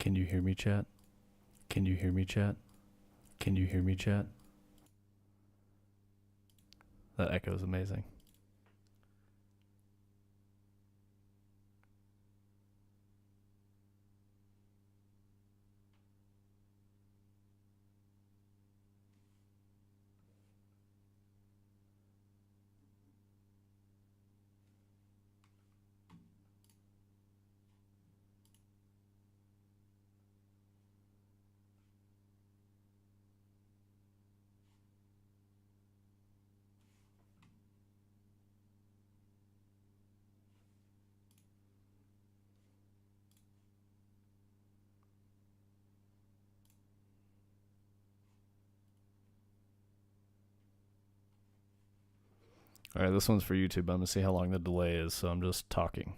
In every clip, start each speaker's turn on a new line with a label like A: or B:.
A: Can you hear me, chat? Can you hear me, chat? Can you hear me, chat? That echo is amazing. All right, this one's for YouTube. I'm going to see how long the delay is, so I'm just talking.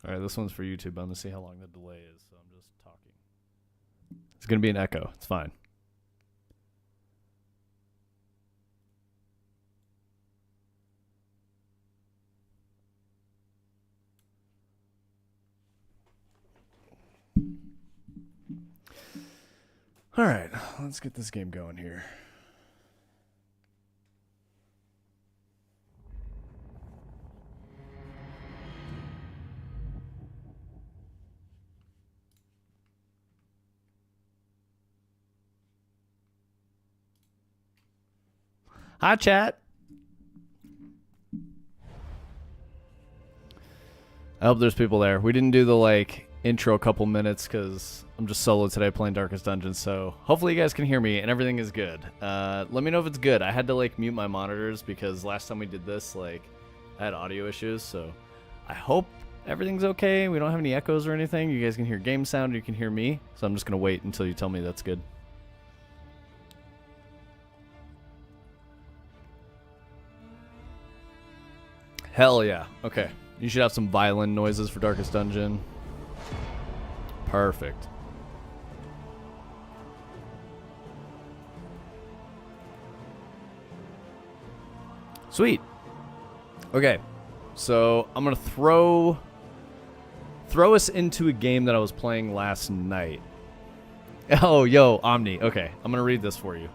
A: All right, this one's for YouTube. I'm going to see how long the delay is, so I'm just talking. It's going to be an echo. It's fine. All right, let's get this game going here. Hi, chat. I hope there's people there. We didn't do the intro a couple minutes because I'm just solo today playing Darkest Dungeon, so hopefully you guys can hear me and everything is good. Let me know if it's good. I had to mute my monitors because last time we did this I had audio issues, so I hope everything's okay. We don't have any echoes or anything. You guys can hear game sound, you can hear me, so I'm just gonna wait until you tell me that's good. Hell yeah. Okay. You should have some violin noises for Darkest Dungeon. Perfect. Sweet. Okay. So I'm going to throw us into a game that I was playing last night. Oh, yo, Omni. Okay. I'm going to read this for you.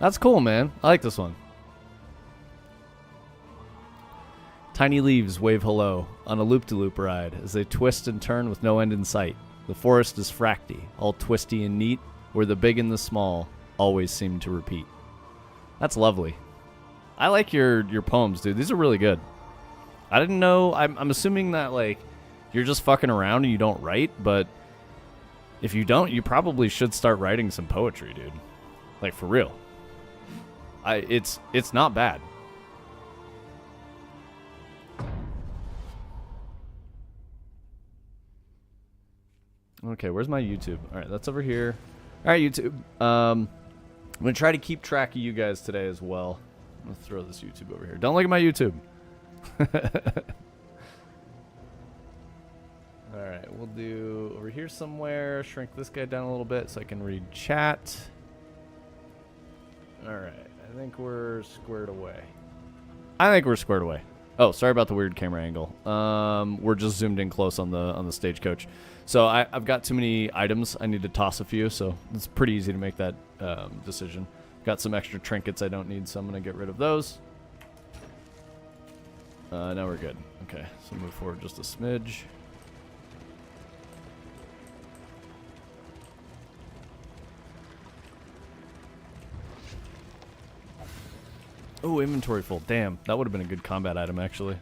A: That's cool, man. I like this one. Tiny leaves wave hello on a loop-de-loop ride as they twist and turn with no end in sight. The forest is fracty, all twisty and neat, where the big and the small always seem to repeat. That's lovely. I like your poems, dude. These are really good. I didn't know. I'm assuming that you're just fucking around and you don't write, but if you don't, you probably should start writing some poetry, dude. For real. It's not bad. Okay, where's my YouTube? All right, that's over here. All right, YouTube. I'm going to try to keep track of you guys today as well. I'm going to throw this YouTube over here. Don't look at my YouTube. All right, we'll do over here somewhere. Shrink this guy down a little bit so I can read chat. All right. I think we're squared away. Oh, sorry about the weird camera angle. We're just zoomed in close on the stagecoach. So I've got too many items. I need to toss a few, so it's pretty easy to make that decision. Got some extra trinkets I don't need, so I'm going to get rid of those. Now we're good. Okay, so move forward just a smidge. Oh, inventory full. Damn, that would have been a good combat item, actually.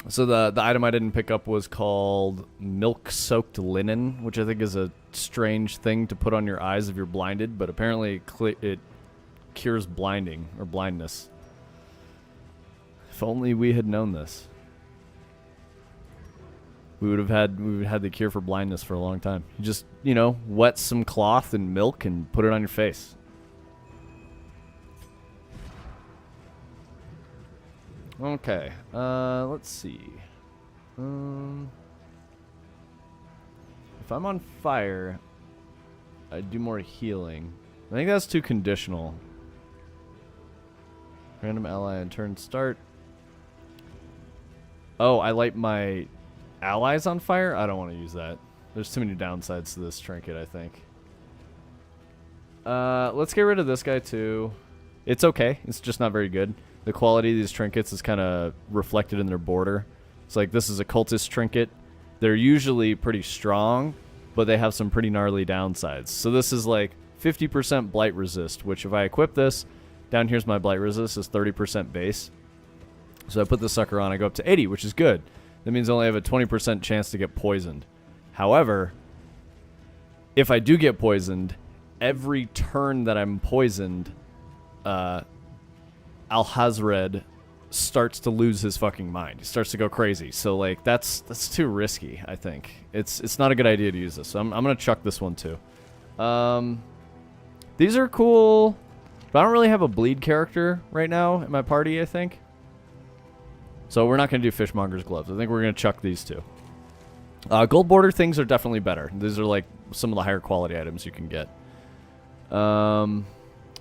A: So the item I didn't pick up was called milk-soaked linen, which I think is a strange thing to put on your eyes if you're blinded, but apparently it cures blinding or blindness. If only we had known this. we would have had the cure for blindness for a long time. You just, you know, wet some cloth and milk and put it on your face. Okay, let's see. If I'm on fire, I do more healing. I think that's too conditional. Random ally on turn start. Oh, I light my allies on fire? I don't want to use that. There's too many downsides to this trinket, I think. Let's get rid of this guy too. It's okay. It's just not very good. The quality of these trinkets is kind of reflected in their border. It's like this is a cultist trinket. They're usually pretty strong, but they have some pretty gnarly downsides. So this is like 50% blight resist, which if I equip this, down here's my blight resist is 30% base. So I put this sucker on, I go up to 80, which is good. That means I only have a 20% chance to get poisoned. However, if I do get poisoned, every turn that I'm poisoned, Alhazred starts to lose his fucking mind. He starts to go crazy. So like that's too risky, I think. It's not a good idea to use this. So I'm gonna chuck this one too. These are cool, but I don't really have a bleed character right now in my party, I think. So we're not gonna do Fishmonger's gloves. I think we're gonna chuck these two. Gold border things are definitely better. These are like some of the higher quality items you can get.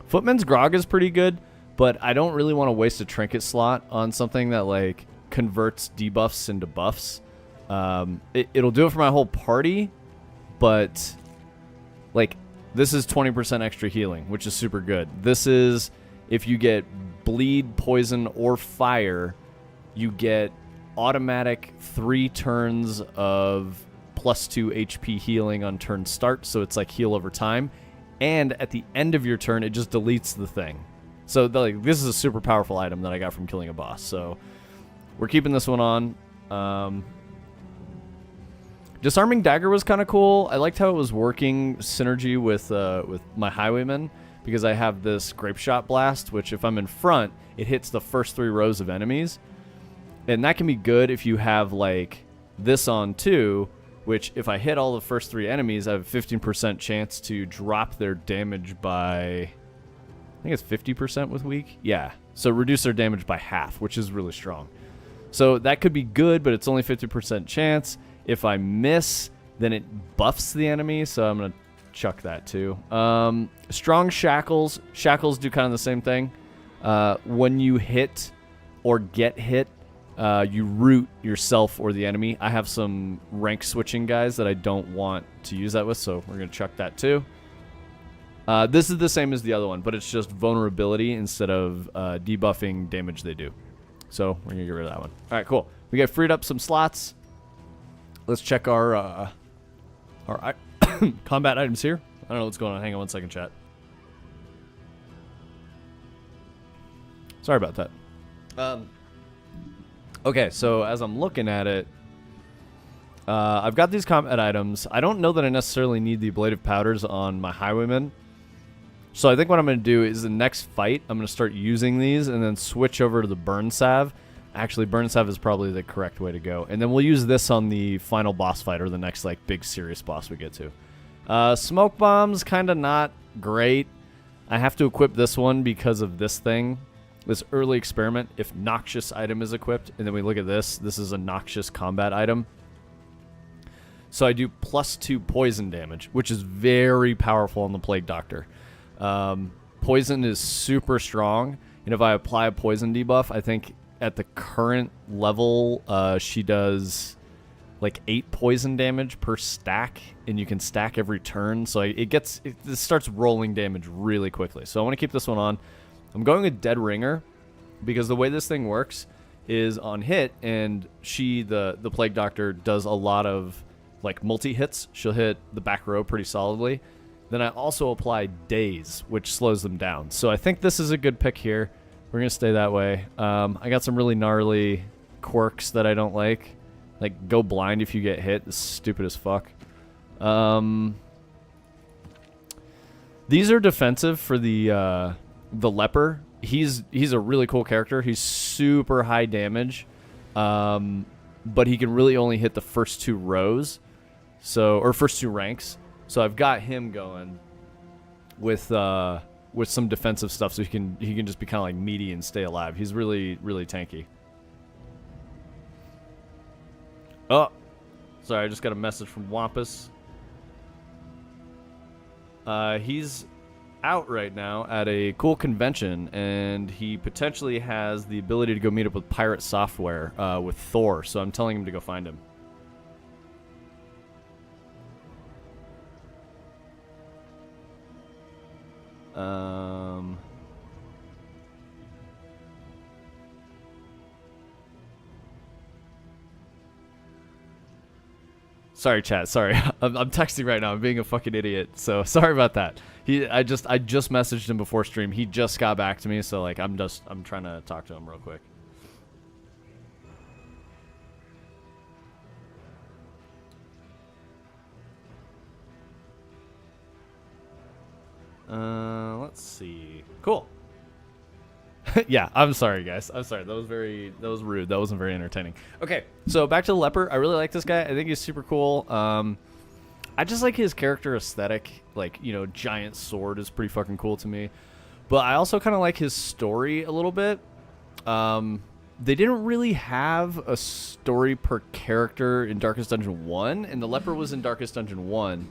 A: Footman's Grog is pretty good, but I don't really want to waste a trinket slot on something that like converts debuffs into buffs. It'll do it for my whole party, but like this is 20% extra healing, which is super good. This is if you get bleed, poison, or fire, you get automatic 3 turns of +2 HP healing on turn start, so it's like heal over time. And at the end of your turn, it just deletes the thing. So like this is a super powerful item that I got from killing a boss. So we're keeping this one on. Disarming Dagger was kind of cool. I liked how it was working synergy with my Highwayman, because I have this Grape Shot Blast, which if I'm in front, it hits the first 3 rows of enemies. And that can be good if you have like this on too, which if I hit all the first 3 enemies, I have a 15% chance to drop their damage by, I think it's 50% with weak. Yeah, so reduce their damage by half, which is really strong. So that could be good, but it's only 50% chance. If I miss, then it buffs the enemy, so I'm going to chuck that too. Strong Shackles. Shackles do kind of the same thing. When you hit or get hit, you root yourself or the enemy. I have some rank switching guys that I don't want to use that with, so we're going to chuck that too. This is the same as the other one, but it's just vulnerability instead of debuffing damage they do. So we're going to get rid of that one. All right, cool. We got freed up some slots. Let's check our combat items here. I don't know what's going on. Hang on one second, chat. Sorry about that. Okay, so as I'm looking at it, I've got these combat items. I don't know that I necessarily need the ablative powders on my Highwaymen. So I think what I'm going to do is the next fight, I'm going to start using these and then switch over to the Burn Salve. Actually, Burn Salve is probably the correct way to go. And then we'll use this on the final boss fight, or the next like big serious boss we get to. Smoke Bombs, kind of not great. I have to equip this one because of this thing. This early experiment, if noxious item is equipped, and then we look at this. This is a noxious combat item. So I do +2 poison damage, which is very powerful on the Plague Doctor. Poison is super strong, and if I apply a poison debuff, I think at the current level, she does like 8 poison damage per stack, and you can stack every turn. So it starts rolling damage really quickly. So I want to keep this one on. I'm going with Dead Ringer, because the way this thing works is on hit, and the Plague Doctor does a lot of like multi-hits. She'll hit the back row pretty solidly. Then I also apply Daze, which slows them down. So I think this is a good pick here. We're going to stay that way. I got some really gnarly quirks that I don't like. Like go blind if you get hit. It's stupid as fuck. These are defensive for the leper. He's a really cool character. He's super high damage. but he can really only hit the first 2 rows, or first 2 ranks. So I've got him going with some defensive stuff, so he can just be kind of like meaty and stay alive. He's really, really tanky. Oh, sorry, I just got a message from Wampus. He's out right now at a cool convention, and he potentially has the ability to go meet up with Pirate Software with Thor, so I'm telling him to go find him. Sorry, chat. Sorry, I'm texting right now. I'm being a fucking idiot. So sorry about that. I just messaged him before stream. He just got back to me. So like, I'm trying to talk to him real quick. Let's see. Cool. Yeah, I'm sorry, guys. I'm sorry. That was rude. That wasn't very entertaining. Okay, so back to the leper. I really like this guy. I think he's super cool. I just like his character aesthetic. Like, you know, giant sword is pretty fucking cool to me. But I also kind of like his story a little bit. They didn't really have a story per character in Darkest Dungeon 1, and the leper was in Darkest Dungeon 1.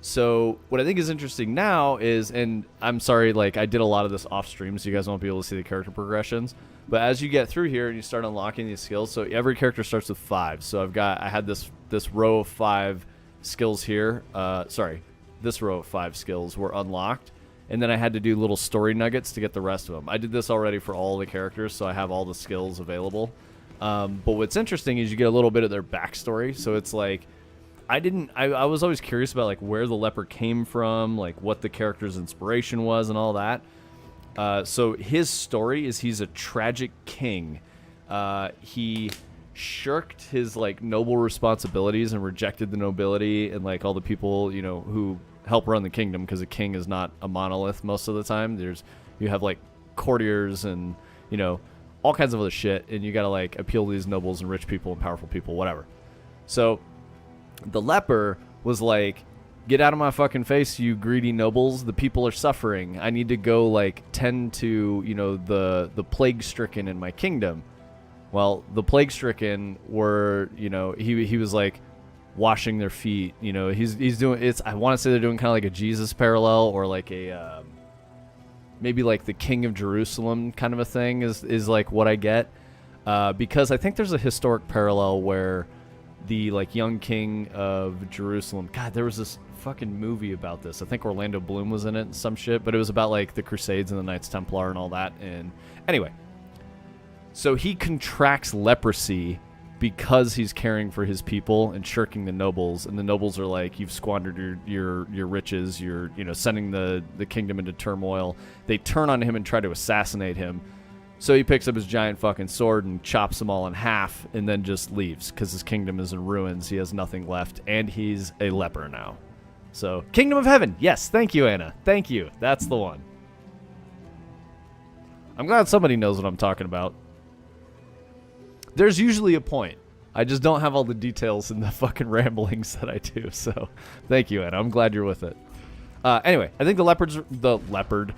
A: So what I think is interesting now is, and I'm sorry, like I did a lot of this off stream, so you guys won't be able to see the character progressions. But as you get through here and you start unlocking these skills, so every character starts with 5. So I had this row of 5 skills here. This row of 5 skills were unlocked, and then I had to do little story nuggets to get the rest of them. I did this already for all the characters, so I have all the skills available. But what's interesting is you get a little bit of their backstory. So it's like, I was always curious about like where the leper came from, like what the character's inspiration was and all that. So his story is he's a tragic king. He shirked his like noble responsibilities and rejected the nobility and like all the people, you know, who help run the kingdom, because a king is not a monolith most of the time. You have like courtiers and, you know, all kinds of other shit, and you gotta like appeal to these nobles and rich people and powerful people, whatever. So the leper was like, get out of my fucking face, you greedy nobles. The people are suffering. I need to go like tend to, you know, the plague stricken in my kingdom. Well, the plague stricken were, you know, he was like washing their feet. You know, he's doing it's. I want to say they're doing kind of like a Jesus parallel, or like a maybe like the King of Jerusalem kind of a thing is like what I get, because I think there's a historic parallel where the like young king of Jerusalem. God, there was this fucking movie about this. I think Orlando Bloom was in it and some shit, but it was about like the Crusades and the Knights Templar and all that. And anyway, so he contracts leprosy because he's caring for his people and shirking the nobles. And the nobles are like, you've squandered your riches. You're, you know, sending the kingdom into turmoil. They turn on him and try to assassinate him. So he picks up his giant fucking sword and chops them all in half and then just leaves because his kingdom is in ruins. He has nothing left, and he's a leper now. So, Kingdom of Heaven. Yes, thank you, Anna. Thank you. That's the one. I'm glad somebody knows what I'm talking about. There's usually a point. I just don't have all the details in the fucking ramblings that I do. So, thank you, Anna. I'm glad you're with it. Anyway, I think the leopard.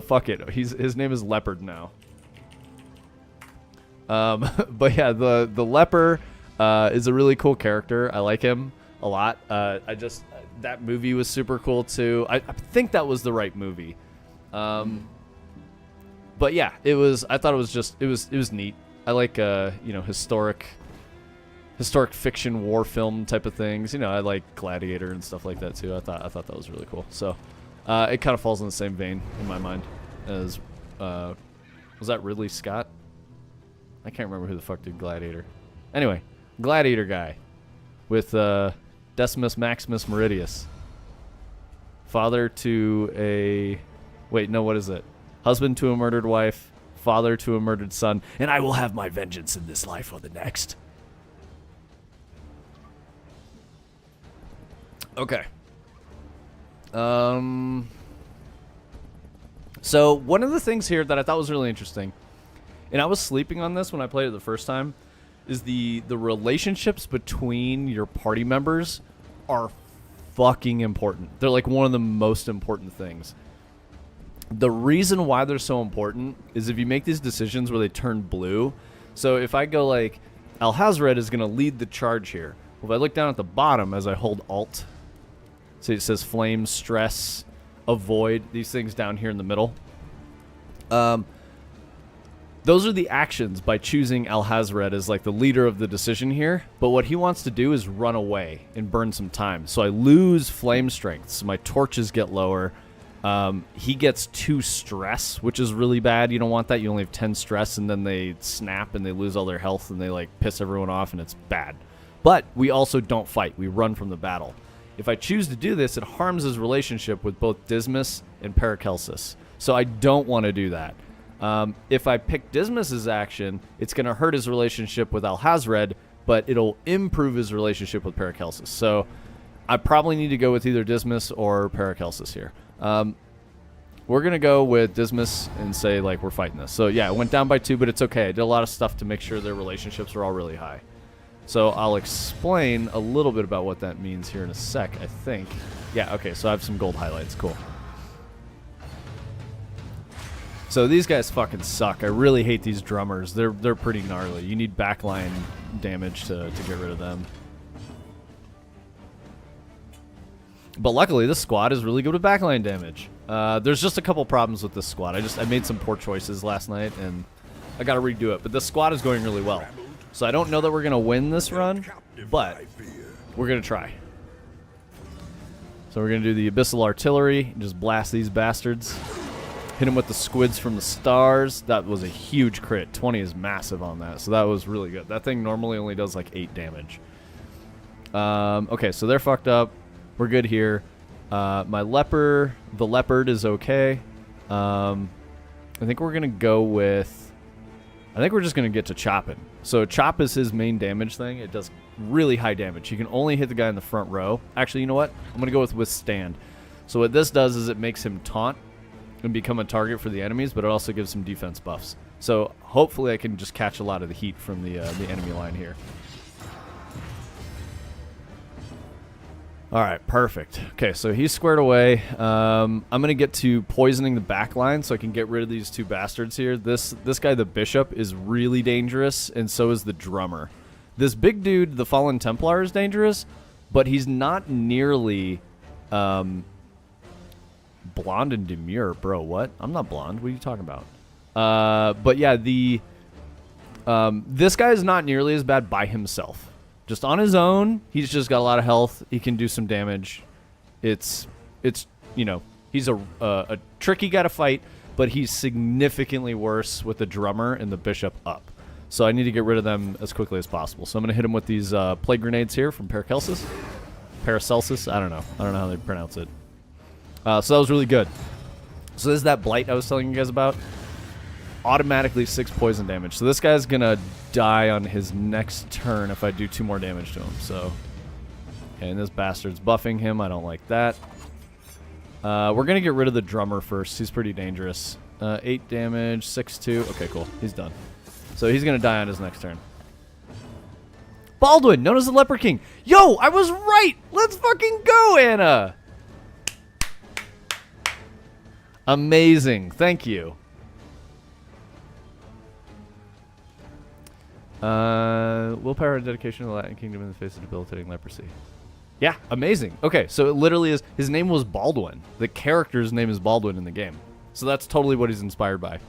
A: Fuck it. His name is Leopard now. But yeah, the leper is a really cool character. I like him a lot. That movie was super cool too. I think that was the right movie. But yeah, I thought it was neat. I like you know, historic fiction war film type of things. You know, I like Gladiator and stuff like that too. I thought that was really cool. So it kind of falls in the same vein in my mind as was that Ridley Scott? I can't remember who the fuck did Gladiator. Anyway, Gladiator guy with Decimus Maximus Meridius. Father to a... Wait, no, what is it? Husband to a murdered wife, father to a murdered son, and I will have my vengeance in this life or the next. Okay. So one of the things here that I thought was really interesting, and I was sleeping on this when I played it the first time, is the relationships between your party members are fucking important. They're like one of the most important things. The reason why they're so important is if you make these decisions where they turn blue. So if I go like, Alhazred is going to lead the charge here. Well, if I look down at the bottom as I hold Alt, see it says flame, stress, avoid, these things down here in the middle. Those are the actions by choosing Alhazred as like the leader of the decision here. But what he wants to do is run away and burn some time. So I lose flame strength, so my torches get lower. He gets 2 stress, which is really bad. You don't want that. You only have 10 stress, and then they snap and they lose all their health and they like piss everyone off, and it's bad. But we also don't fight. We run from the battle. If I choose to do this, it harms his relationship with both Dismas and Paracelsus. So I don't want to do that. If I pick Dismas's action, it's going to hurt his relationship with Alhazred, but it'll improve his relationship with Paracelsus. So I probably need to go with either Dismas or Paracelsus here. We're going to go with Dismas and say, like, we're fighting this. So, yeah, it went down by 2, but it's okay. I did a lot of stuff to make sure their relationships are all really high. So I'll explain a little bit about what that means here in a sec, I think. Yeah, okay, so I have some gold highlights. Cool. So these guys fucking suck. I really hate these drummers. They're pretty gnarly. You need backline damage to get rid of them. But luckily, this squad is really good with backline damage. There's just a couple problems with this squad. I made some poor choices last night, and I got to redo it. But this squad is going really well. So I don't know that we're going to win this run, but we're going to try. So we're going to do the Abyssal Artillery and just blast these bastards. Hit him with the squids from the stars. That was a huge crit. 20 is massive on that, so that was really good. That thing normally only does like 8 damage. Okay, so they're fucked up. We're good here. The leopard is okay. I think we're going to go with... I think we're just going to get to chopping. So chop is his main damage thing. It does really high damage. You can only hit the guy in the front row. Actually, you know what? I'm going to go with withstand. So what this does is it makes him taunt and become a target for the enemies, but it also gives some defense buffs. So hopefully I can just catch a lot of the heat from the enemy line here. All right, perfect. Okay, so he's squared away. I'm going to get to poisoning the back line so I can get rid of these 2 bastards here. This guy, the bishop, is really dangerous, and so is the drummer. This big dude, the Fallen Templar, is dangerous, but he's not nearly blonde and demure. Bro, what? I'm not blonde. What are you talking about? But yeah, this guy is not nearly as bad by himself. Just on his own, he's just got a lot of health. He can do some damage. It's you know, he's a tricky guy to fight, but he's significantly worse with the drummer and the bishop up. So I need to get rid of them as quickly as possible. So I'm going to hit him with these plague grenades here from Paracelsus. Paracelsus? I don't know how they pronounce it. So that was really good. So this is that blight I was telling you guys about. Automatically 6 poison damage. So this guy's going to die on his next turn if I do 2 more damage to him. So, okay, and this bastard's buffing him. I don't like that. We're going to get rid of the drummer first. He's pretty dangerous. 8 damage, 6-2. Okay, cool. He's done. So he's going to die on his next turn. Baldwin, known as the Leper King. Yo, I was right. Let's fucking go, Anna. Amazing. Thank you. Willpower and dedication to the Latin Kingdom in the face of debilitating leprosy. Yeah, amazing. Okay, so it literally is... His name was Baldwin. The character's name is Baldwin in the game. So that's totally what he's inspired by.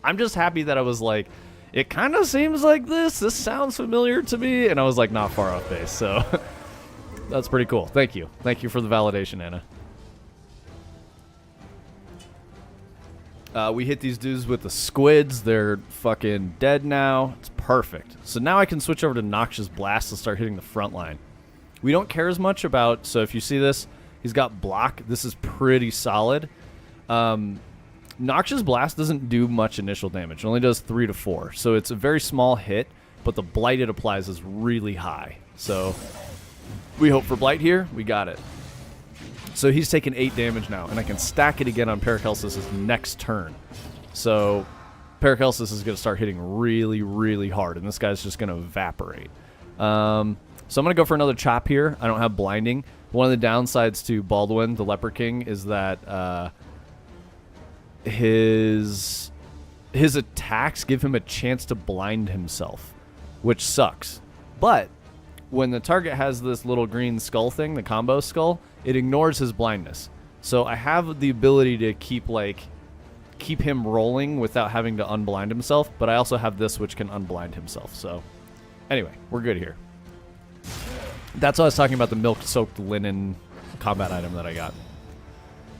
A: I'm just happy that I was like, it kind of seems like this. This sounds familiar to me. And I was like, not far off base. So that's pretty cool. Thank you. Thank you for the validation, Anna. We hit these dudes with the squids. They're fucking dead now. It's perfect. So now I can switch over to Noxious Blast and start hitting the front line. We don't care as much about... So if you see this, he's got block. This is pretty solid. Noxious Blast doesn't do much initial damage. It only does 3 to 4. So it's a very small hit, but the blight it applies is really high. So we hope for blight here. We got it. So he's taking 8 damage now, and I can stack it again on Paracelsus' next turn. So Paracelsus is going to start hitting really, really hard, and this guy's just going to evaporate. So I'm going to go for another chop here. I don't have blinding. One of the downsides to Baldwin, the Leper King, is that his attacks give him a chance to blind himself, which sucks. But when the target has this little green skull thing, the combo skull, it ignores his blindness. So I have the ability to keep him rolling without having to unblind himself, but I also have this which can unblind himself. So anyway, we're good here. That's why I was talking about the milk-soaked linen combat item that I got.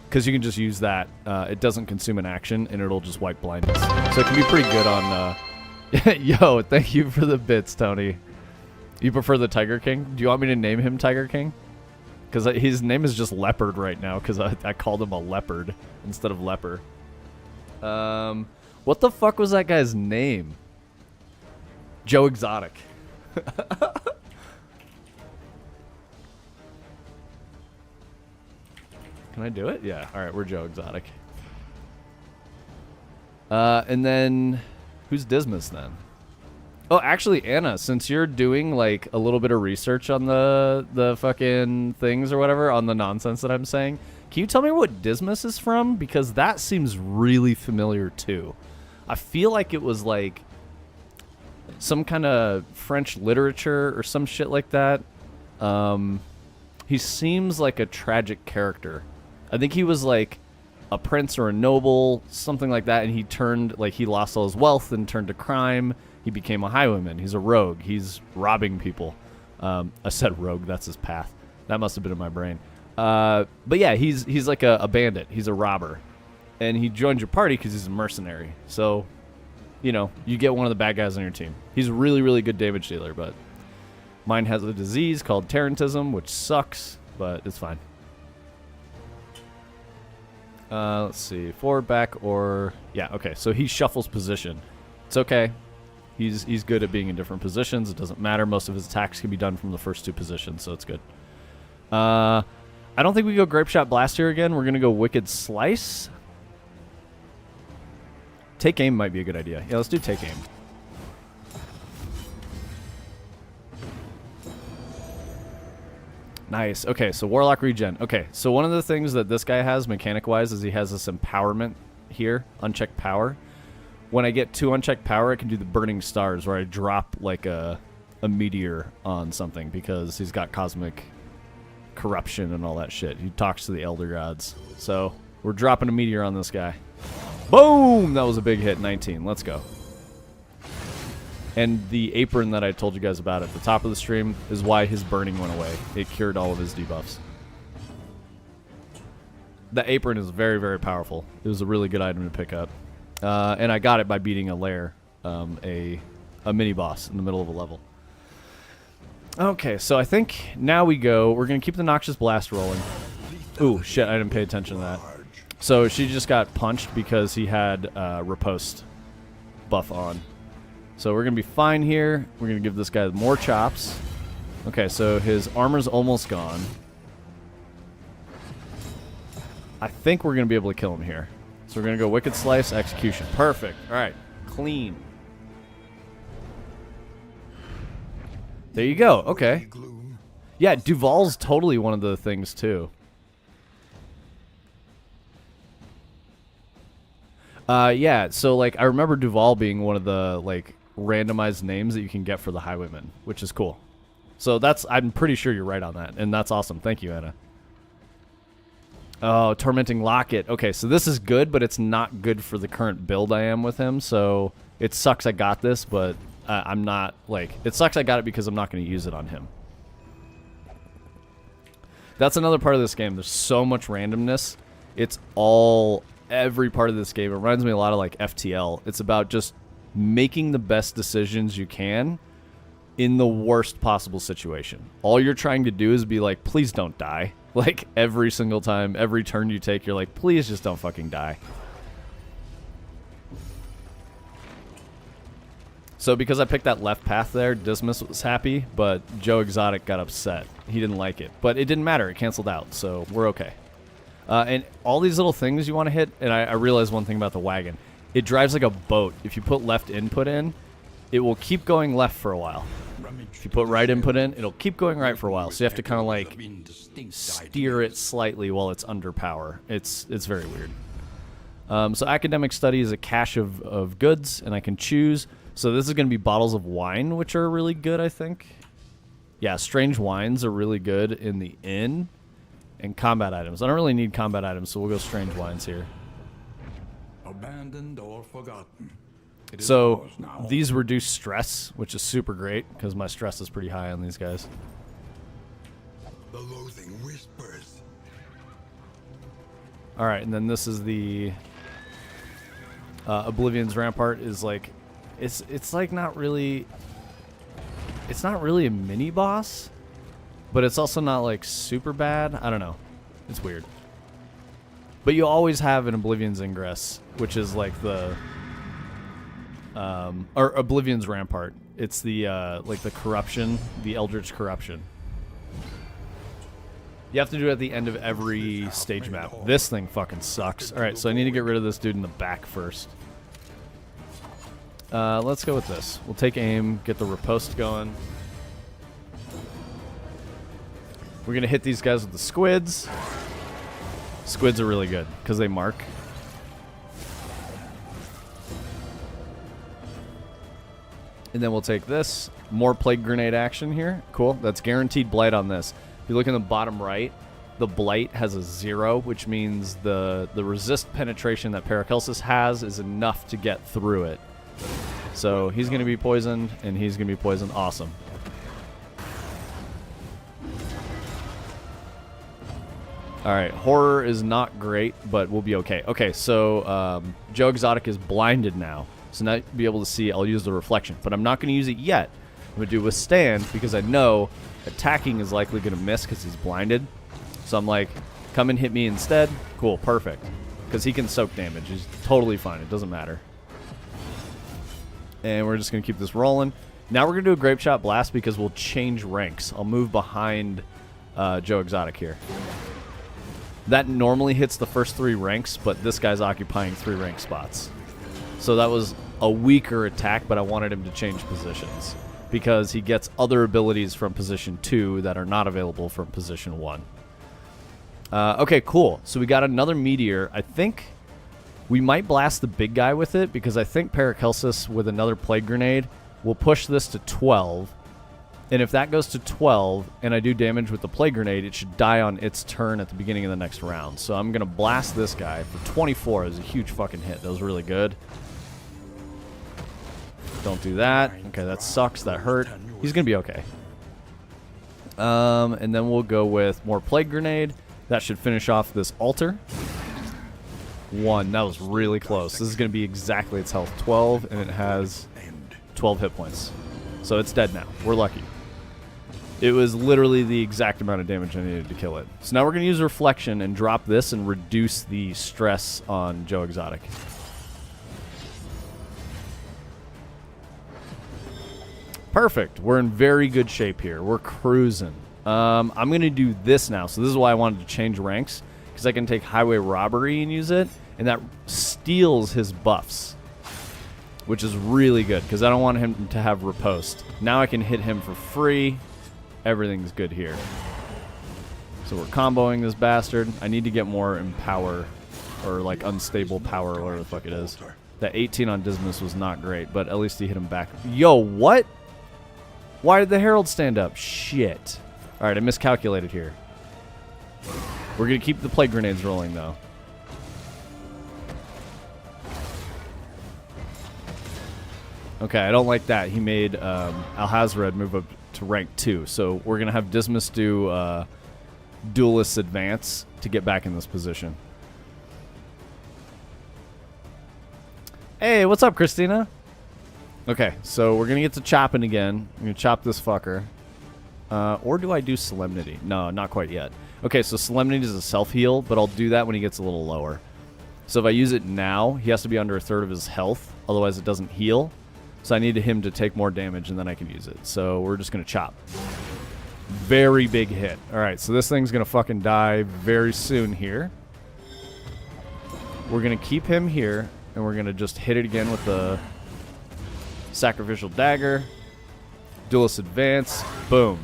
A: Because you can just use that. It doesn't consume an action, and it'll just wipe blindness. So it can be pretty good on... Yo, thank you for the bits, Tony. You prefer the Tiger King? Do you want me to name him Tiger King? Because his name is just Leopard right now, because I called him a leopard instead of leper. What the fuck was that guy's name? Joe Exotic. Can I do it? Yeah. All right, we're Joe Exotic. And then, who's Dismas then? Oh, actually, Anna, since you're doing like a little bit of research on the fucking things or whatever, on the nonsense that I'm saying, can you tell me what Dismas is from? Because that seems really familiar too. I feel like it was like some kind of French literature or some shit like that. He seems like a tragic character. I think he was like a prince or a noble, something like that, and he turned, like, he lost all his wealth and turned to crime. He became a highwayman. He's a rogue. He's robbing people. I said rogue. That's his path. That must have been in my brain. But yeah, he's like a bandit. He's a robber. And he joined your party because he's a mercenary. So, you know, you get one of the bad guys on your team. He's a really, really good damage dealer, but mine has a disease called Tarantism, which sucks, but it's fine. Let's see. Forward, back, or... Yeah, okay. So he shuffles position. It's okay. He's good at being in different positions. It doesn't matter. Most of his attacks can be done from the first two positions, so it's good. I don't think we go Grape Shot Blast here again. We're going to go Wicked Slice. Take Aim might be a good idea. Yeah, let's do Take Aim. Nice. Okay, so Warlock Regen. Okay, so one of the things that this guy has, mechanic-wise, is he has this Empowerment here, Unchecked Power. When I get 2 Unchecked Power, I can do the Burning Stars, where I drop, like, a meteor on something, because he's got Cosmic Corruption and all that shit. He talks to the Elder Gods. So, we're dropping a meteor on this guy. Boom! That was a big hit, 19. Let's go. And the apron that I told you guys about at the top of the stream is why his burning went away. It cured all of his debuffs. The apron is very, very powerful. It was a really good item to pick up. And I got it by beating a lair, a mini-boss in the middle of a level. Okay, so I think now we're going to keep the Noxious Blast rolling. Ooh, shit, I didn't pay attention to that. So she just got punched because he had Riposte buff on. So we're going to be fine here. We're going to give this guy more chops. Okay, so his armor's almost gone. I think we're going to be able to kill him here. So we're going to go Wicked Slice, Execution. Perfect. All right. Clean. There you go. Okay. Yeah, Duval's totally one of the things, too. Yeah, so, like, I remember Duval being one of the, like, randomized names that you can get for the Highwayman, which is cool. So I'm pretty sure you're right on that, and that's awesome. Thank you, Anna. Oh, Tormenting Locket. Okay, so this is good, but it's not good for the current build I am with him, so it sucks I got this, but I'm not, like, it sucks I got it because I'm not going to use it on him. That's another part of this game. There's so much randomness. It's every part of this game. It reminds me a lot of, like, FTL. It's about just making the best decisions you can in the worst possible situation. All you're trying to do is be like, please don't die. Like, every single time, every turn you take, you're like, please just don't fucking die. So because I picked that left path there, Dismas was happy, but Joe Exotic got upset. He didn't like it. But it didn't matter. It canceled out, so we're okay. And all these little things you want to hit, and I realized one thing about the wagon. it drives like a boat. If you put left input in, it will keep going left for a while. If you put right input in, it'll keep going right for a while. So you have to kind of like steer it slightly while it's under power. It's very weird. So academic study is a cache of goods, and I can choose. So this is going to be bottles of wine, which are really good, I think. Yeah, strange wines are really good in the inn. And combat items. I don't really need combat items, so we'll go strange wines here.
B: Abandoned or forgotten.
A: So these reduce stress, which is super great because my stress is pretty high on these guys.
B: The loathing whispers.
A: All right, and then this is the Oblivion's Rampart. Is like, it's like not really. It's not really a mini boss, but it's also not like super bad. I don't know. It's weird. But you always have an Oblivion's Ingress, which is like the or Oblivion's Rampart. It's the like the corruption, the Eldritch corruption. You have to do it at the end of every stage map. This thing fucking sucks. All right, so I need to get rid of this dude in the back first. Let's go with this. We'll take aim, get the riposte going. We're going to hit these guys with the squids. Squids are really good because they mark. And then we'll take this. More Plague Grenade action here. Cool. That's guaranteed blight on this. If you look in the bottom right, the blight has a 0, which means the resist penetration that Paracelsus has is enough to get through it. So he's going to be poisoned, and he's going to be poisoned. Awesome. All right, horror is not great, but we'll be okay. Okay, so Joe Exotic is blinded now. So now you'll be able to see, I'll use the reflection. But I'm not going to use it yet. I'm going to do withstand because I know attacking is likely going to miss because he's blinded. So I'm like, come and hit me instead. Cool, perfect. Because he can soak damage. He's totally fine. It doesn't matter. And we're just going to keep this rolling. Now we're going to do a Grape Shot Blast because we'll change ranks. I'll move behind Joe Exotic here. That normally hits the first 3 ranks, but this guy's occupying 3 rank spots. So that was a weaker attack, but I wanted him to change positions because he gets other abilities from position 2 that are not available from position 1. Okay, cool. So we got another meteor. I think we might blast the big guy with it because I think Paracelsus with another Plague Grenade will push this to 12. And if that goes to 12 and I do damage with the Plague Grenade, it should die on its turn at the beginning of the next round. So I'm going to blast this guy for 24. It was a huge fucking hit. That was really good. Don't do that. Okay, that sucks. That hurt. He's going to be okay. And then we'll go with more Plague Grenade. That should finish off this altar. 1. That was really close. This is going to be exactly its health. 12, and it has 12 hit points. So it's dead now. We're lucky. It was literally the exact amount of damage I needed to kill it. So now we're going to use Reflection and drop this and reduce the stress on Joe Exotic. Perfect. We're in very good shape here. We're cruising. I'm going to do this now. So this is why I wanted to change ranks, because I can take Highway Robbery and use it, and that steals his buffs, which is really good because I don't want him to have Riposte. Now I can hit him for free. Everything's good here. So we're comboing this bastard. I need to get more in power, or like unstable power, or whatever the fuck it is. That 18 on Dismas was not great, but at least he hit him back. Yo, what? Why did the Herald stand up? Shit. All right, I miscalculated here. We're going to keep the Plague Grenades rolling, though. Okay, I don't like that. He made Alhazred move up to rank 2. So we're going to have Dismas do Duelist's Advance to get back in this position. Hey, what's up, Christina? Okay, so we're going to get to chopping again. I'm going to chop this fucker. Or do I do Solemnity? No, not quite yet. Okay, so Solemnity is a self-heal, but I'll do that when he gets a little lower. So if I use it now, he has to be under a third of his health. Otherwise, it doesn't heal. So I need him to take more damage, and then I can use it. So we're just going to chop. Very big hit. All right, so this thing's going to fucking die very soon here. We're going to keep him here. and we're going to just hit it again with the sacrificial dagger. Duelist advance. Boom.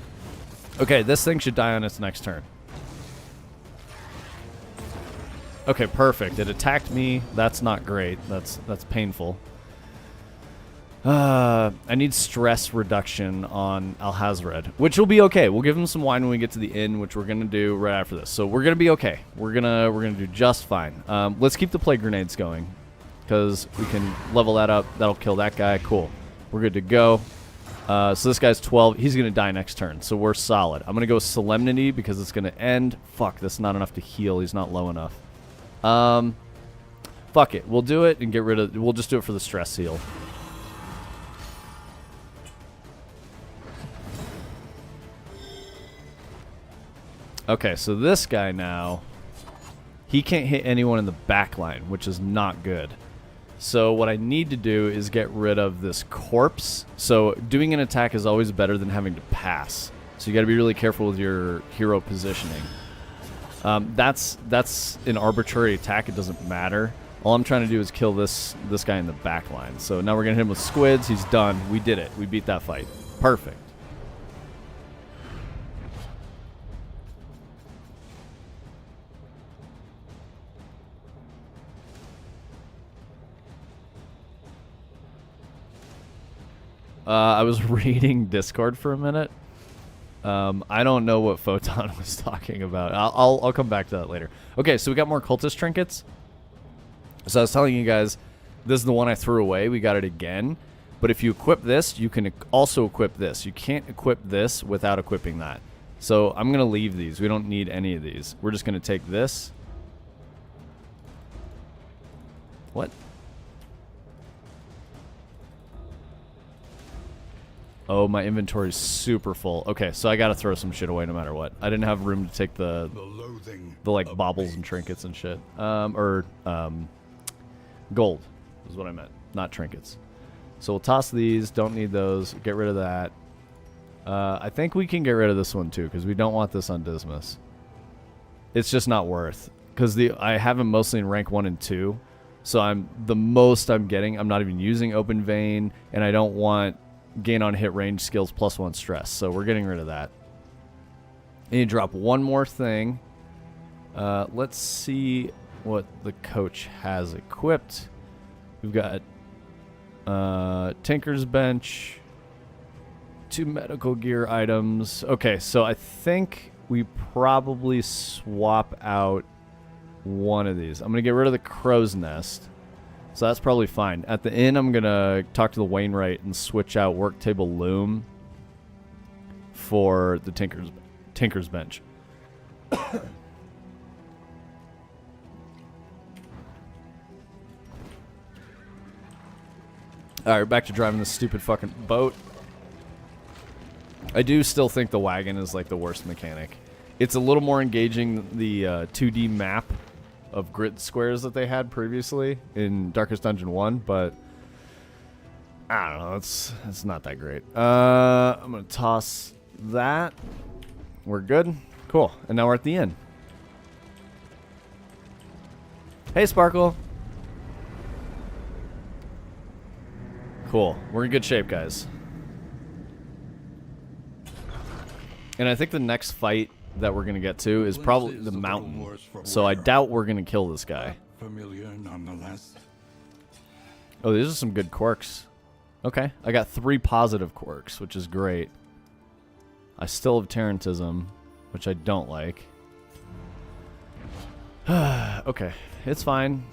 A: Okay, this thing should die on its next turn. Okay, perfect. It attacked me. That's not great. That's painful. I need stress reduction on Alhazred, which will be okay. We'll give him some wine when we get to the inn, which we're gonna do right after this. So we're gonna be okay. We're gonna do just fine. Let's keep the plague grenades going, because we can level that up. That'll kill that guy. Cool. We're good to go. So this guy's 12. He's gonna die next turn. So we're solid. I'm gonna go Solemnity because it's gonna end. Fuck, that's not enough to heal. He's not low enough. Fuck it. We'll do it and get rid of. We'll just do it for the stress heal. Okay, so this guy now, he can't hit anyone in the back line, which is not good. So what I need to do is get rid of this corpse. So doing an attack is always better than having to pass. So you got to be really careful with your hero positioning. That's an arbitrary attack. It doesn't matter. All I'm trying to do is kill this guy in the back line. So now we're going to hit him with squids. He's done. We did it. We beat that fight. Perfect. I was reading Discord for a minute. I don't know what Photon was talking about. I'll come back to that later. Okay, so we got more cultist trinkets. So I was telling you guys, this is the one I threw away. We got it again. But if you equip this, you can also equip this. You can't equip this without equipping that. So I'm going to leave these. We don't need any of these. We're just going to take this. What? Oh, my inventory's super full. Okay, so I gotta throw some shit away no matter what. I didn't have room to take the like baubles and trinkets and shit. Gold is what I meant, not trinkets. So we'll toss these. Don't need those. Get rid of that. I think we can get rid of this one too, because we don't want this on Dismas. It's just not worth. Because I have him mostly in rank 1 and 2. So the most I'm getting, I'm not even using Open Vein, and I don't want gain on hit range skills +1 stress. So we're getting rid of that. I need to drop one more thing. Let's see what the coach has equipped. We've got Tinker's Bench, 2 medical gear items. Okay, so I think we probably swap out one of these. I'm going to get rid of the Crow's Nest. So that's probably fine. At the inn, I'm going to talk to the Wainwright and switch out Work Table Loom for the Tinker's Bench. Alright, back to driving this stupid fucking boat. I do still think the wagon is like the worst mechanic. It's a little more engaging, the 2D map of grid squares that they had previously in Darkest Dungeon 1, but I don't know, it's not that great. I'm going to toss that. We're good. Cool. And now we're at the inn. Hey, Sparkle. Cool. We're in good shape, guys. And I think the next fight that we're going to get to is probably the mountain. So I doubt we're going to kill this guy.
B: Familiar nonetheless.
A: Oh, these are some good quirks. Okay. I got 3 positive quirks, which is great. I still have Tarantism, which I don't like. Okay. It's fine.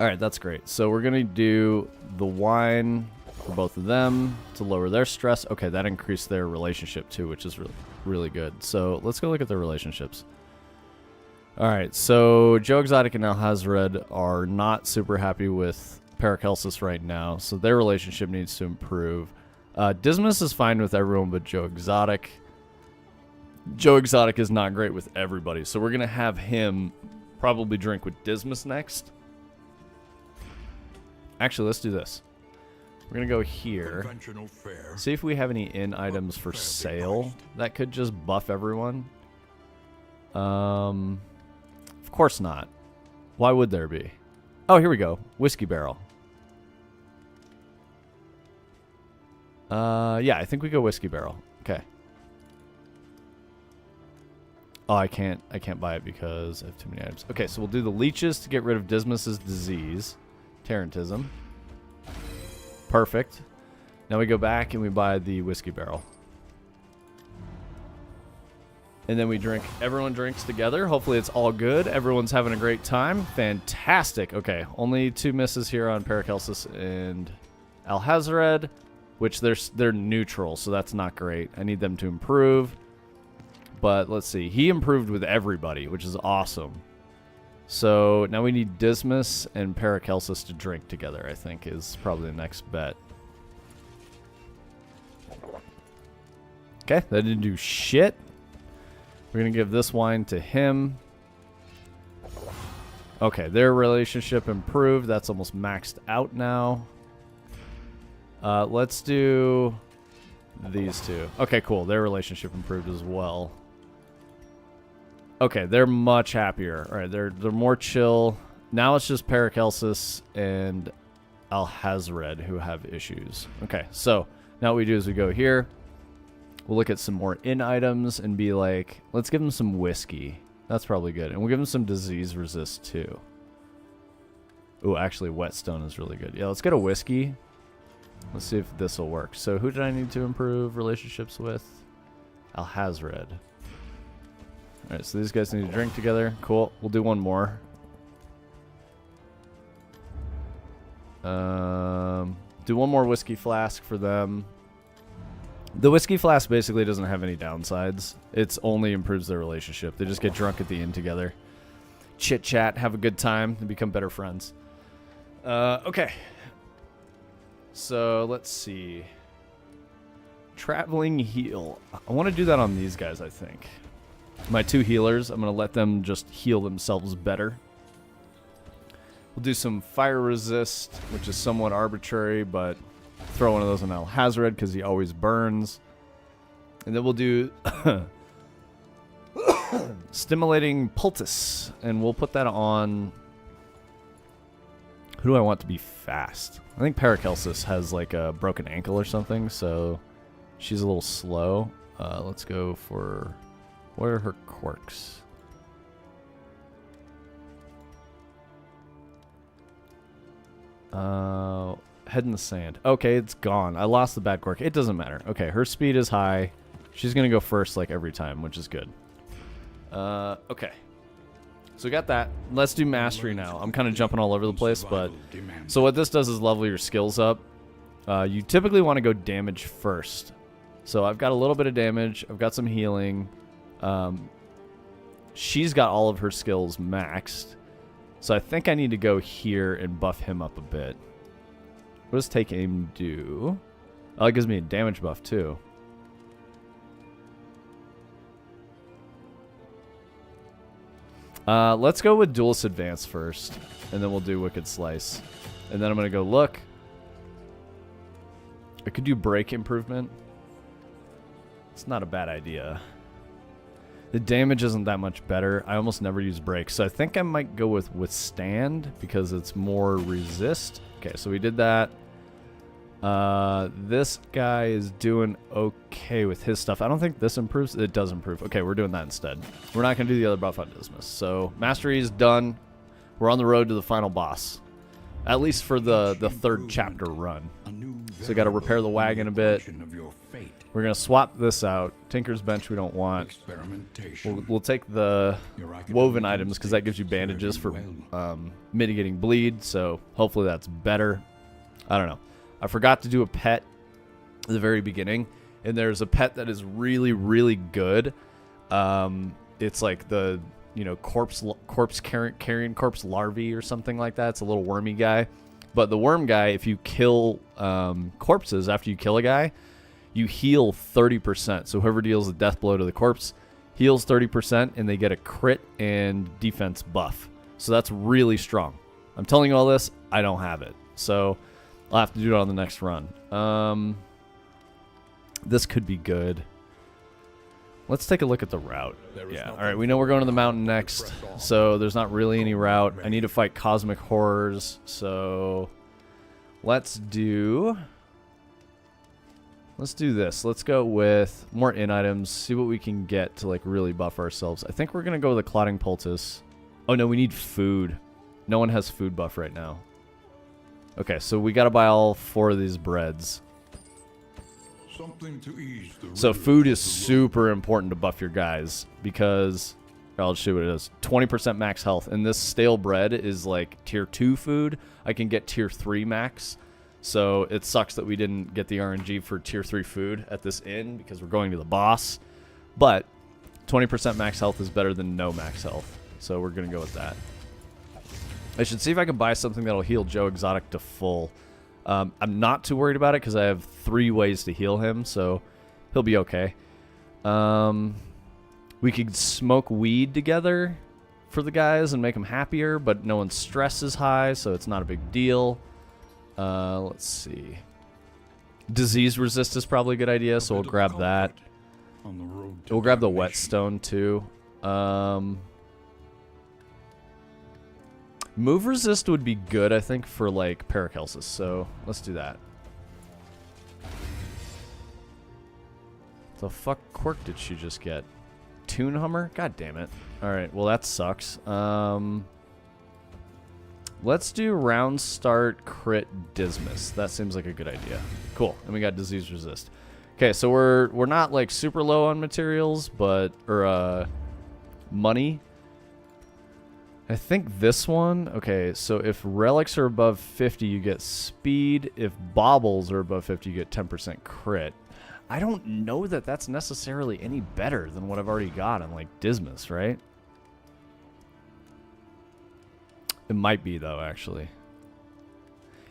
A: Alright, that's great. So we're going to do the wine for both of them to lower their stress. Okay, that increased their relationship too, which is really good. So let's go look at their relationships. Alright, so Joe Exotic and Alhazred are not super happy with Paracelsus right now, so their relationship needs to improve. Dismas is fine with everyone but Joe Exotic. Joe Exotic is not great with everybody, so we're going to have him probably drink with Dismas next. Actually, let's do this. We're going to go here. See if we have any inn items for sale that could just buff everyone. Of course not. Why would there be? Oh, here we go. Whiskey barrel. Yeah, I think we go whiskey barrel. Okay. Oh, I can't buy it because I have too many items. Okay, so we'll do the leeches to get rid of Dismas's disease. Tarantism. Perfect. Now we go back and we buy the whiskey barrel. And then we drink. Everyone drinks together. Hopefully it's all good. Everyone's having a great time. Fantastic. Okay, only 2 misses here on Paracelsus and Alhazared, which they're neutral, so that's not great. I need them to improve. But let's see. He improved with everybody, which is awesome. So now we need Dismas and Paracelsus to drink together, I think, is probably the next bet. Okay, that didn't do shit. We're going to give this wine to him. Okay, their relationship improved. That's almost maxed out now. Let's do these two. Okay, cool. Their relationship improved as well. Okay, they're much happier. All right, they're more chill. Now it's just Paracelsus and Alhazared who have issues. Okay, so now what we do is we go here. We'll look at some more in items and be like, let's give them some whiskey. That's probably good. And we'll give them some disease resist too. Ooh, actually whetstone is really good. Yeah, let's get a whiskey. Let's see if this will work. So who did I need to improve relationships with? Alhazared. Alright, so these guys need to drink together. Cool. We'll do one more. Do one more whiskey flask for them. The whiskey flask basically doesn't have any downsides. It's only improves their relationship. They just get drunk at the inn together. Chit chat, have a good time, and become better friends. Okay. So let's see. Traveling heal. I want to do that on these guys, I think. My 2 healers, I'm going to let them just heal themselves better. We'll do some fire resist, which is somewhat arbitrary, but throw one of those on Alhazared because he always burns. And then we'll do stimulating poultice, and we'll put that on. Who do I want to be fast? I think Paracelsus has like a broken ankle or something, so she's a little slow. Let's go for, what are her quirks? Head in the sand. Okay, it's gone. I lost the bad quirk. It doesn't matter. Okay, her speed is high. She's going to go first like every time, which is good. Okay. So we got that. Let's do mastery now. I'm kind of jumping all over the place, but so what this does is level your skills up. You typically want to go damage first. So I've got a little bit of damage. I've got some healing. She's got all of her skills maxed. So I think I need to go here and buff him up a bit. What does take aim do? Oh, it gives me a damage buff too. Let's go with Duelist Advance first, and then we'll do Wicked Slice. And then I'm going to go look. I could do Break Improvement. It's not a bad idea. The damage isn't that much better. I almost never use Break, so I think I might go with Withstand because it's more resist. Okay, so we did that. This guy is doing okay with his stuff. I don't think this improves. It does improve. Okay, we're doing that instead. We're not going to do the other buff on Dismas. So mastery is done. We're on the road to the final boss. At least for the 3rd chapter run. So we got to repair the wagon a bit. We're going to swap this out. Tinker's Bench we don't want. We'll take the woven items because that gives you bandages for mitigating bleed. So hopefully that's better. I don't know. I forgot to do a pet at the very beginning, and there's a pet that is really, really good. It's like the, corpse carrying corpse larvae or something like that. It's a little wormy guy. But the worm guy, if you kill corpses after you kill a guy, you heal 30%. So whoever deals a death blow to the corpse heals 30%, and they get a crit and defense buff. So that's really strong. I'm telling you all this, I don't have it. So I'll have to do it on the next run. This could be good. Let's take a look at the route.
B: There is
A: Yeah,
B: nothing
A: alright, we know we're going to the mountain
B: to
A: next,
B: press on.
A: so there's not really any route. I need to fight cosmic horrors, so let's do this. Let's go with more in items, see what we can get to like really buff ourselves. I think we're going to go with the clotting poultice. Oh no, we need food. No one has food buff right now. Okay, so we got to buy all 4 of these breads.
B: Something to ease the
A: So
B: rigor
A: food
B: of
A: is
B: the
A: super important to buff your guys because I'll show you what it is. 20% max health. And this stale bread is like tier 2 food. I can get tier 3 max. So it sucks that we didn't get the RNG for tier 3 food at this inn because we're going to the boss. But 20% max health is better than no max health. So we're going to go with that. I should see if I can buy something that'll heal Joe Exotic to full. I'm not too worried about it because I have 3 ways to heal him, so he'll be okay. We could smoke weed together for the guys and make them happier, but no one's stress is high, so it's not a big deal. Let's see. Disease resist is probably a good idea, so we'll grab that.
B: on the road to
A: We'll grab the
B: damnation.
A: whetstone too. Move resist would be good, I think, for like Paracelsus. So let's do that. The fuck quirk did she just get? Toon Hummer? God damn it. Alright, well that sucks. Let's do round start crit Dismiss. That seems like a good idea. Cool. And we got disease resist. Okay, so we're not like super low on materials, but money. I think this one, okay, so if relics are above 50, you get speed. If baubles are above 50, you get 10% crit. I don't know that that's necessarily any better than what I've already got on, like, Dismas, right? It might be, though, actually.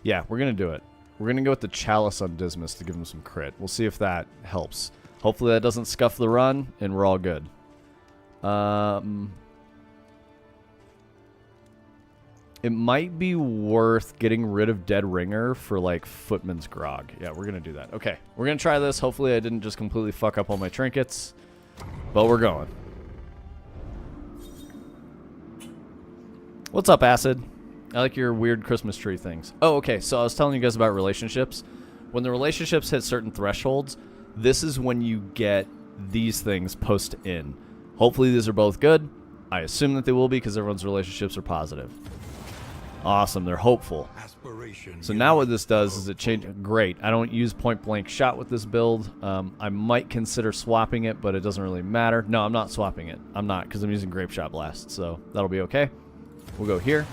A: Yeah, we're going to do it. We're going to go with the Chalice on Dismas to give him some crit. We'll see if that helps. Hopefully that doesn't scuff the run, and we're all good. It might be worth getting rid of Dead Ringer for, like, Footman's Grog. Yeah, we're going to do that. Okay, we're going to try this. Hopefully I didn't just completely fuck up all my trinkets. But we're going. What's up, Acid? I like your weird Christmas tree things. Oh, okay, so I was telling you guys about relationships. When the relationships hit certain thresholds, this is when you get these things post-in. Hopefully these are both good. I assume that they will be because everyone's relationships are positive. Awesome, they're hopeful.
B: Aspiration
A: So now what this does is it changes. Great, I don't use point blank shot with this build. I might consider swapping it, but it doesn't really matter. No, I'm not swapping it. I'm not, because I'm using Grape Shot Blast, so that'll be okay. We'll go here.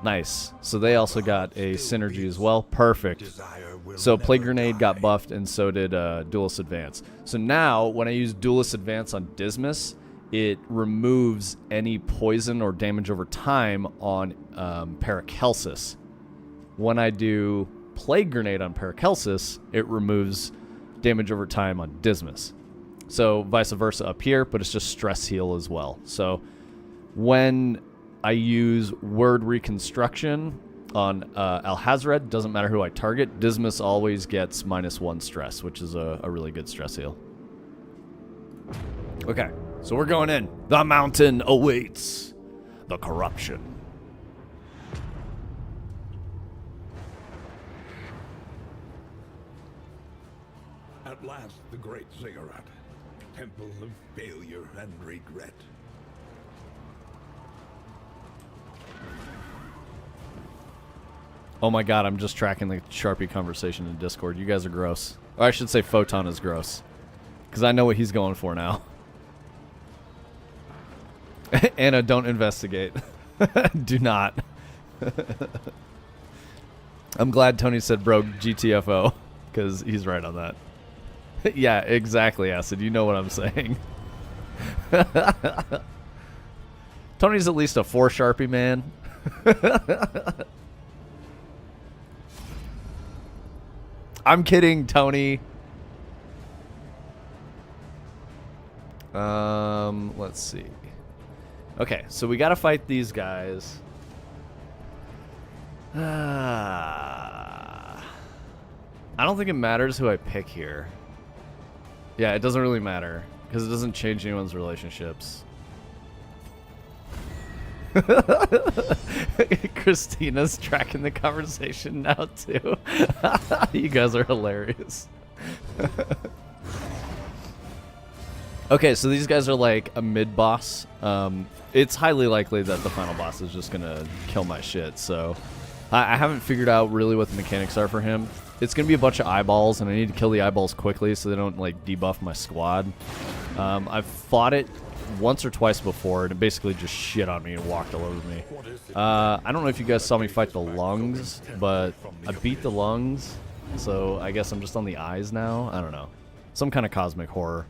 A: Nice. So they also got a synergy as well. Perfect. So Plague Grenade got buffed, and so did Duelist Advance. So now, when I use Duelist Advance on Dismas, it removes any poison or damage over time on Paracelsus. When I do Plague Grenade on Paracelsus, it removes damage over time on Dismas. So vice versa up here, but it's just stress heal as well. So when I use Word Reconstruction on Alhazred, doesn't matter who I target, Dismas always gets -1 stress, which is a really good stress heal. Okay. So we're going in. The mountain awaits the corruption.
B: At last, the great ziggurat, temple of failure and regret.
A: Oh my god, I'm just tracking the Sharpie conversation in Discord. You guys are gross. Or I should say Photon is gross. Because I know what he's going for now. Anna, don't investigate. Do not. I'm glad Tony said bro GTFO, because he's right on that. Yeah, exactly, Acid. You know what I'm saying. Tony's at least a 4 Sharpie man. I'm kidding, Tony. Let's see. Okay, so we gotta fight these guys. I don't think it matters who I pick here. Yeah, it doesn't really matter. because it doesn't change anyone's relationships. Christina's tracking the conversation now too. You guys are hilarious. Okay, so these guys are like a mid-boss. It's highly likely that the final boss is just gonna kill my shit, so I haven't figured out really what the mechanics are for him. It's gonna be a bunch of eyeballs, and I need to kill the eyeballs quickly so they don't like debuff my squad. I've fought it once or twice before, and it basically just shit on me and walked all over me. I don't know if you guys saw me fight the lungs, but I beat the lungs, so I guess I'm just on the eyes now. I don't know. Some kind of cosmic horror.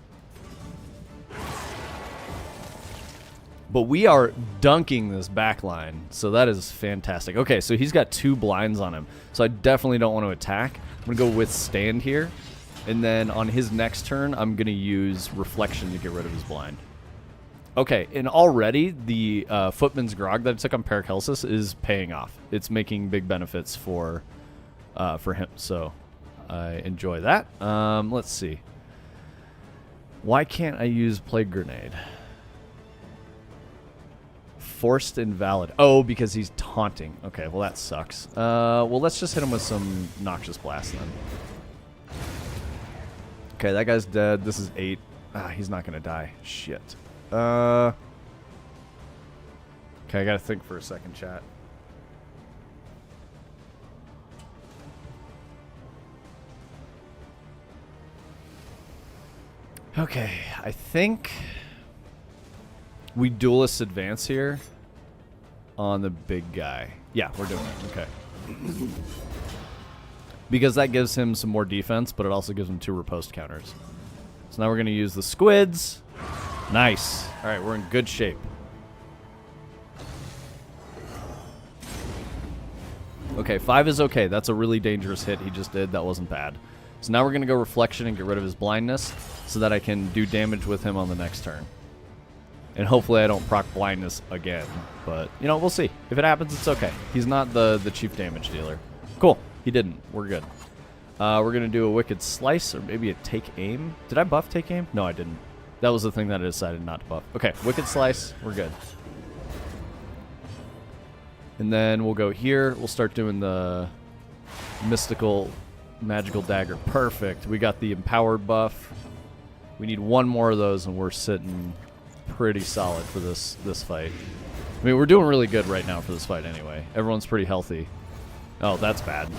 A: But we are dunking this back line, so that is fantastic. Okay, so he's got 2 blinds on him, so I definitely don't want to attack. I'm going to go withstand here, and then on his next turn, I'm going to use reflection to get rid of his blind. Okay, and already the Footman's Grog that I took on Paracelsus is paying off. It's making big benefits for him, so I enjoy that. Let's see. Why can't I use Plague Grenade? Forced invalid. Oh, because he's taunting. Okay, well that sucks. Well, let's just hit him with some Noxious Blast then. Okay, that guy's dead. This is 8. Ah, he's not gonna die. Shit. Okay, I gotta think for a second, chat. Okay, I think we duelist advance here on the big guy. Yeah, we're doing it. Okay. Because that gives him some more defense, but it also gives him 2 riposte counters. So now we're going to use the squids. Nice. All right, we're in good shape. Okay, 5 is okay. That's a really dangerous hit he just did. That wasn't bad. So now we're going to go reflection and get rid of his blindness so that I can do damage with him on the next turn. And hopefully I don't proc blindness again. But, you know, we'll see. If it happens, it's okay. He's not the chief damage dealer. Cool. He didn't. We're good. We're going to do a Wicked Slice or maybe a Take Aim. Did I buff Take Aim? No, I didn't. That was the thing that I decided not to buff. Okay, Wicked Slice. We're good. And then we'll go here. We'll start doing the Mystical Magical Dagger. Perfect. We got the Empowered buff. We need 1 more of those, and we're sitting pretty solid for this fight. I mean, we're doing really good right now for this fight anyway. Everyone's pretty healthy. Oh, that's bad.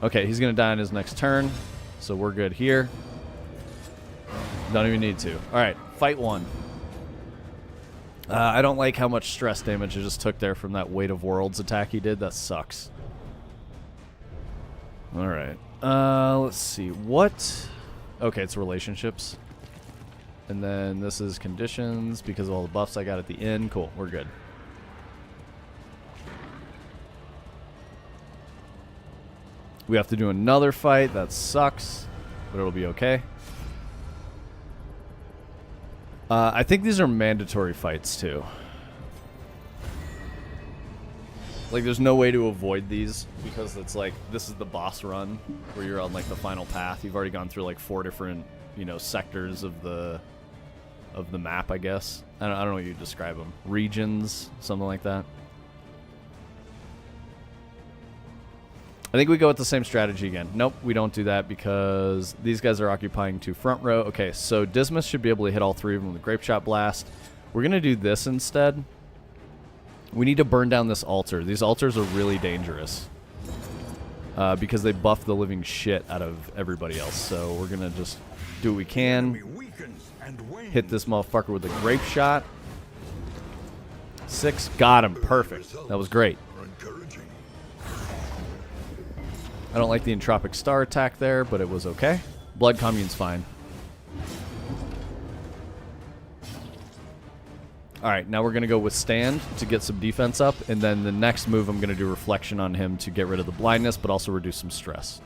A: Okay, he's going to die on his next turn, so we're good here. Don't even need to. All right, fight 1. I don't like how much stress damage I just took there from that Weight of Worlds attack he did. That sucks. All right. Let's see. What? Okay, it's relationships. And then this is conditions because of all the buffs I got at the end. Cool, we're good. We have to do another fight. That sucks, but it'll be okay. I think these are mandatory fights, too. Like, there's no way to avoid these because it's like, this is the boss run where you're on, like, the final path. You've already gone through, like, 4 different, you know, sectors of the map, I guess. I don't know what you describe them. Regions, something like that. I think we go with the same strategy again. Nope, we don't do that because these guys are occupying 2 front row. Okay, so Dismas should be able to hit all 3 of them with a Grape Shot Blast. We're going to do this instead. We need to burn down this altar. These altars are really dangerous because they buff the living shit out of everybody else. So we're going to just do what we can. Hit this motherfucker with a Grape Shot. 6. Got him. Perfect. That was great. I don't like the Entropic Star attack there, but it was okay. Blood Commune's fine. Alright, now we're going to go Withstand to get some defense up, and then the next move I'm going to do Reflection on him to get rid of the blindness, but also reduce some stress.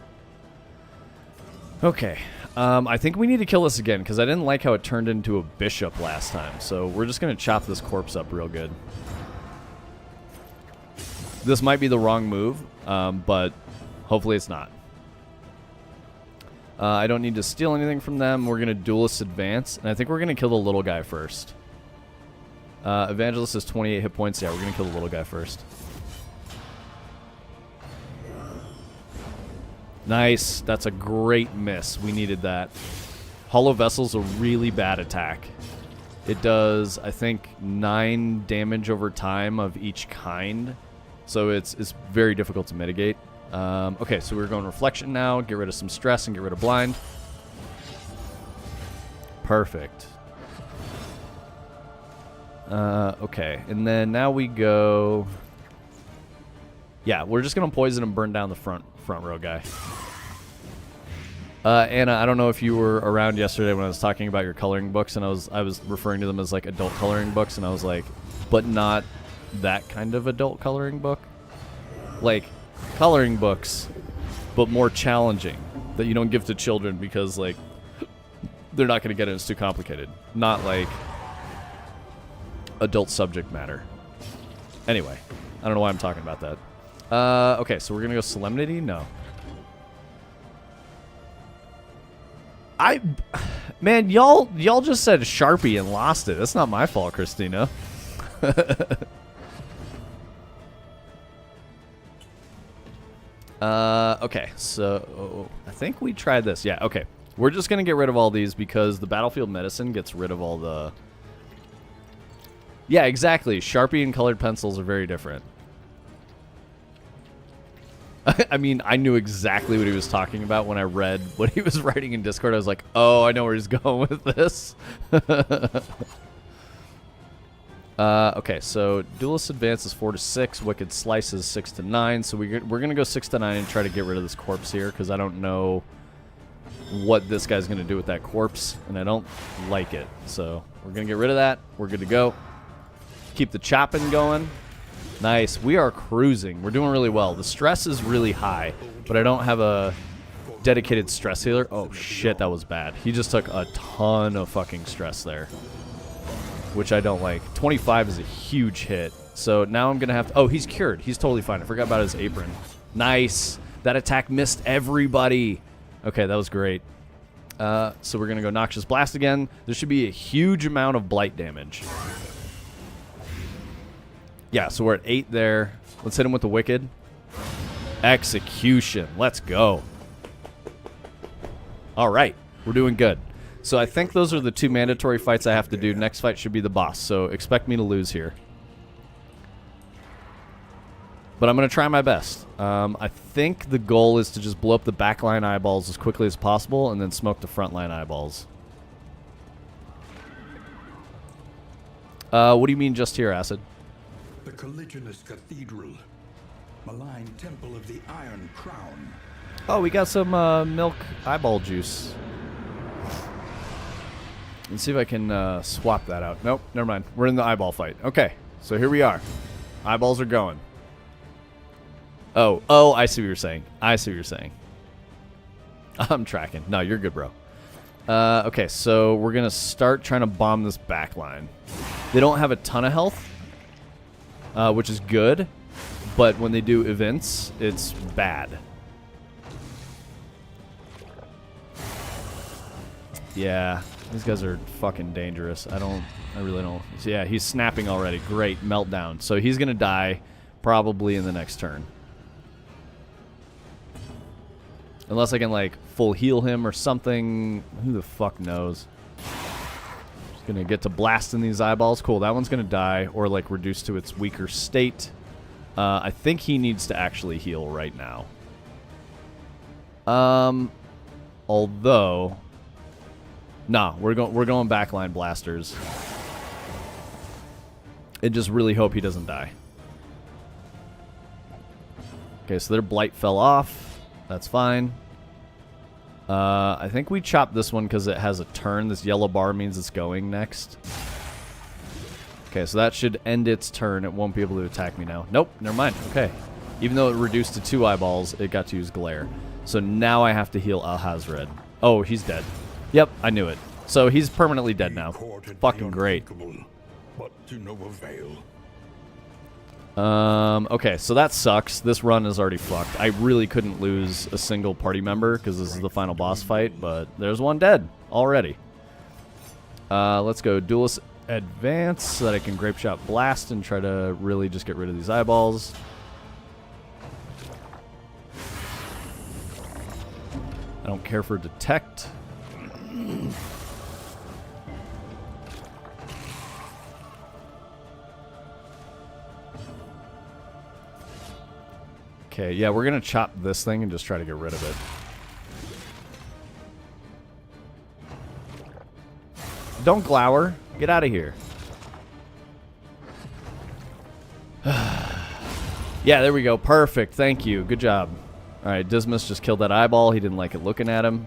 A: Okay, I think we need to kill this again, because I didn't like how it turned into a bishop last time, so we're just going to chop this corpse up real good. This might be the wrong move, but hopefully it's not. I don't need to steal anything from them. We're going to duelist advance, and I think we're going to kill the little guy first. Evangelist has 28 hit points. Yeah, we're going to kill the little guy first. Nice. That's a great miss. We needed that. Hollow Vessel's a really bad attack. It does, I think, 9 damage over time of each kind. So it's very difficult to mitigate. Okay, so we're going Reflection now. Get rid of some stress and get rid of blind. Perfect. Okay, and then now we go... Yeah, we're just going to poison and burn down the front row guy. Anna, I don't know if you were around yesterday when I was talking about your coloring books, and I was referring to them as like adult coloring books, and I was like, but not that kind of adult coloring book. Like coloring books, but more challenging that you don't give to children because like they're not going to get it. It's too complicated. Not like adult subject matter. Anyway, I don't know why I'm talking about that. Okay, so we're gonna go Solemnity. No. Man, y'all just said Sharpie and lost it. That's not my fault, Christina. Okay, so I think we tried this. Yeah, okay. We're just going to get rid of all these because the Battlefield Medicine gets rid of all the... Yeah, exactly. Sharpie and colored pencils are very different. I mean, I knew exactly what he was talking about when I read what he was writing in Discord. I was like, oh, I know where he's going with this. Okay, so Duelist Advance is 4 to 6. Wicked Slice is 6 to 9. So we're going to go 6 to 9 and try to get rid of this corpse here because I don't know what this guy's going to do with that corpse, and I don't like it. So we're going to get rid of that. We're good to go. Keep the chopping going. Nice. We are cruising. We're doing really well. The stress is really high, but I don't have a dedicated stress healer. Oh, shit, that was bad. He just took a ton of fucking stress there, which I don't like. 25 is a huge hit. So now I'm going to have to... Oh, he's cured. He's totally fine. I forgot about his apron. Nice. That attack missed everybody. Okay, that was great. So we're going to go Noxious Blast again. There should be a huge amount of blight damage. Yeah, so we're at 8 there. Let's hit him with the Wicked. Execution. Let's go. All right. We're doing good. So I think those are the 2 mandatory fights I have to do. Next fight should be the boss, so expect me to lose here. But I'm going to try my best. I think the goal is to just blow up the backline eyeballs as quickly as possible and then smoke the frontline eyeballs. What do you mean just here, Acid?
B: The Colliginous Cathedral, malign temple of the Iron Crown.
A: Oh, we got some milk eyeball juice. Let's see if I can swap that out. Nope, never mind. We're in the eyeball fight. Okay, so here we are. Eyeballs are going. Oh, I see what you're saying. I see what you're saying. I'm tracking. No, you're good, bro. Okay, so we're going to start trying to bomb this back line. They don't have a ton of health, which is good, but when they do events, it's bad. Yeah, these guys are fucking dangerous. I really don't. So yeah, he's snapping already. Great, meltdown. So he's going to die probably in the next turn. Unless I can, like, full heal him or something. Who the fuck knows? Just going to get to blasting these eyeballs. Cool, that one's going to die or, like, reduce to its weaker state. I think he needs to actually heal right now. Although... Nah, we're going backline blasters. And just really hope he doesn't die. Okay, so their blight fell off. That's fine. I think we chopped this one because it has a turn. This yellow bar means it's going next. Okay, so that should end its turn. It won't be able to attack me now. Nope, never mind. Okay. Even though it reduced to 2 eyeballs, it got to use Glare. So now I have to heal Alhazred. Oh, he's dead. Yep, I knew it. So he's permanently dead now. Fucking great.
B: But to no avail.
A: Okay, so that sucks. This run is already fucked. I really couldn't lose a single party member because this is the final boss fight, but there's one dead already. Let's go Duelist Advance so that I can Grape Shot Blast and try to really just get rid of these eyeballs. I don't care for Detect. Okay, yeah, we're going to chop this thing and just try to get rid of it. Don't glower. Get out of here. Yeah, there we go. Perfect. Thank you. Good job. All right, Dismas just killed that eyeball. He didn't like it looking at him.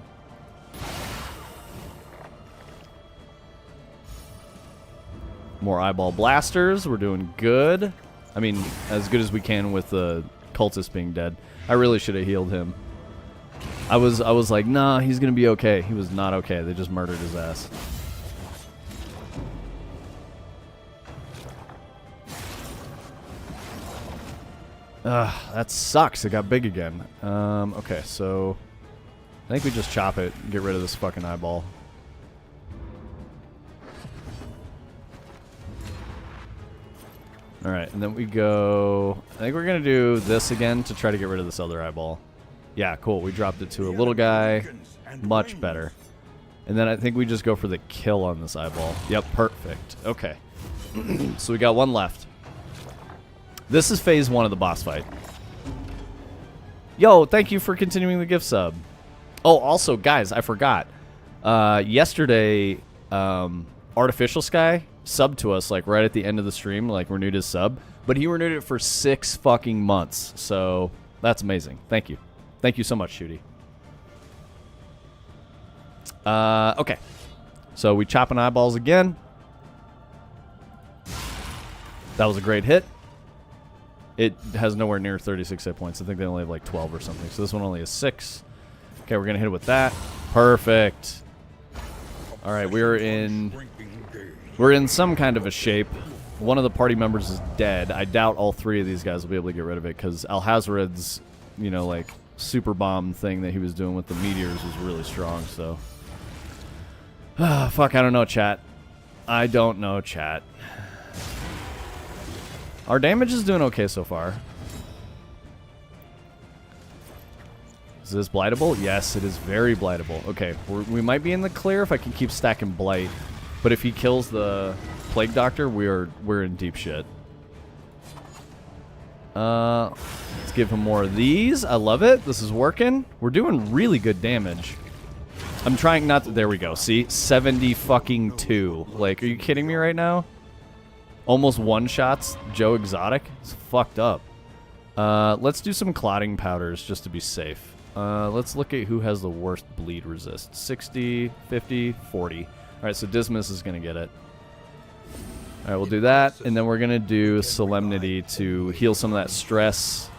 A: More eyeball blasters. We're doing good. I mean, as good as we can with the cultist being dead. I really should have healed him. I was like, nah, he's gonna be okay. He was not okay. They just murdered his ass. That sucks. It got big again. Okay, so I think we just chop it and get rid of this fucking eyeball. Alright, and then we go... I think we're going to do this again to try to get rid of this other eyeball. Yeah, cool. We dropped it to a little guy. Much better. And then I think we just go for the kill on this eyeball. Yep, perfect. Okay. So we got one left. This is phase 1 of the boss fight. Yo, thank you for continuing the gift sub. Oh, also, guys, I forgot. Yesterday, Artificial Sky subbed to us, like, right at the end of the stream, like, renewed his sub. But he renewed it for 6 fucking months. So, that's amazing. Thank you. Thank you so much, Shooty. Okay. So, we chopping eyeballs again. That was a great hit. It has nowhere near 36 hit points. I think they only have, like, 12 or something. So, this one only has 6. Okay, we're going to hit it with that. Perfect. All right, we're in some kind of a shape. One of the party members is dead. I doubt all 3 of these guys will be able to get rid of it because Alhazared's, you know, like, super bomb thing that he was doing with the meteors was really strong, so. Fuck, I don't know, chat. I don't know, chat. Our damage is doing okay so far. Is this blightable? Yes, it is very blightable. Okay, we might be in the clear if I can keep stacking blight. But if he kills the Plague Doctor, we're in deep shit. Let's give him more of these. I love it. This is working. We're doing really good damage. I'm trying not to... There we go. See? 70 fucking 2. Like, are you kidding me right now? Almost one-shots Joe Exotic? It's fucked up. Let's do some clotting powders just to be safe. Let's look at who has the worst bleed resist. 60, 50, 40. Alright, so Dismas is going to get it. Alright, we'll do that. And then we're going to do Solemnity to heal some of that stress.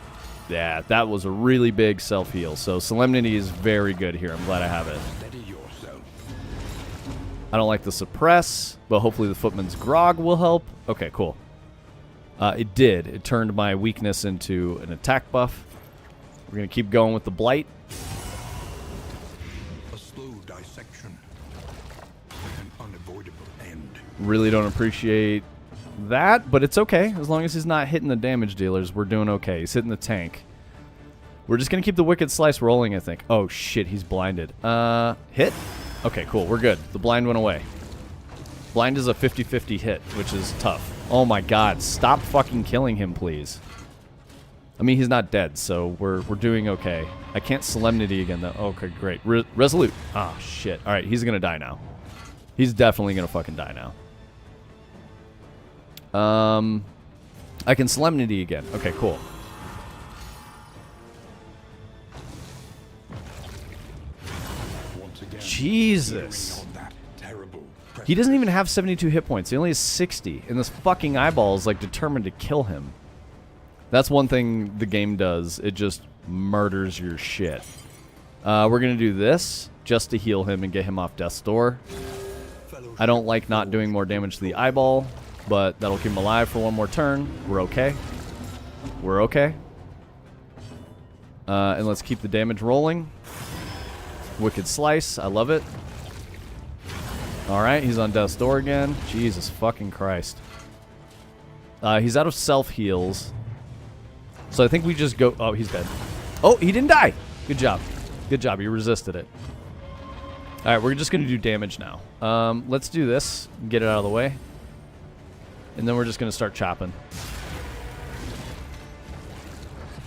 A: Yeah, that was a really big self-heal. So Solemnity is very good here. I'm glad I have it. I don't like the Suppress, but hopefully the Footman's Grog will help. Okay, cool. It did. It turned my weakness into an attack buff. We're going to keep going with the Blight.
B: A slow dissection. An unavoidable end.
A: Really don't appreciate that, but it's okay. As long as he's not hitting the damage dealers, we're doing okay. He's hitting the tank. We're just going to keep the Wicked Slice rolling, I think. Oh, shit, he's blinded. Hit? Okay, cool. We're good. The blind went away. Blind is a 50-50 hit, which is tough. Oh, my God. Stop fucking killing him, please. I mean, he's not dead, so we're doing okay. I can't Solemnity again, though. Okay, great. Resolute. Ah, shit. All right, he's going to die now. He's definitely going to fucking die now. I can Solemnity again. Okay, cool. Jesus. He doesn't even have 72 hit points. He only has 60. And this fucking eyeball is, like, determined to kill him. That's one thing the game does. It just murders your shit. We're going to do this just to heal him and get him off death's door. I don't like not doing more damage to the eyeball, but that'll keep him alive for one more turn. We're okay. We're okay. And let's keep the damage rolling. Wicked Slice. I love it. Alright, he's on death's door again. Jesus fucking Christ. He's out of self-heals. So I think we just go... Oh, he's dead. Oh, he didn't die. Good job. Good job. You resisted it. Alright, we're just going to do damage now. Let's do this. Get it out of the way. And then we're just going to start chopping.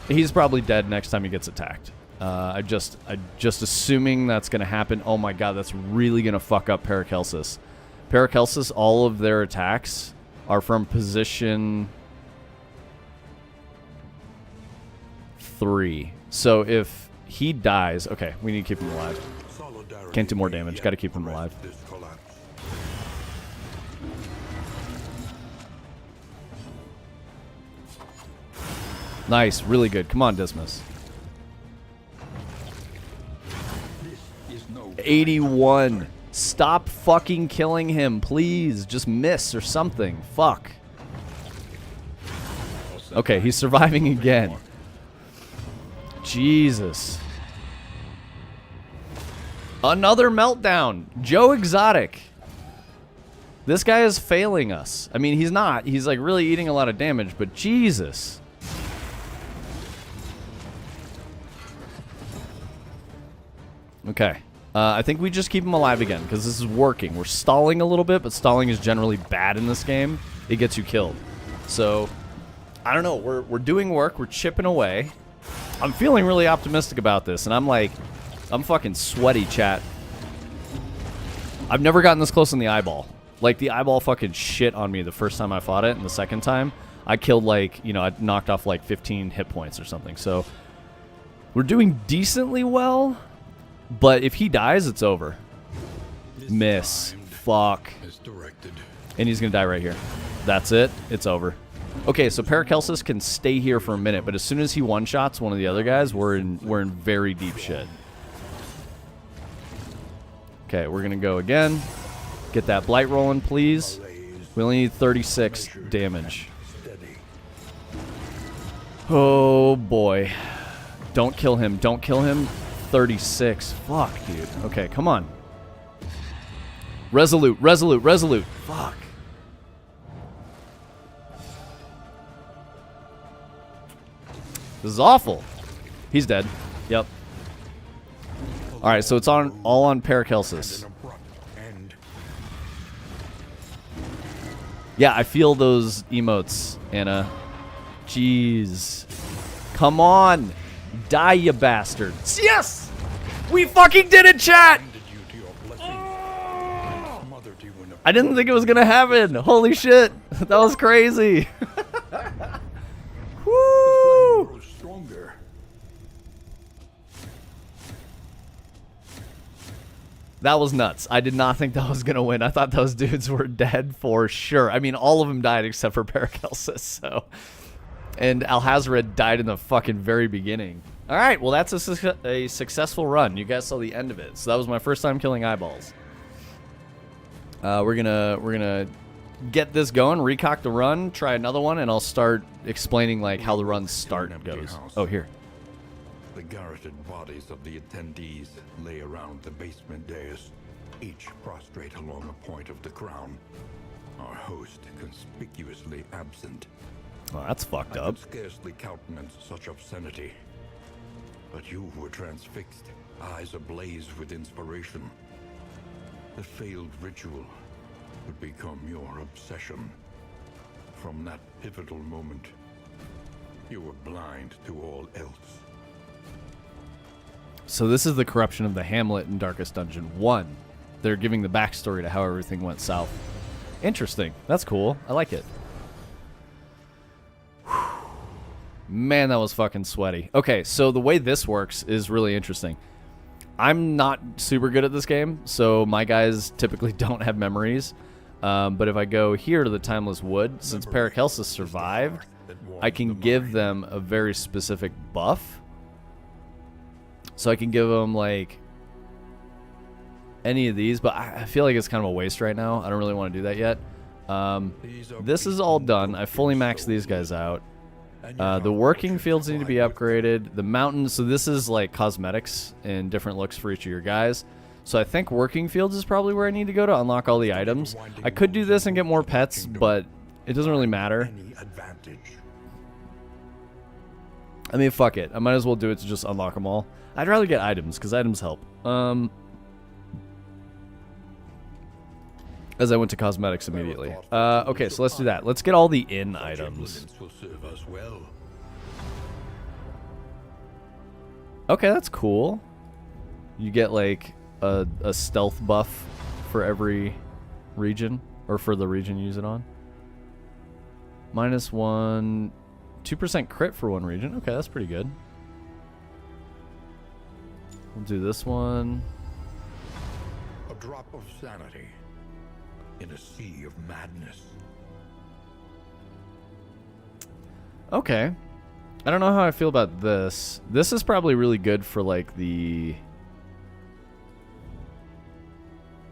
A: He's probably dead next time he gets attacked. I just assuming that's going to happen. Oh my god, that's really going to fuck up Paracelsus. Paracelsus, all of their attacks are from position 3. So if he dies... Okay, we need to keep him alive. Can't do more damage. Got to keep him alive. Nice. Really good. Come on, Dismas. 81. Stop fucking killing him, please. Just miss or something. Fuck. Okay, he's surviving again. Jesus. Another meltdown. Joe Exotic. This guy is failing us. I mean, he's not. He's like really eating a lot of damage, but Jesus. Okay. I think we just keep him alive again, because this is working. We're stalling a little bit, but stalling is generally bad in this game. It gets you killed. So, I don't know. We're doing work. We're chipping away. I'm feeling really optimistic about this, and I'm fucking sweaty, chat. I've never gotten this close in the eyeball. Like, the eyeball fucking shit on me the first time I fought it, and the second time, I killed, like, you know, I knocked off, like, 15 hit points or something. So, we're doing decently well. But if he dies, it's over. Miss. Fuck. And he's going to die right here. That's it. It's over. Okay, so Paracelsus can stay here for a minute, but as soon as he one-shots one of the other guys, we're in very deep shit. Okay, we're going to go again. Get that blight rolling, please. We only need 36 damage. Oh, boy. Don't kill him. Don't kill him. 36. Fuck, dude. Okay, come on. Resolute, resolute, resolute. Fuck. This is awful. He's dead. Yep. Alright, so it's all on Paracelsus. Yeah, I feel those emotes, Anna. Jeez. Come on. Die, you bastards. Yes! We fucking did it, chat! I didn't think it was gonna happen. Holy shit. That was crazy. Woo! That was nuts. I did not think that was gonna win. I thought those dudes were dead for sure. I mean, all of them died except for Paracelsus, so... And Alhazred died in the fucking very beginning. All right, well, that's a successful run. You guys saw the end of it. So that was my first time killing eyeballs. We're gonna get this going, recock the run, try another one, and I'll start explaining like how the run start goes. Oh, here.
B: The garroted bodies of the attendees lay around the basement dais, each prostrate along a point of the crown. Our host conspicuously absent.
A: Well, that's fucked up.
B: I could scarcely countenance such obscenity. But you were transfixed, eyes ablaze with inspiration. The failed ritual would become your obsession. From that pivotal moment, you were blind to all else.
A: So this is the corruption of the Hamlet in Darkest Dungeon 1. They're giving the backstory to how everything went south. Interesting. That's cool. I like it. Man, that was fucking sweaty. Okay, so the way this works is really interesting. I'm not super good at this game, so my guys typically don't have memories. But if I go here to the Timeless Wood, since Paracelsus survived, I can give them a very specific buff. So I can give them, like, any of these, but I feel like it's kind of a waste right now. I don't really want to do that yet. This is all done. I fully maxed these guys out.
B: And yet
A: The
B: our
A: working
B: fortunes
A: fields need to be
B: lie with
A: upgraded. The mountains, so this is like cosmetics and different looks for each of your guys. So I think working fields is probably where I need to go to unlock all the items. I could do this and get more pets, but it doesn't really matter.
B: any advantage.
A: I mean, fuck it. I might as well do it to just unlock them all. I'd rather get items, because items help. As I went to cosmetics immediately. Okay, so let's do that. Let's get all the inn items.
B: Implements will serve us well.
A: Okay, that's cool. You get like a stealth buff for every region, or for the region you use it on. -1, 2% crit for one region. Okay, that's pretty good. We'll do this one.
B: A drop of sanity in a sea of madness.
A: Okay. I don't know how I feel about this. This is probably really good for like the...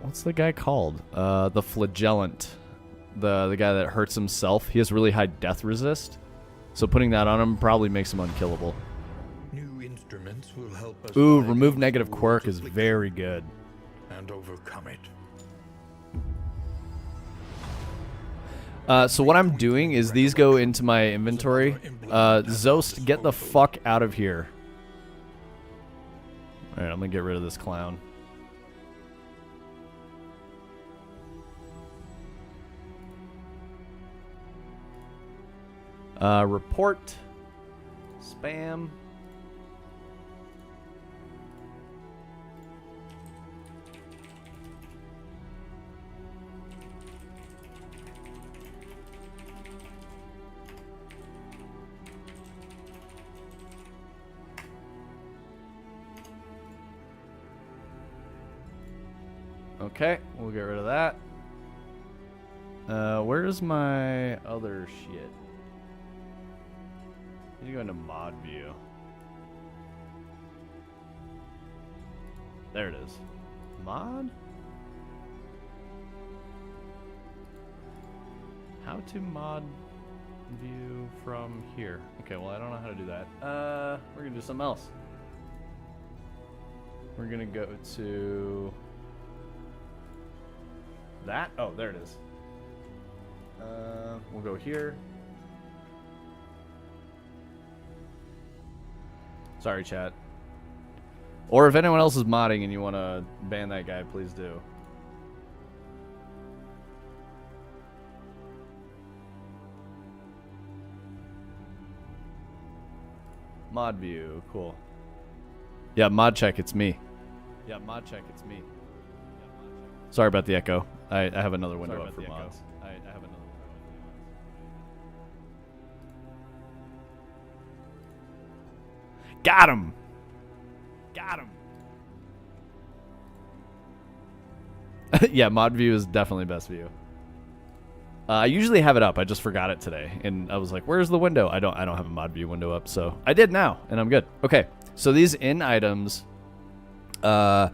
A: What's the guy called? The flagellant. The guy that hurts himself. He has really high death resist. So putting that on him probably makes him unkillable.
B: New instruments will help us.
A: Ooh,
B: guide
A: remove
B: those
A: negative
B: who
A: quirk
B: want
A: is
B: to flick
A: very good.
B: and overcome it.
A: So what I'm doing is these go into my inventory. Zost, get the fuck out of here. Alright, I'm gonna get rid of this clown. Report. Spam. Okay, we'll get rid of that. Where's my other shit? I need to go into mod view. There it is. Mod? How to mod view from here? Okay, well I don't know how to do that. We're gonna do something else. We're gonna go to that. Oh, there it is. We'll go here. Sorry, chat. Or if anyone else is modding and you want to ban that guy, please do. Mod view, cool. Yeah, mod check, it's me. Yeah, mod check, it's me. Sorry about the echo. I have another window up for mods. I have another window. Got him! Got him! Yeah, mod view is definitely best view. I usually have it up. I just forgot it today, and I was like, "Where's the window?" I don't have a mod view window up, so I did now, and I'm good. Okay, so these in items, you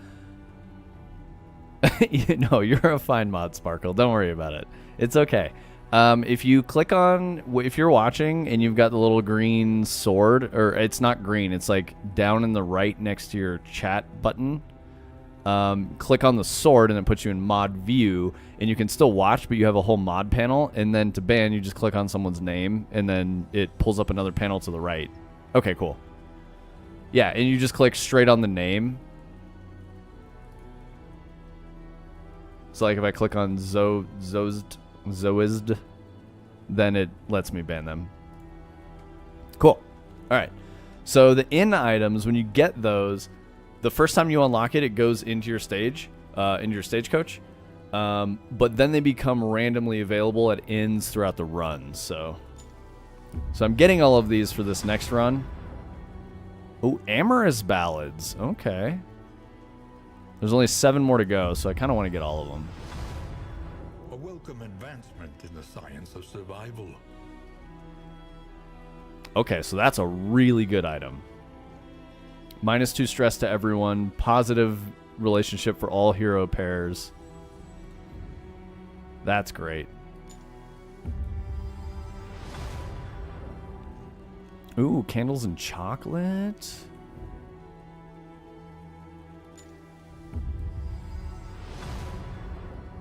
A: know, you're a fine mod, Sparkle. Don't worry about it. It's okay. If you click on, if you're watching and you've got the little green sword, or it's not green, it's like down in the right next to your chat button. Click on the sword and it puts you in mod view, and you can still watch, but you have a whole mod panel. And then to ban, you just click on someone's name, and then it pulls up another panel to the right. Okay, cool. Yeah, and you just click straight on the name. So like if I click on Zoizd, then it lets me ban them. Cool. All right. So the in items, when you get those, the first time you unlock it, it goes into your stage, into your stagecoach. But then they become randomly available at inns throughout the run. So I'm getting all of these for this next run. Oh, amorous ballads. Okay. There's only 7 more to go, so I kind of want to get all of them.
B: A welcome advancement in the science of survival.
A: Okay, so that's a really good item. -2 stress to everyone. Positive relationship for all hero pairs. That's great. Ooh, candles and chocolate.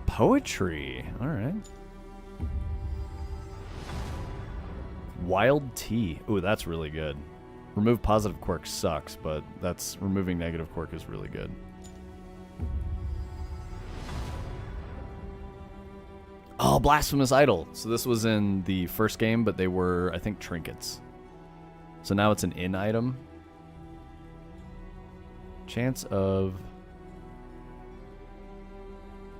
A: Poetry. All right. Wild tea. Ooh, that's really good. Remove positive quirk sucks, but removing negative quirk is really good. Oh, blasphemous idol. So this was in the first game, but they were, I think, trinkets. So now it's an in item. Chance of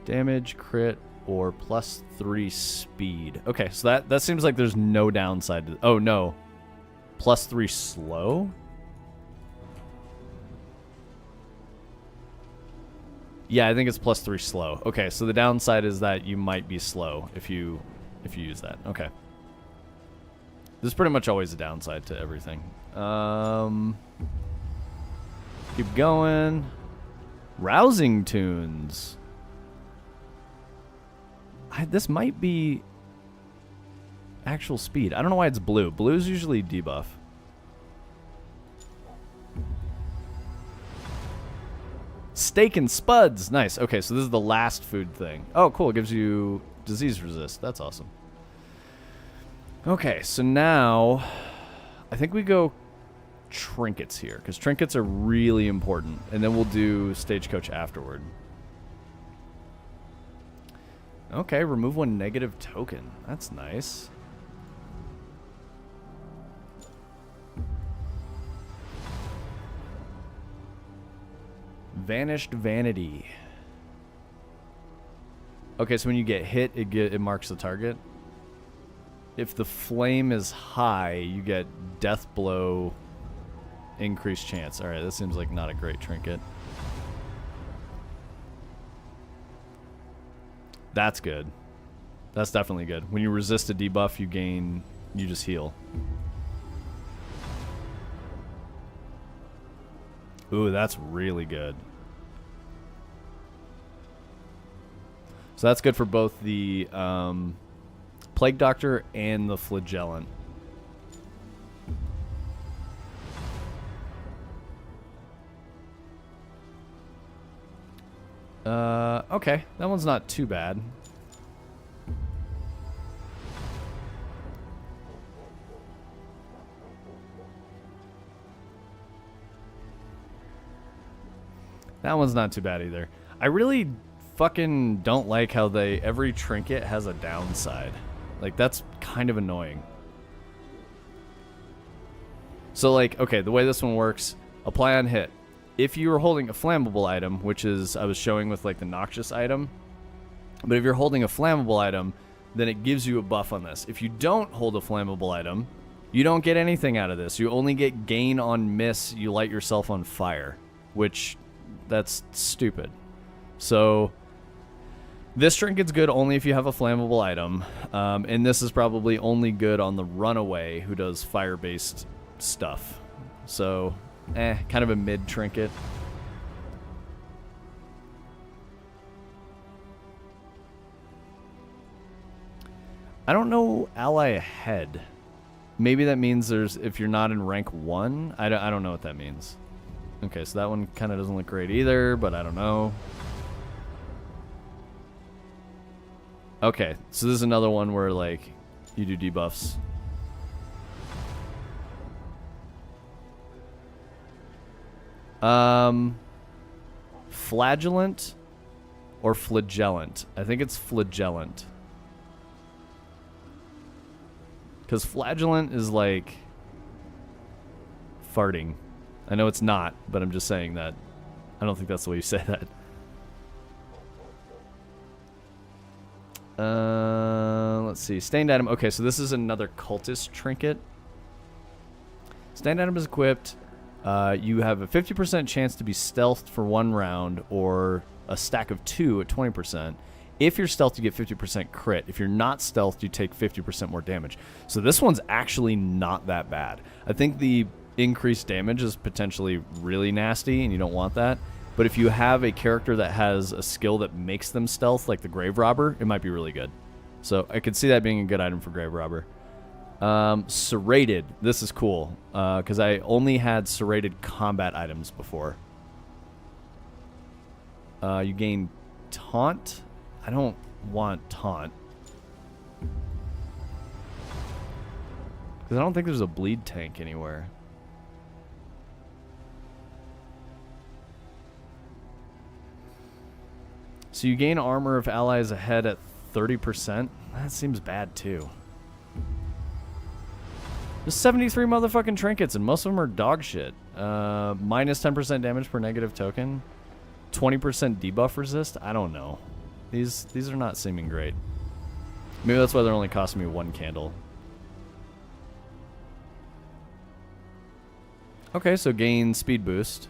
A: damage, crit, or +3 speed. Okay, so that seems like there's no downside to... Oh, no. +3 slow? Yeah, I think it's +3 slow. Okay, so the downside is that you might be slow if you use that. Okay. There's pretty much always a downside to everything. Keep going. Rousing tunes. This might be actual speed. I don't know why it's blue. Blue is usually debuff. Steak and spuds. Nice. Okay, so this is the last food thing. Oh, cool. It gives you disease resist. That's awesome. Okay, so now I think we go trinkets here, because trinkets are really important. And then we'll do stagecoach afterward. Okay, remove 1 negative token. That's nice. Vanished vanity. Okay, so when you get hit, it marks the target. If the flame is high, you get death blow, increased chance. All right, this seems like not a great trinket. That's good. That's definitely good. When you resist a debuff, you just heal. Ooh, that's really good. So that's good for both the Plague Doctor and the Flagellant. Okay, that one's not too bad. That one's not too bad either. I really fucking don't like how every trinket has a downside. Like, that's kind of annoying. So, like, okay, the way this one works, apply on hit. If you are holding a flammable item, which is, I was showing with, like, the noxious item, but if you're holding a flammable item, then it gives you a buff on this. If you don't hold a flammable item, you don't get anything out of this. You only get gain on miss. You light yourself on fire, which, that's stupid. So this trinket's good only if you have a flammable item, and this is probably only good on the runaway who does fire-based stuff. So, kind of a mid trinket. I don't know ally ahead. Maybe that means if you're not in rank 1. I don't know what that means. Okay, so that one kind of doesn't look great either, but I don't know. Okay, so this is another one where, like, you do debuffs. Flagellant or flagellant? I think it's flagellant. Because flagellant is like farting. I know it's not, but I'm just saying that. I don't think that's the way you say that. Let's see. Stained item. Okay, so this is another cultist trinket. Stained item is equipped. You have a 50% chance to be stealthed for 1 round, or a stack of 2 at 20%. If you're stealthed, you get 50% crit. If you're not stealthed, you take 50% more damage. So this one's actually not that bad. I think the increased damage is potentially really nasty, and you don't want that. But if you have a character that has a skill that makes them stealth, like the Grave Robber, it might be really good. So I could see that being a good item for Grave Robber. Serrated. This is cool because I only had serrated combat items before. You gain taunt. I don't want taunt. Because I don't think there's a bleed tank anywhere. So you gain armor if allies ahead at 30%. That seems bad too. There's 73 motherfucking trinkets and most of them are dog shit. Minus 10% damage per negative token. 20% debuff resist. I don't know. These are not seeming great. Maybe that's why they're only costing me 1 candle. Okay, so gain speed boost.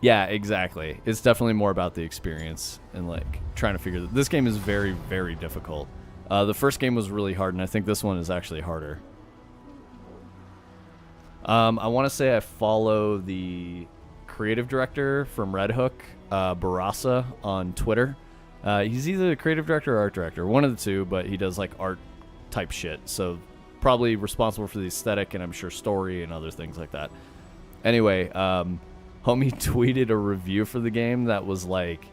A: Yeah, exactly. It's definitely more about the experience and like trying to figure this game is very, very difficult. The first game was really hard, and I think this one is actually harder. I want to say I follow the creative director from Red Hook, Barasa, on Twitter. He's either the creative director or art director, one of the two, but he does like art type shit. So probably responsible for the aesthetic and I'm sure story and other things like that. Anyway, homie tweeted a review for the game that was like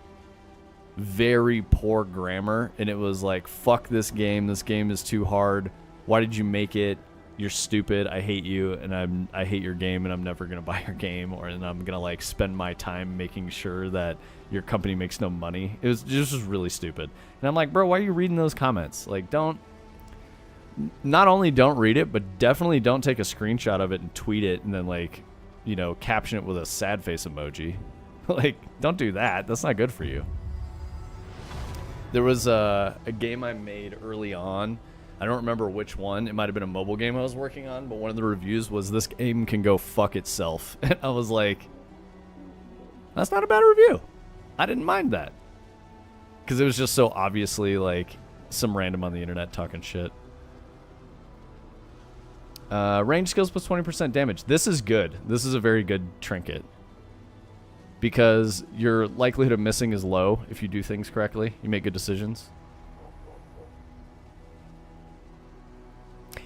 A: very poor grammar, and it was like, fuck this game is too hard, why did you make it, you're stupid, I hate you, and I hate your game, and I'm never gonna buy your game, and I'm gonna like spend my time making sure that your company makes no money. It was just really stupid. And I'm like, bro, why are you reading those comments? Like, not only don't read it, but definitely don't take a screenshot of it and tweet it and then like, you know, caption it with a sad face emoji. Like, don't do that. That's not good for you. There was a game I made early on. I don't remember which one. It might have been a mobile game I was working on, but one of the reviews was, this game can go fuck itself. And I was like, that's not a bad review. I didn't mind that. Because it was just so obviously like some random on the internet talking shit. Range skills plus 20% damage. This is good. This is a very good trinket. Because your likelihood of missing is low if you do things correctly. You make good decisions.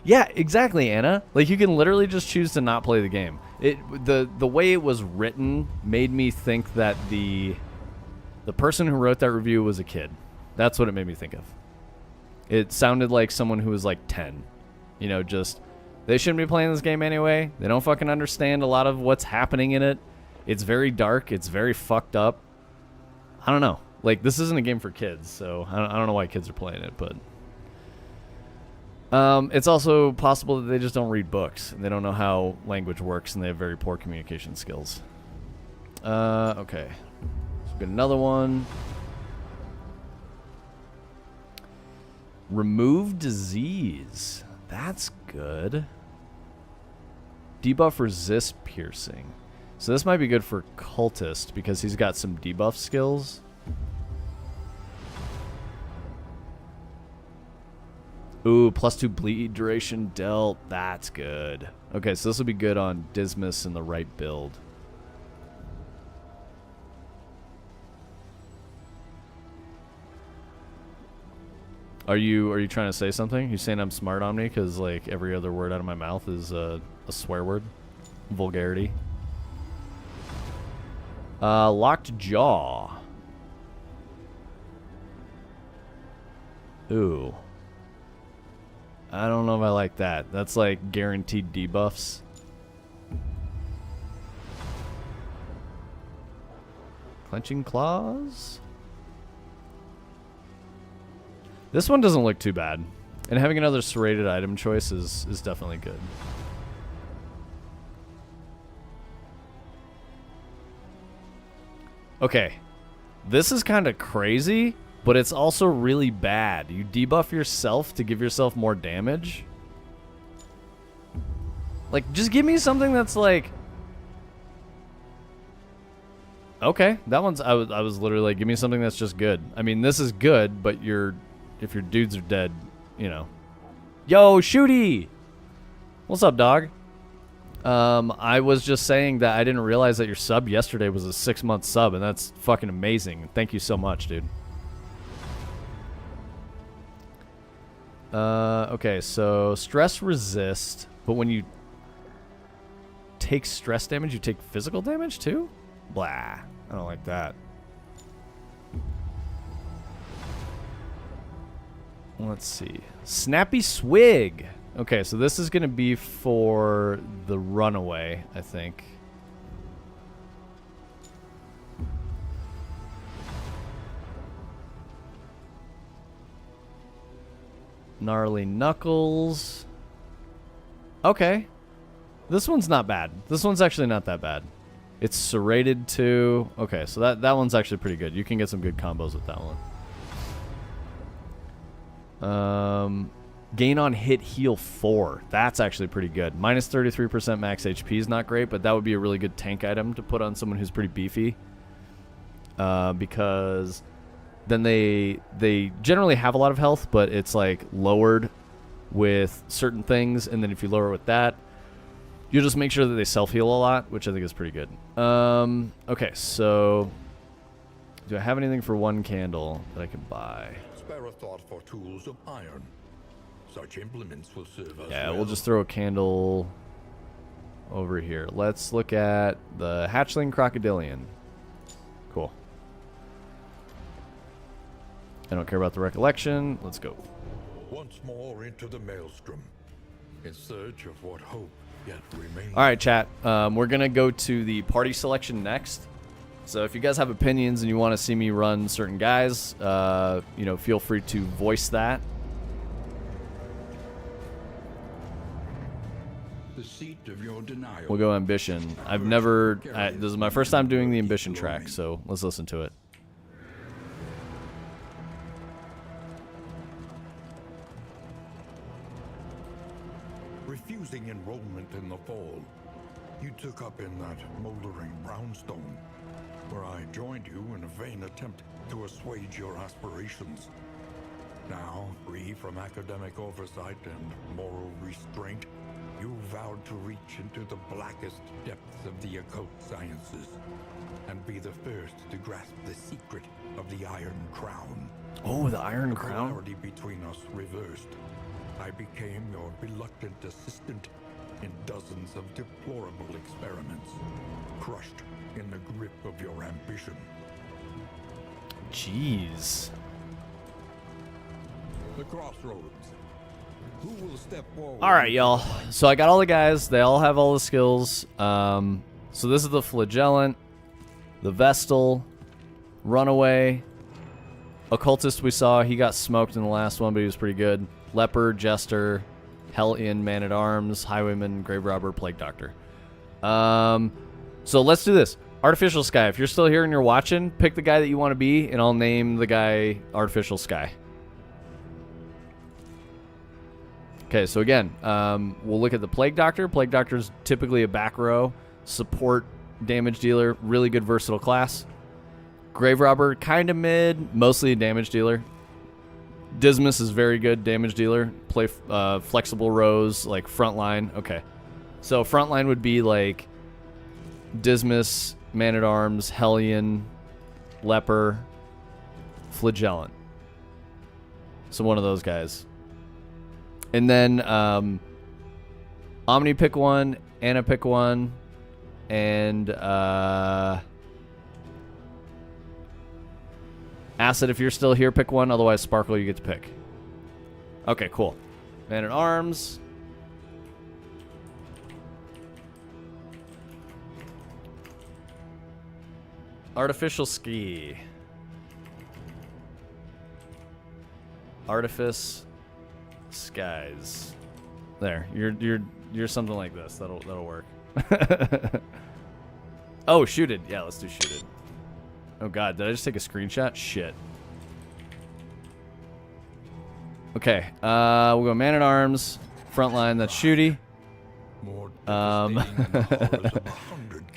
A: Yeah, exactly, Anna. Like, you can literally just choose to not play the game. The way it was written made me think that the person who wrote that review was a kid. That's what it made me think of. It sounded like someone who was like 10. You know, just, they shouldn't be playing this game anyway. They don't fucking understand a lot of what's happening in it. It's very dark. It's very fucked up. I don't know. Like, this isn't a game for kids, so I don't know why kids are playing it, but it's also possible that they just don't read books and they don't know how language works and they have very poor communication skills. Okay. Let's get another one. Remove disease. That's good. Debuff resist piercing. So this might be good for Cultist because he's got some debuff skills. Ooh, +2 bleed duration dealt. That's good. Okay, so this will be good on Dismas in the right build. Are you trying to say something? You saying I'm smart on me because like every other word out of my mouth is a swear word? Vulgarity. Locked jaw. Ooh. I don't know if I like that. That's like guaranteed debuffs. Clenching claws. This one doesn't look too bad. And having another serrated item choice is definitely good. Okay, this is kind of crazy, but it's also really bad. You debuff yourself to give yourself more damage. Like, just give me something that's like... Okay, that one's... I was literally like, give me something that's just good. I mean, this is good, but if your dudes are dead, you know. Yo, Shooty! What's up, dog? I was just saying that I didn't realize that your sub yesterday was a 6-month sub, and that's fucking amazing. Thank you so much, dude. Okay, so stress resist, but when you take stress damage, you take physical damage too? Blah. I don't like that. Let's see. Snappy Swig. Okay, so this is going to be for the runaway, I think. Gnarly Knuckles. Okay. This one's not bad. This one's actually not that bad. It's serrated too. Okay, so that one's actually pretty good. You can get some good combos with that one. Gain on hit heal 4. That's actually pretty good. Minus 33% max HP is not great, but that would be a really good tank item to put on someone who's pretty beefy. Because then they generally have a lot of health, but it's like lowered with certain things, and then if you lower it with that, you'll just make sure that they self-heal a lot, which I think is pretty good. Okay, so do I have anything for 1 candle that I can buy?
B: Spare a thought for tools of iron. Such implements will serve us.
A: Yeah,
B: well.
A: we'll just throw a candle over here. Let's look at the Hatchling Crocodilian. Cool. I don't care about the recollection. Let's go.
B: Once more into the maelstrom, in search of what hope yet remains.
A: All right, chat. We're going to go to the party selection next. So if you guys have opinions and you want to see me run certain guys, you know, feel free to voice that.
B: The seat of your denial.
A: We'll go Ambition. I've never... this is my first time doing the Ambition track, so let's listen to it.
B: Refusing enrollment in the fall, you took up in that moldering brownstone, where I joined you in a vain attempt to assuage your aspirations. Now, free from academic oversight and moral restraint, you vowed to reach into the blackest depths of the occult sciences and be the first to grasp the secret of the Iron Crown.
A: Oh, the Iron
B: The
A: Crown?
B: polarity between us reversed. I became your reluctant assistant in dozens of deplorable experiments, crushed in the grip of your ambition.
A: Jeez.
B: The crossroads. Who will step forward?
A: All right, y'all. So I got all the guys. They all have all the skills. So this is the Flagellant, the Vestal, Runaway, Occultist we saw. He got smoked in the last one, but he was pretty good. Leper, Jester, Hellion, Man-at-Arms, Highwayman, Grave Robber, Plague Doctor. So let's do this. Artificial Sky. If you're still here and you're watching, pick the guy that you want to be, and I'll name the guy Artificial Sky. Okay, so again, we'll look at the Plague Doctor. Plague Doctor's typically a back row support damage dealer, really good versatile class. Grave Robber, kind of mid, mostly a damage dealer. Dismas is very good damage dealer. Play flexible rows, like frontline. Okay, so frontline would be like Dismas, Man-at-Arms, Hellion, Leper, Flagellant. So one of those guys. And then Omni pick one, Anna pick one, and Acid, if you're still here, pick one. Otherwise, Sparkle, you get to pick. Okay, cool. Man-at-Arms. Artificial Ski. Artifice Skies. There. You're something like this. That'll work. Oh, Shooted. Yeah, let's do Shooted. Oh god, did I just take a screenshot? Shit. Okay, we'll go Man-at-Arms, Frontline, that's Shooty.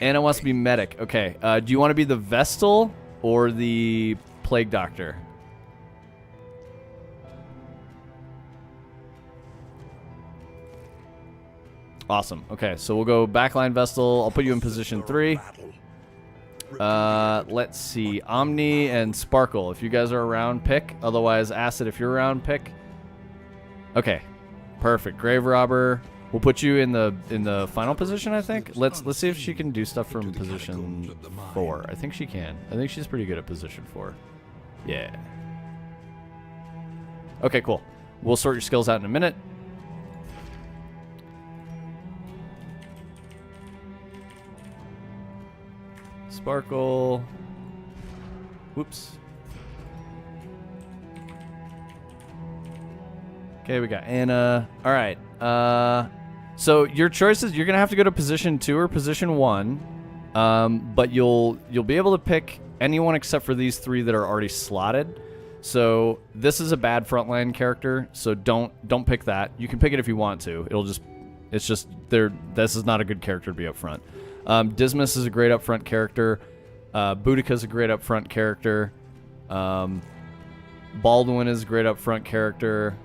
A: Anna wants to be Medic. Okay, do you want to be the Vestal or the Plague Doctor? Awesome. Okay, so we'll go backline Vestal. I'll put you in position 3. Let's see. Omni and Sparkle. If you guys are around, pick. Otherwise, Acid, if you're around, pick. Okay, perfect. Grave robber. We'll put you in the final position, I think. Let's see if she can do stuff from position 4. I think she can. I think she's pretty good at position 4. Yeah. Okay, cool. We'll sort your skills out in a minute. Sparkle. Whoops. Okay, we got Anna. All right. So your choices, you're gonna have to go to position 2 or position 1, but you'll be able to pick anyone except for these 3 that are already slotted. So this is a bad frontline character, so don't pick that. You can pick it if you want to. It's just this is not a good character to be up front. Dismas is a great up front character. Boudica is a great up front character. Baldwin is a great up front character.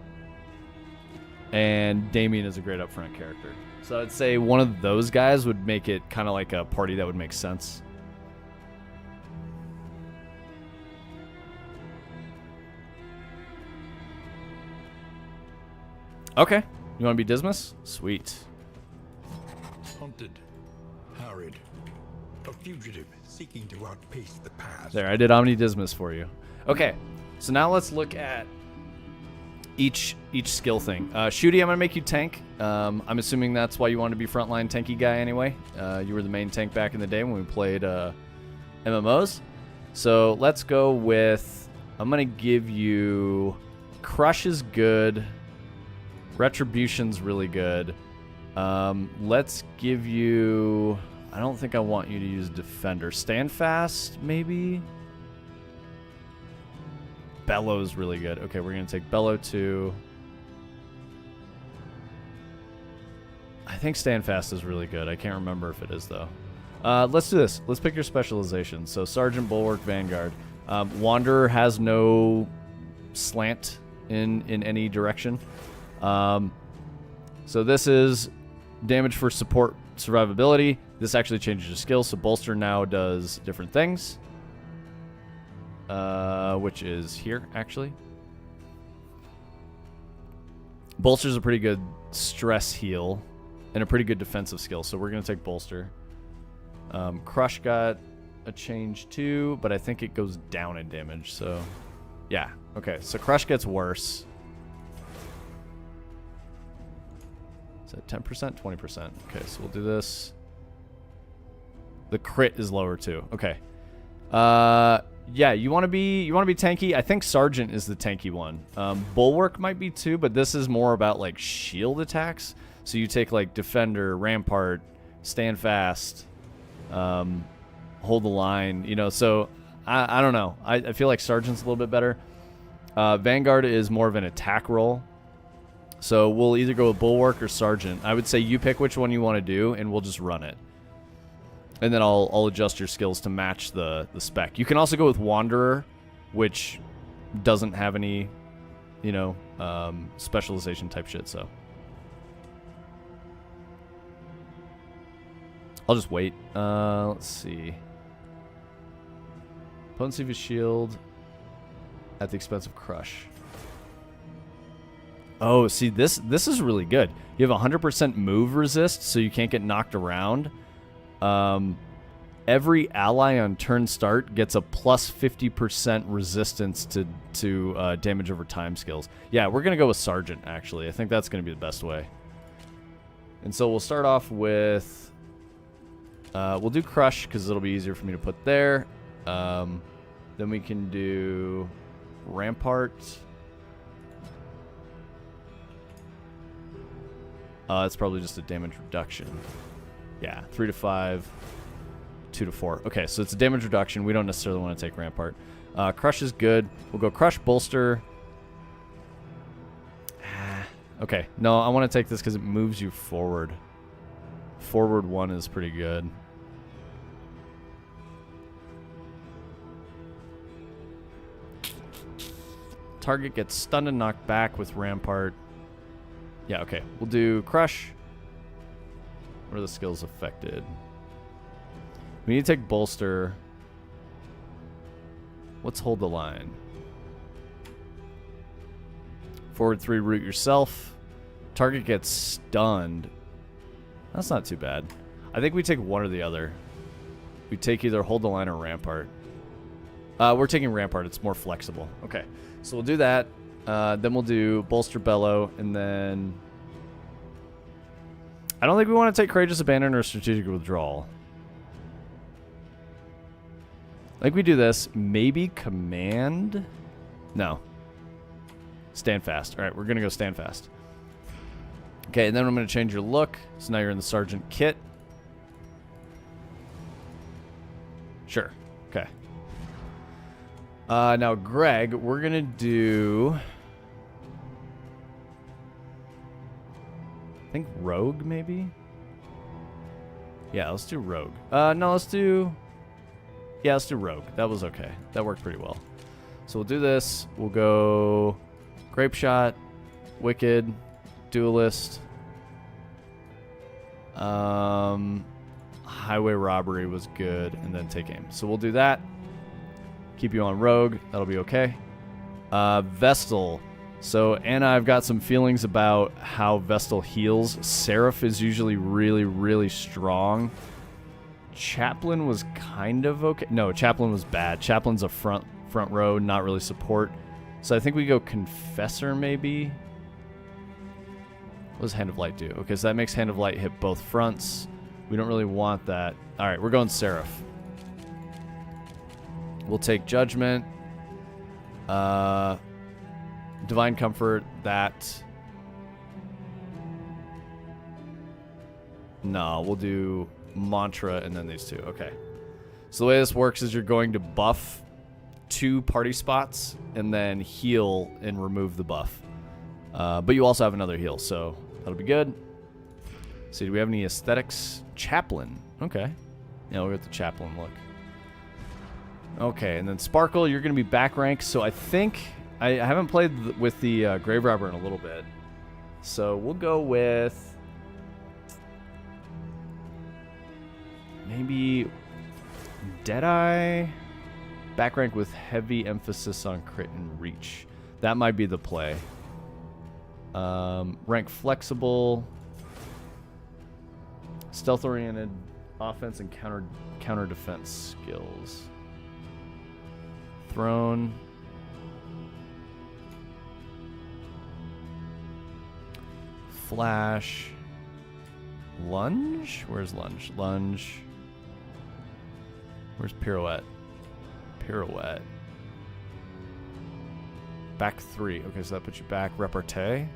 A: And Damien is a great up front character. So I'd say one of those guys would make it kind of like a party that would make sense. Okay. You want to be Dismas? Sweet.
C: Hunted, harried, a fugitive seeking to outpace the past.
A: There, I did Omni Dismas for you. Okay, so now let's look at each skill thing. Shooty, I'm gonna make you tank. I'm assuming that's why you want to be frontline tanky guy anyway. You were the main tank back in the day when we played MMOs. So let's go with, I'm gonna give you Crush is good. Retribution's really good. Let's give you, I don't think I want you to use Defender. Stand Fast, maybe? Bellow's really good. Okay, we're going to take Bellow 2. I think Stand Fast is really good. I can't remember if it is, though. Let's do this. Let's pick your specialization. So Sergeant, Bulwark, Vanguard. Wanderer has no slant in any direction. So this is damage for support survivability. This actually changes your skill, so Bolster now does different things. Which is here, actually. Bolster's a pretty good stress heal and a pretty good defensive skill, so we're going to take Bolster. Crush got a change too, but I think it goes down in damage, so yeah. Okay, so Crush gets worse. Is that 10%? 20%. Okay, so we'll do this. The crit is lower too. Okay. Yeah, you want to be tanky. I think Sergeant is the tanky one. Bulwark might be too, but this is more about like shield attacks. So you take like Defender, Rampart, Stand Fast, Hold the Line. You know, so I don't know. I feel like Sergeant's a little bit better. Vanguard is more of an attack role. So we'll either go with Bulwark or Sergeant. I would say you pick which one you want to do, and we'll just run it. And then I'll adjust your skills to match the spec. You can also go with Wanderer, which doesn't have any, you know, specialization type shit, so. I'll just wait. Let's see. Potency of his shield at the expense of Crush. Oh, see, this is really good. You have 100% move resist, so you can't get knocked around. Every ally on turn start gets a plus 50% resistance to damage over time skills. Yeah, we're going to go with Sergeant, actually. I think that's going to be the best way. And so we'll start off with... we'll do Crush, because it'll be easier for me to put there. Then we can do Rampart. It's probably just a damage reduction. Yeah, 3 to 5, 2 to 4. Okay, so it's a damage reduction. We don't necessarily want to take Rampart. Crush is good. We'll go Crush, Bolster. Okay, no, I want to take this because it moves you forward. Forward 1 is pretty good. Target gets stunned and knocked back with Rampart. Yeah, okay. We'll do Crush. What are the skills affected? We need to take Bolster. Let's Hold the Line. Forward 3, root yourself. Target gets stunned. That's not too bad. I think we take one or the other. We take either hold the line or rampart. We're taking rampart. It's more flexible. Okay, so we'll do that. Then we'll do bolster bellow, and then I don't think we want to take courageous abandon or strategic withdrawal. I think we do this. Maybe command. No. Stand fast. All right, we're gonna go stand fast. Okay, and then I'm gonna change your look. So now you're in the sergeant kit. Sure. Okay. Now, Greg, we're going to do... I think rogue, maybe? Yeah, let's do rogue. No, let's do... Yeah, let's do rogue. That was okay. That worked pretty well. So we'll do this. We'll go grape shot, wicked, duelist. Highway robbery was good, and then take aim. So we'll do that. Keep you on rogue. That'll be okay. Vestal. So Anna, I've got some feelings about how Vestal heals. Seraph is usually really, really strong. Chaplain was kind of okay. No, Chaplain was bad. Chaplain's a front row, not really support. So I think we go Confessor maybe. What does Hand of Light do? Okay, so that makes Hand of Light hit both fronts. We don't really want that. All right, we're going Seraph. We'll take Judgment. Divine Comfort, that. No, we'll do Mantra and then these two. Okay. So the way this works is you're going to buff 2 party spots and then heal and remove the buff. But you also have another heal, so that'll be good. See, do we have any aesthetics? Chaplain. Okay. Yeah, we'll get the Chaplain look. Okay, and then Sparkle, you're going to be back rank. So I think... I haven't played with the Grave Robber in a little bit. So we'll go with... maybe Deadeye. Back rank with heavy emphasis on crit and reach. That might be the play. Rank flexible. Stealth-oriented offense and counter defense skills. Throne. Flash. Lunge? Where's lunge? Lunge. Where's pirouette? Pirouette. Back 3. Okay, so that puts you back. Repartee.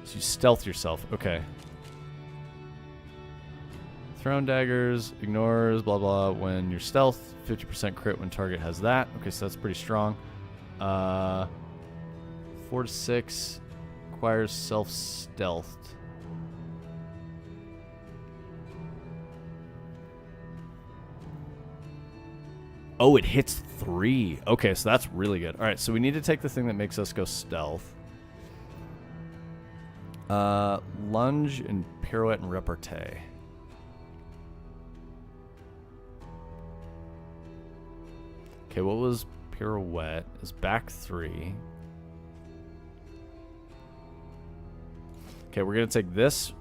A: So you stealth yourself. Okay. Thrown daggers. Ignores. Blah, blah. When you're stealth. 50% crit when target has that. Okay, so that's pretty strong. 4 to 6. Requires self-stealthed. Oh, it hits 3. Okay, so that's really good. All right, so we need to take the thing that makes us go stealth. Lunge and pirouette and repartee. Okay, what was pirouette? Is back 3. Okay, we're going to take this,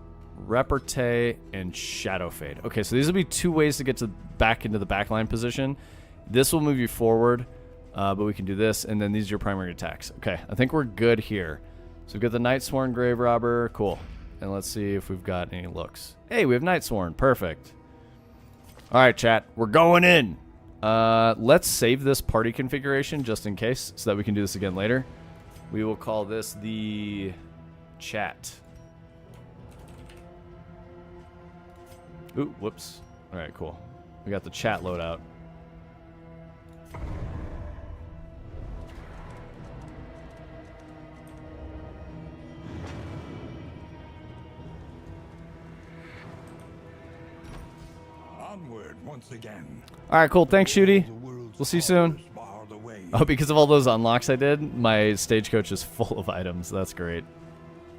A: repartee, and shadow fade. Okay, so these will be 2 ways to get to back into the backline position. This will move you forward, but we can do this, and then these are your primary attacks. Okay, I think we're good here. So we've got the Night Sworn Grave Robber. Cool. And let's see if we've got any looks. Hey, we have Night Sworn. Perfect. All right, chat. We're going in. Let's save this party configuration just in case so that we can do this again later. We will call this the chat. Ooh, whoops. All right, cool. We got the chat loadout.
C: Onward once again.
A: All right, cool. Thanks, Shooty. We'll see you soon. Oh, because of all those unlocks I did, my stagecoach is full of items. That's great.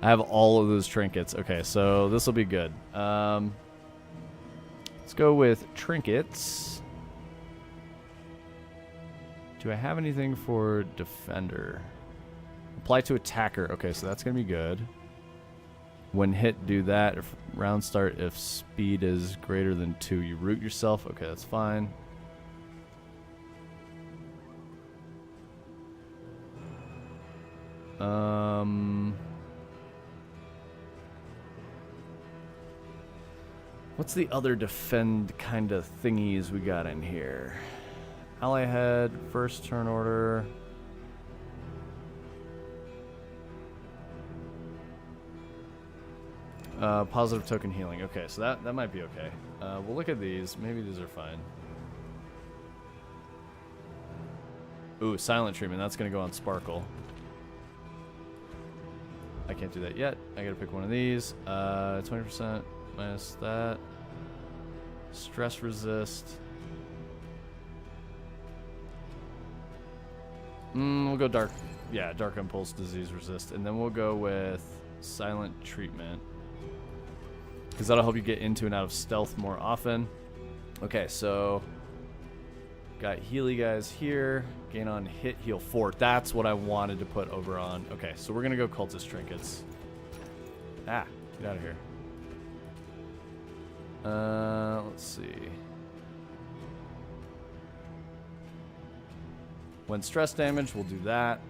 A: I have all of those trinkets. Okay, so this will be good. Let's go with trinkets. Do I have anything for defender? Apply to attacker. Okay, so that's going to be good. When hit, do that. If round start, if speed is greater than 2, you root yourself. Okay, that's fine. What's the other defend kind of thingies we got in here? Ally head, first turn order. Positive token healing. Okay, so that might be okay. We'll look at these. Maybe these are fine. Ooh, silent treatment. That's going to go on Sparkle. I can't do that yet. I got to pick one of these. 20% minus that. Stress resist. We'll go dark. Yeah, dark impulse, disease resist. And then we'll go with silent treatment, because that'll help you get into and out of stealth more often. Okay, so got Healy guys here. Gain on hit, heal 4. That's what I wanted to put over on. Okay, so we're going to go cultist trinkets. Ah, get out of here. Let's see. When stress damage, we'll do that.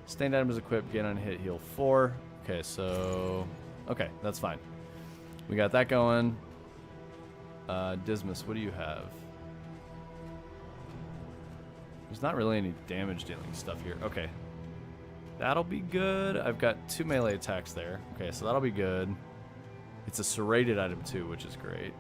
A: Stained item is equipped, gain on hit, heal 4. Okay, so... Okay, that's fine. We got that going. Dismas, what do you have? There's not really any damage dealing stuff here. Okay. That'll be good. I've got 2 melee attacks there. Okay, so that'll be good. It's a serrated item too, which is great.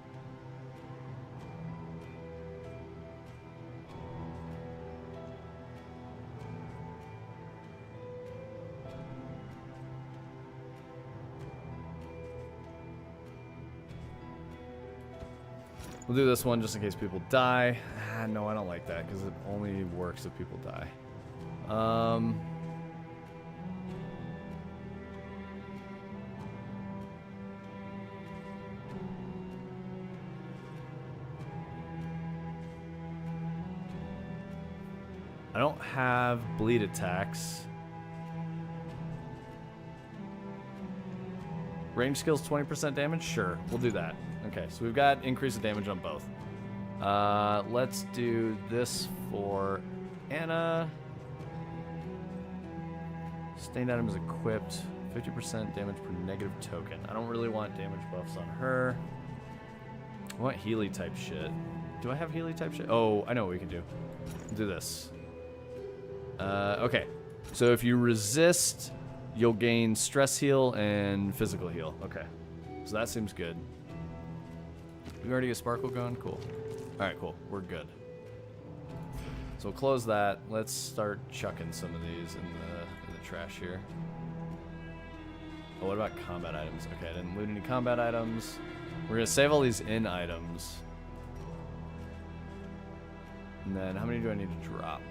A: We'll do this one just in case people die. No, I don't like that because it only works if people die. I don't have bleed attacks. Range skills 20% damage? Sure, we'll do that. Okay, so we've got increase of damage on both. Let's do this for Anna. Stained item is equipped. 50% damage per negative token. I don't really want damage buffs on her. I want Healy type shit. Do I have Healy type shit? Oh, I know what we can do. We'll do this. Okay, so if you resist, you'll gain stress heal and physical heal. Okay, so that seems good. We already get Sparkle going? Cool. Alright, cool. We're good. So we'll close that. Let's start chucking some of these in the trash here. Oh, what about combat items? Okay, I didn't loot any combat items. We're going to save all these in items. And then how many do I need to drop?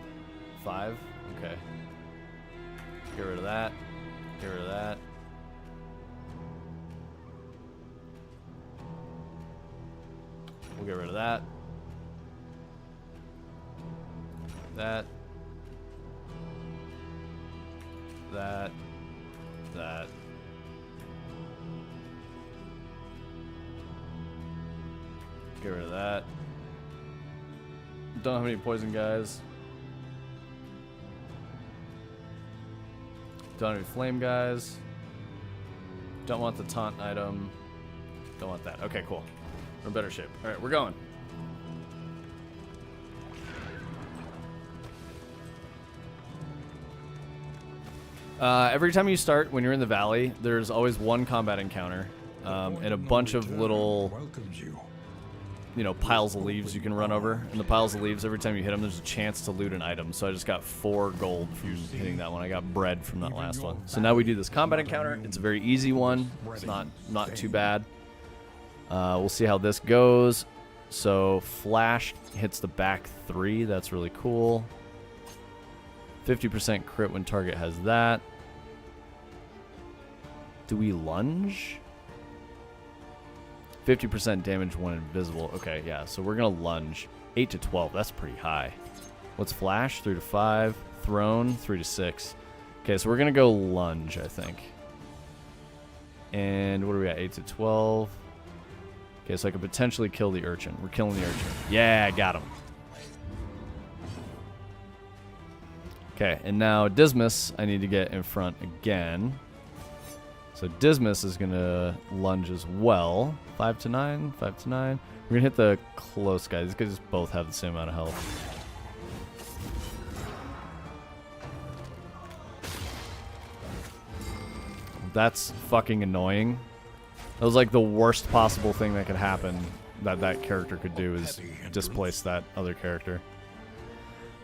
A: 5? Okay. Get rid of that. Get rid of that. We'll get rid of that. That. That. That. Get rid of that. Don't have any poison guys. Don't have any flame guys. Don't want the taunt item. Don't want that. Okay, cool. We're in better shape. Alright, we're going. Every time you start, when you're in the valley, there's always one combat encounter. And a bunch of little, piles of leaves you can run over. And the piles of leaves, every time you hit them, there's a chance to loot an item. So I just got 4 gold from hitting that one. I got bread from that last one. So now we do this combat encounter. It's a very easy one. It's not too bad. We'll see how this goes. So Flash hits the back 3. That's really cool. 50% crit when target has that. Do we lunge? 50% damage when invisible. Okay, yeah, so we're going to lunge. 8 to 12. That's pretty high. What's flash? 3 to 5. Throne, 3 to 6. Okay, so we're going to go lunge, I think. And what are we at? 8 to 12. Okay, so I could potentially kill the urchin. We're killing the urchin. Yeah, got him. Okay, and now Dismas, I need to get in front again. So Dismas is going to lunge as well. 5 to 9, 5 to 9. We're going to hit the close guys. These guys both have the same amount of health. That's fucking annoying. That was like the worst possible thing that could happen that that character could do is displace that other character.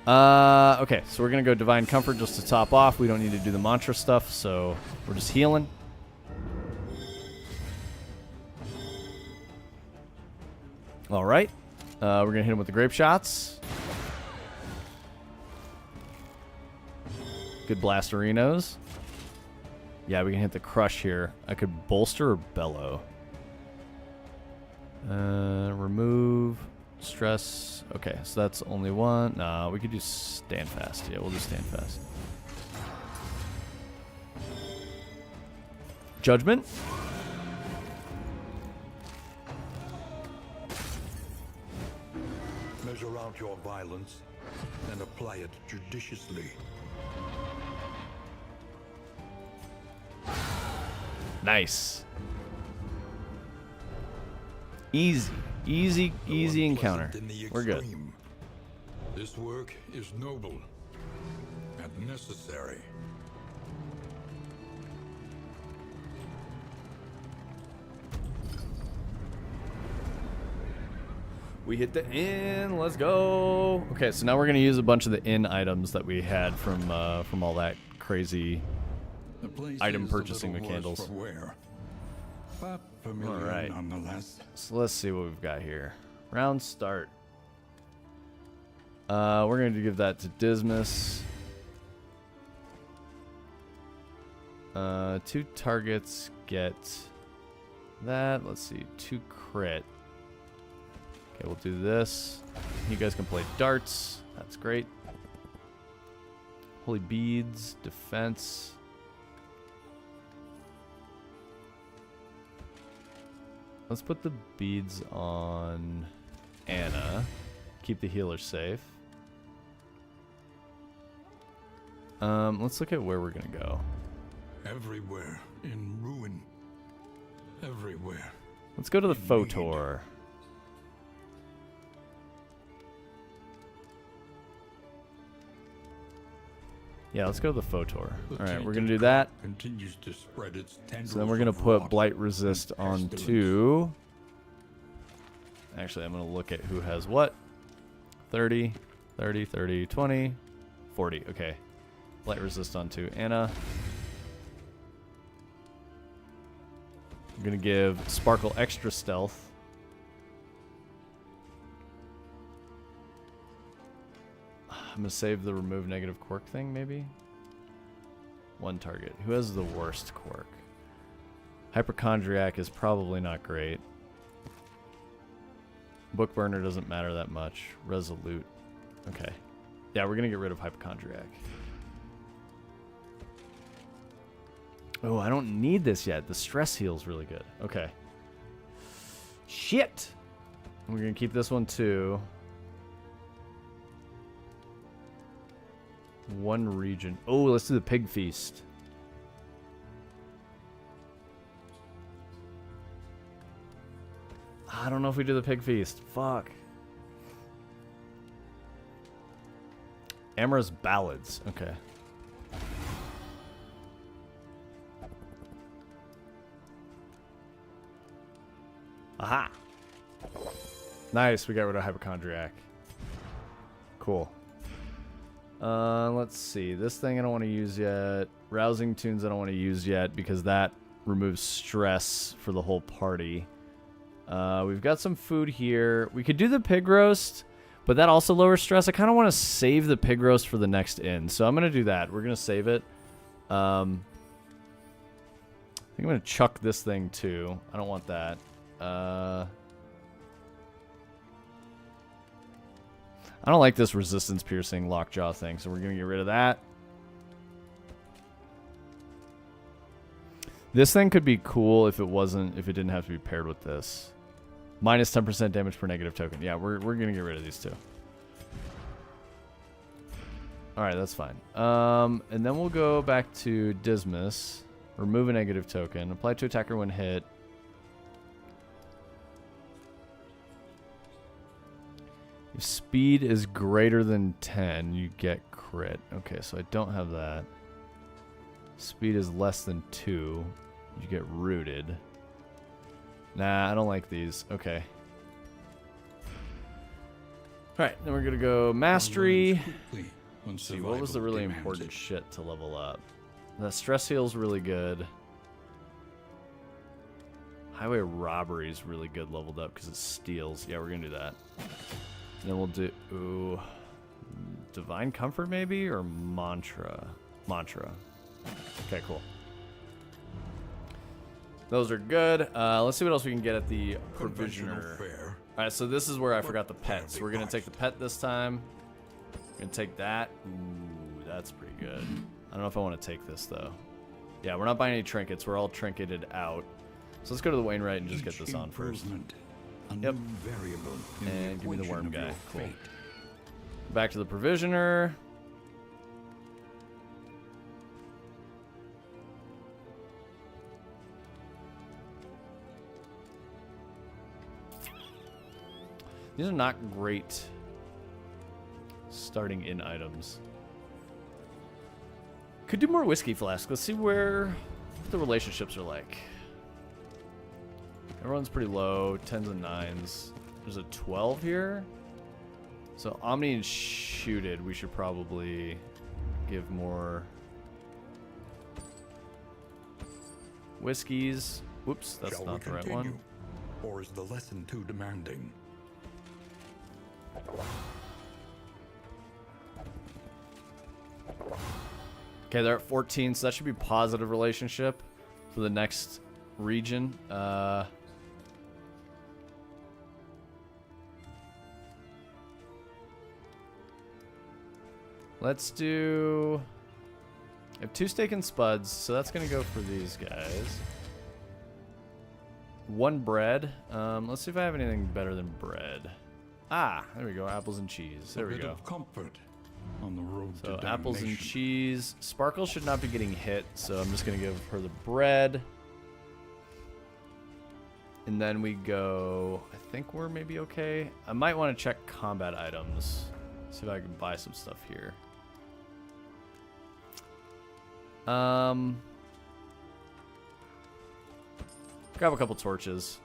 A: Okay, so we're going to go Divine Comfort just to top off. We don't need to do the mantra stuff, so we're just healing. All right. We're going to hit him with the grape shots. Good blasterinos. Yeah, we can hit the crush here. I could bolster or bellow. Remove. Stress. Okay, so that's only one. Nah, we could do stand fast. Yeah, we'll do stand fast. Judgment.
B: Measure out your violence and apply it judiciously.
A: Nice. Easy. Easy encounter. We're good.
B: This work is noble and necessary.
A: We hit the inn. Let's go. Okay, so now we're gonna use a bunch of the inn items that we had from all that crazy item purchasing with candles.
C: But familiar
A: All right.
C: nonetheless.
A: So let's see what we've got here. Round start. We're going to give that to Dismas. 2 targets get that. Let's see. 2 crit. Okay, we'll do this. You guys can play darts. That's great. Holy beads. Defense. Let's put the beads on Anna. Keep the healer safe. Let's look at where we're gonna go.
B: Everywhere in ruin. Everywhere.
A: Let's go to the Photor. Yeah, let's go to the Photor. Alright, we're gonna do that.
B: Continues to spread its tendrils.
A: So then we're gonna
B: of
A: put
B: rot
A: Blight Resist
B: and
A: on
B: pestilence.
A: 2. Actually, I'm gonna look at who has what. 30, 30, 30, 20, 40. Okay. Blight Resist on 2. Anna. I'm gonna give Sparkle extra stealth. I'm gonna save the remove negative quirk thing, maybe? 1 target. Who has the worst quirk? Hypochondriac is probably not great. Book burner doesn't matter that much. Resolute. Okay. Yeah, we're gonna get rid of Hypochondriac. Oh, I don't need this yet. The stress heal's really good. Okay. Shit! We're gonna keep this one too. 1 region. Oh, let's do the pig feast. I don't know if we do the pig feast. Fuck. Amara's ballads. Okay. Aha. Nice. We got rid of Hypochondriac. Cool. Let's see. This thing I don't want to use yet. Rousing Tunes I don't want to use yet because that removes stress for the whole party. We've got some food here. We could do the pig roast, but that also lowers stress. I kind of want to save the pig roast for the next inn, so I'm going to do that. We're going to save it. I think I'm going to chuck this thing too. I don't want that. I I don't like this resistance piercing lockjaw thing, so we're going to get rid of that. This thing could be cool if it didn't have to be paired with this. Minus 10% damage per negative token. Yeah, we're going to get rid of these two. Alright, that's fine. And then we'll go back to Dismas. Remove a negative token. Apply to attacker when hit. If speed is greater than 10, you get crit. Okay, so I don't have that. Speed is less than 2. You get rooted. Nah, I don't like these. Okay. Alright, then we're going to go Mastery. Let's see, what was the really important shit to level up? That stress heal's really good. Highway robbery is really good leveled up because it steals. Yeah, we're going to do that. And then we'll do Divine Comfort maybe, or Mantra? Mantra. Okay, cool. Those are good. Let's see what else we can get at the Provisioner. Alright, so this is where I forgot the pet. So we're going to take the pet this time. We're going to take that. Ooh, that's pretty good. I don't know if I want to take this, though. Yeah, we're not buying any trinkets. We're all trinketed out. So let's go to the Wainwright and just get this on first. Yep. And give me the worm guy. Cool. Back to the Provisioner. These are not great starting in items. Could do more whiskey flasks. Let's see what the relationships are like. Everyone's pretty low, 10s and 9s. There's a 12 here. So Omni and Shooted, we should probably give more whiskeys. Whoops, that's not the right one.
B: Or is the lesson too demanding?
A: Okay, they're at 14, so that should be positive relationship for the next region. Let's do... I have 2 steak and spuds, so that's going to go for these guys. 1 bread. Let's see if I have anything better than bread. Ah, there we go. Apples and cheese. There we go.
B: Of comfort on the road
A: so
B: to
A: apples and
B: damnation.
A: cheese. Sparkle should not be getting hit, so I'm just going to give her the bread. And then we go... I think we're maybe okay. I might want to check combat items. See if I can buy some stuff here. Grab a couple torches.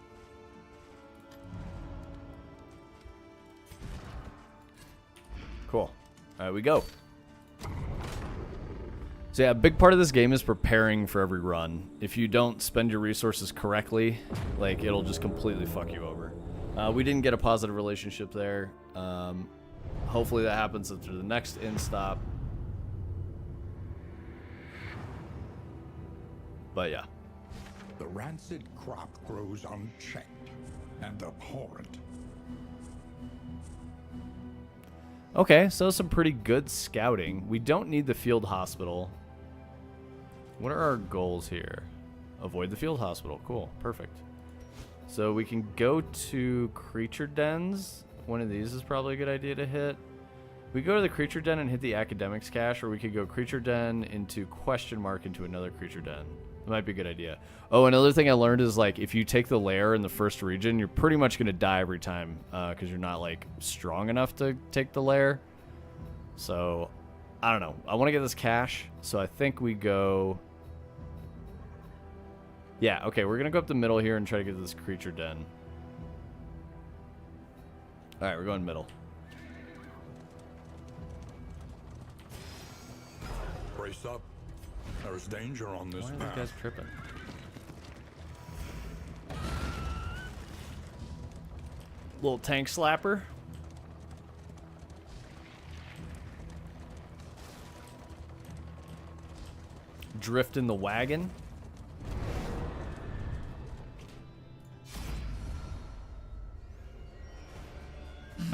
A: Cool. Alright, we go. So yeah, a big part of this game is preparing for every run. If you don't spend your resources correctly, like, it'll just completely fuck you over. We didn't get a positive relationship there. Hopefully that happens after the next in-stop. But yeah.
C: The rancid crop grows unchecked and abhorrent.
A: Okay, so some pretty good scouting. We don't need the field hospital. What are our goals here? Avoid the field hospital. Cool. Perfect. So we can go to creature dens. One of these is probably a good idea to hit. We go to the creature den and hit the academics cache, or we could go creature den into question mark into another creature den. It might be a good idea. Oh, another thing I learned is, like, if you take the lair in the first region, you're pretty much going to die every time because you're not, like, strong enough to take the lair. So, I don't know. I want to get this cache, so I think we go... Yeah, okay, we're going to go up the middle here and try to get to this creature den. Alright, we're going middle.
B: Brace up. There's danger on this
A: Why are
B: path.
A: these guys tripping? Little tank slapper. Drift in the wagon.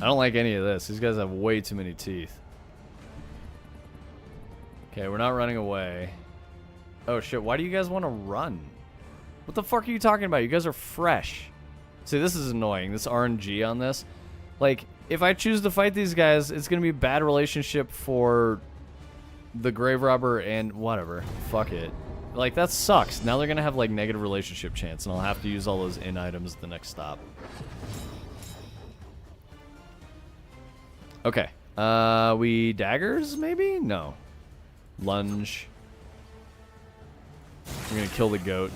A: I don't like any of this. These guys have way too many teeth. Okay, we're not running away. Oh shit, why do you guys want to run? What the fuck are you talking about? You guys are fresh. See, this is annoying. This RNG on this. Like, if I choose to fight these guys, it's going to be a bad relationship for the grave robber and whatever. Fuck it. Like, that sucks. Now they're going to have, like, negative relationship chance, and I'll have to use all those in items at the next stop. Okay. We daggers, maybe? No. Lunge. We're going to kill the goat.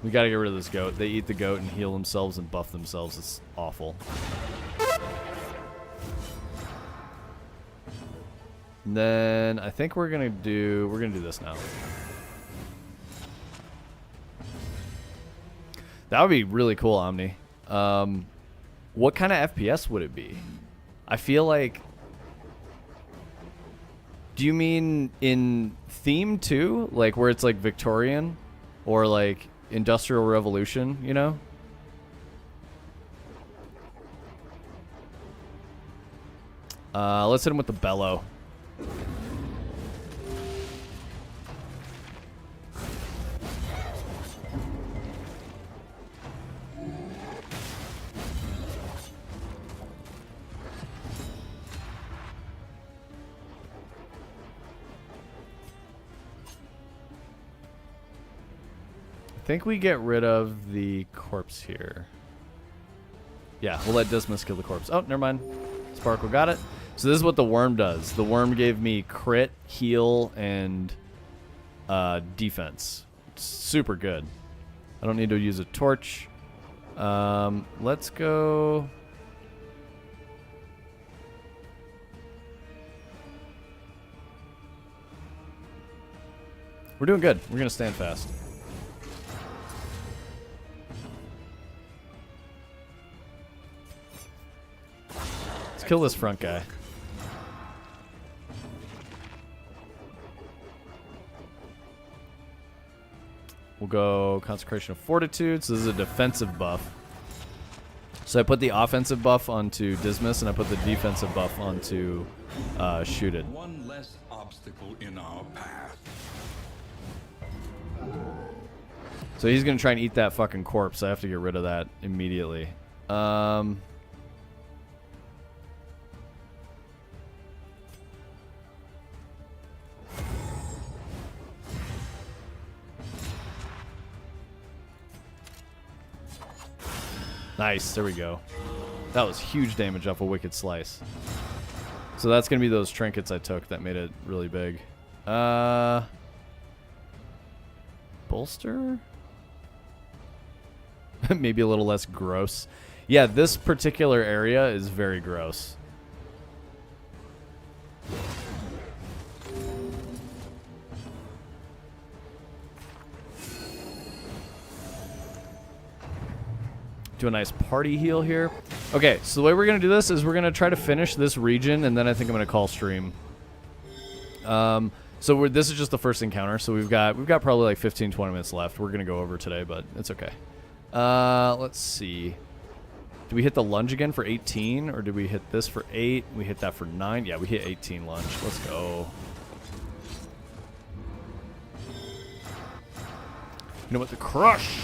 A: We got to get rid of this goat. They eat the goat and heal themselves and buff themselves. It's awful. And then I think we're gonna do this now. That would be really cool, Omni. What kind of FPS would it be? I feel like. Do you mean in theme too, like where it's like Victorian, or like Industrial Revolution? You know. Let's hit him with the bellow. I think we get rid of the corpse here. Yeah, we'll let Dismas kill the corpse. Oh, never mind. Sparkle got it. So this is what the worm does. The worm gave me crit, heal, and defense. It's super good. I don't need to use a torch. Let's go. We're doing good. We're going to stand fast. Let's kill this front guy. We'll go Consecration of Fortitude. So this is a defensive buff. So I put the offensive buff onto Dismas, and I put the defensive buff onto Shooted.
C: One less obstacle in our path.
A: So he's going to try and eat that fucking corpse. I have to get rid of that immediately. Nice, there we go. That was huge damage off a Wicked Slice. So that's going to be those trinkets I took that made it really big. Bolster? Maybe a little less gross. Yeah, this particular area is very gross. Do a nice party heal here. Okay, so the way we're gonna do this is we're gonna try to finish this region, and then I think I'm gonna call stream. So this is just the first encounter, so we've got probably like 15-20 minutes left. We're gonna go over today, but it's okay. Let's see. Did we hit the lunge again for 18, or did we hit this for 8? We hit that for 9. Yeah, we hit 18 lunge. Let's go. You know what? The crush.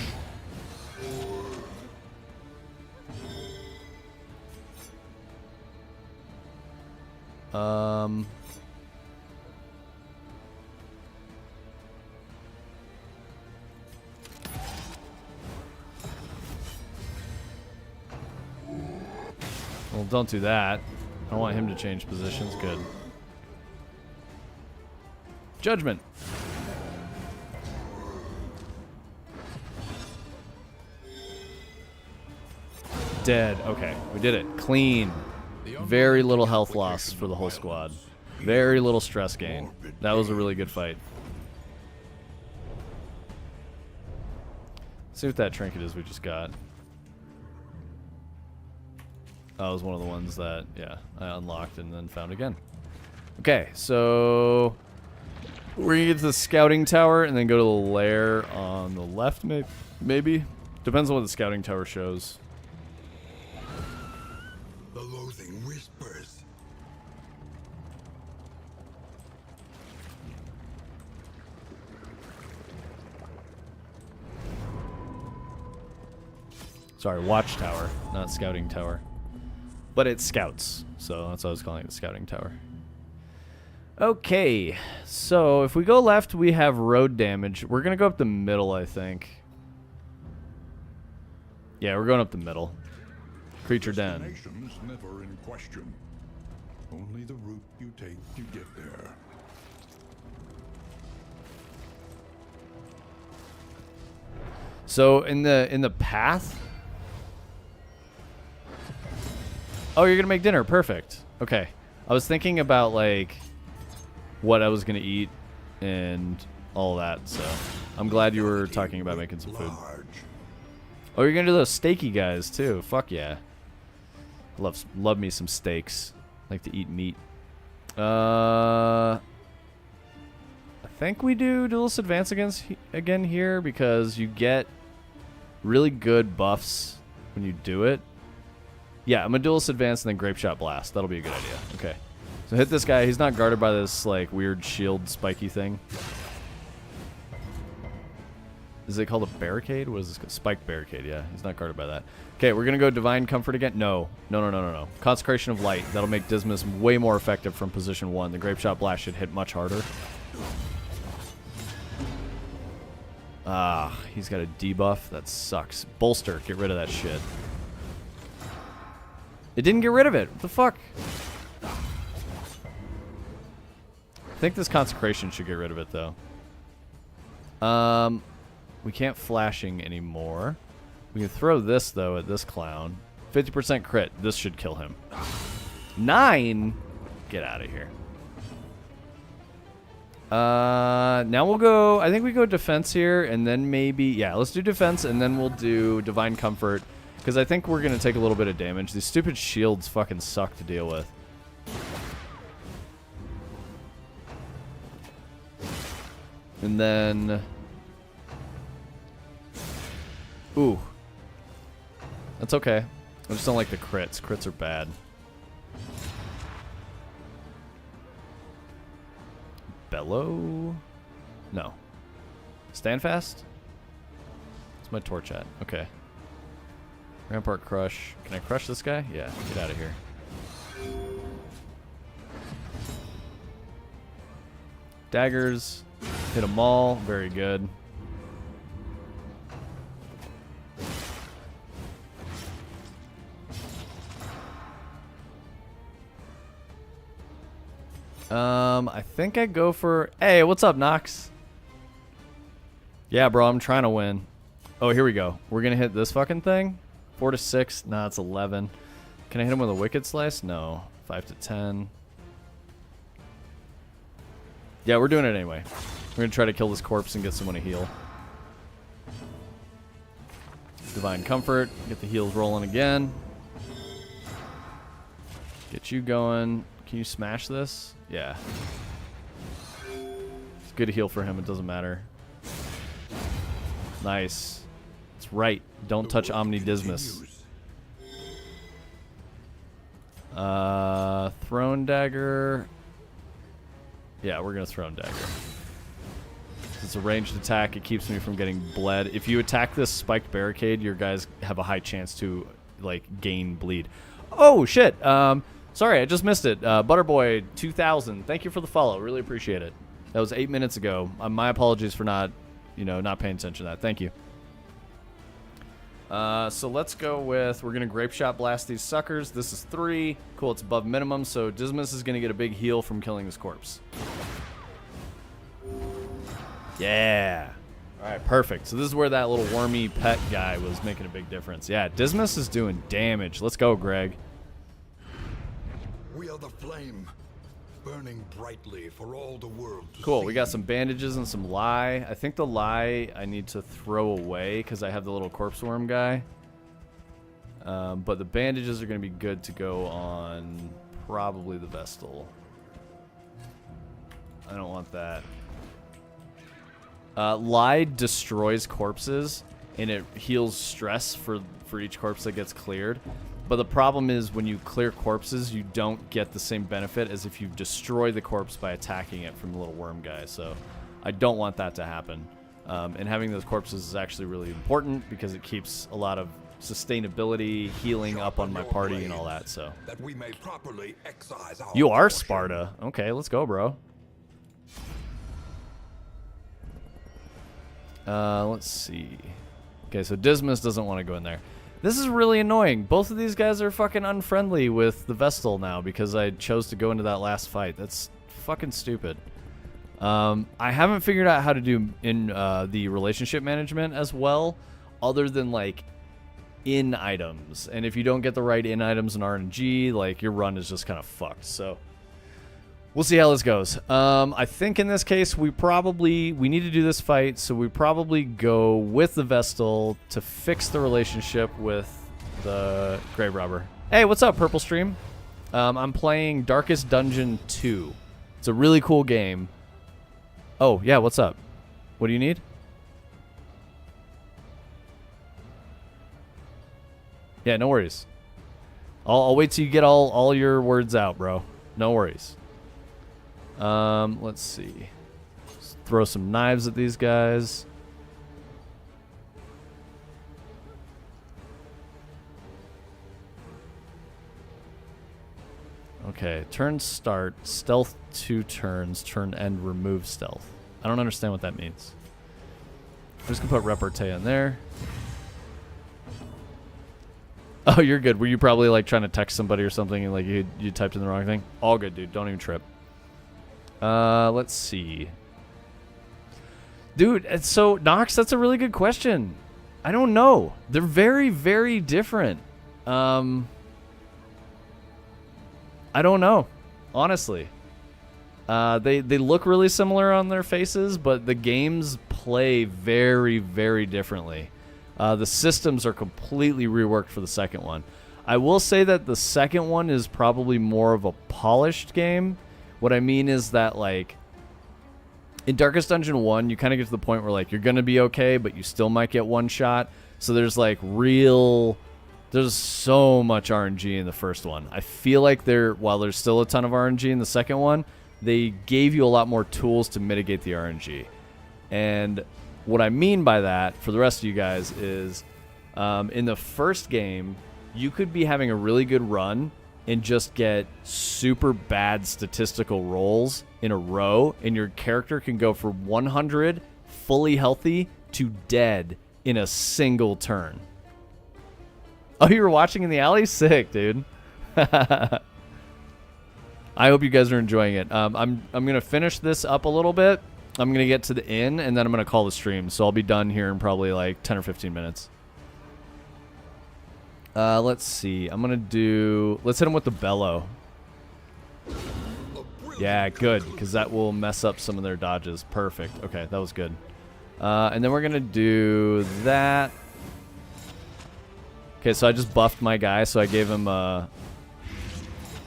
A: Well, don't do that. I don't want him to change positions. Good. Judgment. Dead. Okay, we did it. Clean. Very little health loss for the whole squad. Very little stress gain. That was a really good fight. Let's see what that trinket is we just got. That was one of the ones that, yeah, I unlocked and then found again. Okay, so we're gonna get to the scouting tower and then go to the lair on the left, maybe? Depends on what the scouting tower shows.
B: The loathing whispers.
A: Sorry, watchtower, not scouting tower. But it scouts, so that's why I was calling it the scouting tower. Okay, so if we go left, we have road damage. We're going to go up the middle, I think. Yeah, we're going up the middle. Creature den.
C: Destination's never in question. Only the route you take to get there.
A: So in the path. Oh, you're gonna make dinner. Perfect. Okay. I was thinking about like what I was gonna eat and all that. So I'm glad you were talking about making some food. Oh, you're gonna do those steaky guys too. Fuck yeah. Love me some steaks. Like to eat meat. I think we do Duelist Advance again here because you get really good buffs when you do it. Yeah, I'm gonna Duelist Advance and then Grape Shot Blast. That'll be a good idea. Okay. So hit this guy. He's not guarded by this like weird shield spiky thing. Is it called a barricade? What is this called? Spike barricade, yeah. He's not guarded by that. Okay, we're gonna go Divine Comfort again. No. Consecration of Light. That'll make Dismas way more effective from position 1. The Grape Shot Blast should hit much harder. Ah, he's got a debuff. That sucks. Bolster. Get rid of that shit. It didn't get rid of it. What the fuck? I think this Consecration should get rid of it, though. We can't flashing anymore. We can throw this, though, at this clown. 50% crit. This should kill him. 9? Get out of here. Now we'll go... I think we go defense here, and then maybe... Yeah, let's do defense, and then we'll do Divine Comfort. Because I think we're going to take a little bit of damage. These stupid shields fucking suck to deal with. And then... Ooh. That's okay. I just don't like the crits. Crits are bad. Bellow? No. Stand fast? What's my torch at? Okay. Rampart crush. Can I crush this guy? Yeah, get out of here. Daggers. Hit them all. Very good. I think I go for... Hey, what's up, Nox? Yeah, bro, I'm trying to win. Oh, here we go. We're going to hit this fucking thing. 4 to 6. Nah, it's 11. Can I hit him with a Wicked Slice? No. 5 to 10. Yeah, we're doing it anyway. We're going to try to kill this corpse and get someone to heal. Divine Comfort. Get the heals rolling again. Get you going. Can you smash this? Yeah. It's good to heal for him. It doesn't matter. Nice. That's right. Don't touch Omni Dismas. Throne Dagger. Yeah, we're going to Throne Dagger. It's a ranged attack. It keeps me from getting bled. If you attack this spiked barricade, your guys have a high chance to, like, gain bleed. Oh, shit. Sorry, I just missed it. Butterboy 2000. Thank you for the follow. Really appreciate it. That was 8 minutes ago. My apologies for not paying attention to that. Thank you. So let's go with... We're going to Grape Shot Blast these suckers. This is 3. Cool, it's above minimum, so Dismas is going to get a big heal from killing this corpse. Yeah. All right, perfect. So this is where that little wormy pet guy was making a big difference. Yeah, Dismas is doing damage. Let's go, Greg.
B: We are the flame, burning brightly for all the world to
A: Cool,
B: see.
A: we got some bandages and some lye. I think the lye I need to throw away because I have the little corpse worm guy. But the bandages are going to be good to go on probably the Vestal. I don't want that. Lye destroys corpses, and it heals stress for each corpse that gets cleared. But the problem is when you clear corpses, you don't get the same benefit as if you destroy the corpse by attacking it from the little worm guy. So I don't want that to happen. And having those corpses is actually really important because it keeps a lot of sustainability, healing up on my party and all that. So
C: that we may properly excise our
A: you are
C: portion.
A: Sparta. Okay, let's go, bro. Let's see. Okay, so Dismas doesn't want to go in there. This is really annoying. Both of these guys are fucking unfriendly with the Vestal now because I chose to go into that last fight. That's fucking stupid. I haven't figured out how to do in the relationship management as well, other than like in items. And if you don't get the right in items in RNG, like your run is just kind of fucked. So we'll see how this goes. I think in this case we need to do this fight, so we probably go with the Vestal to fix the relationship with the Grave Robber. Hey, what's up, Purple Stream? I'm playing Darkest Dungeon 2. It's a really cool game. Oh, yeah, what's up? What do you need? Yeah, no worries. I'll wait till you get all your words out, bro. No worries. Let's see. Just throw some knives at these guys. Okay, turn start, stealth 2 turns, turn end, remove stealth. I don't understand what that means. I'm just gonna put repartee in there. Oh, you're good. Were you probably like trying to text somebody or something and like you typed in the wrong thing? All good, dude. Don't even trip. Let's see. Dude, so Nox, that's a really good question. I don't know. They're very, very different. I don't know, honestly. They look really similar on their faces, but the games play very, very differently. The systems are completely reworked for the second one. I will say that the second one is probably more of a polished game. What I mean is that, like, in Darkest Dungeon 1, you kind of get to the point where, like, you're going to be okay, but you still might get one shot. So there's, like, there's so much RNG in the first one. I feel like while there's still a ton of RNG in the second one, they gave you a lot more tools to mitigate the RNG. And what I mean by that, for the rest of you guys, is in the first game, you could be having a really good run and just get super bad statistical rolls in a row, and your character can go from 100 fully healthy to dead in a single turn. Oh, you were watching in the alley? Sick, dude. I hope you guys are enjoying it. I'm gonna finish this up a little bit. I'm gonna get to the inn, and then I'm gonna call the stream. So I'll be done here in probably like 10 or 15 minutes. Let's see. Let's hit him with the bellow. Yeah, good, because that will mess up some of their dodges. Perfect. Okay, that was good. And then we're gonna do that. Okay, so I just buffed my guy, so I gave him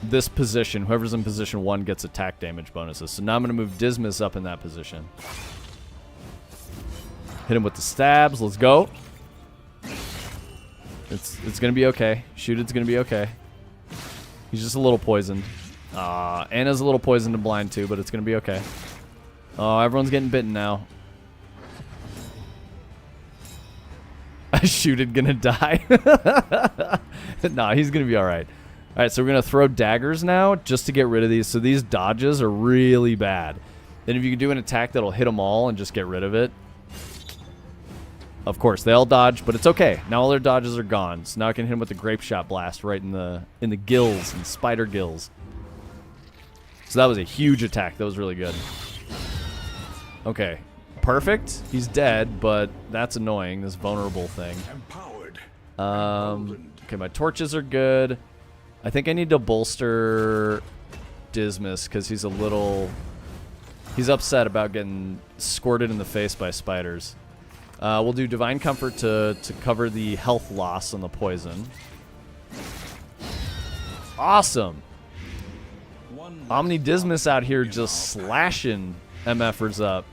A: this position. Whoever's in position 1 gets attack damage bonuses. So now I'm going to move Dismas up in that position. Hit him with the stabs. Let's go. It's going to be okay. Shooted's going to be okay. He's just a little poisoned. Anna's a little poisoned and blind too, but it's going to be okay. Oh, everyone's getting bitten now. Shooted gonna die. Nah, he's gonna be alright. Alright, so we're gonna throw daggers now just to get rid of these. So these dodges are really bad. Then if you can do an attack that'll hit them all and just get rid of it. Of course, they all dodge, but it's okay. Now all their dodges are gone. So now I can hit him with the grape shot blast right in the gills, and spider gills. So that was a huge attack. That was really good. Okay. Perfect. He's dead, but that's annoying, this vulnerable thing.
C: Empowered.
A: Okay, my torches are good. I think I need to bolster Dismas because he's upset about getting squirted in the face by spiders. We'll do Divine Comfort to cover the health loss on the poison. Awesome. Omni Dismas out here just slashing MFers up.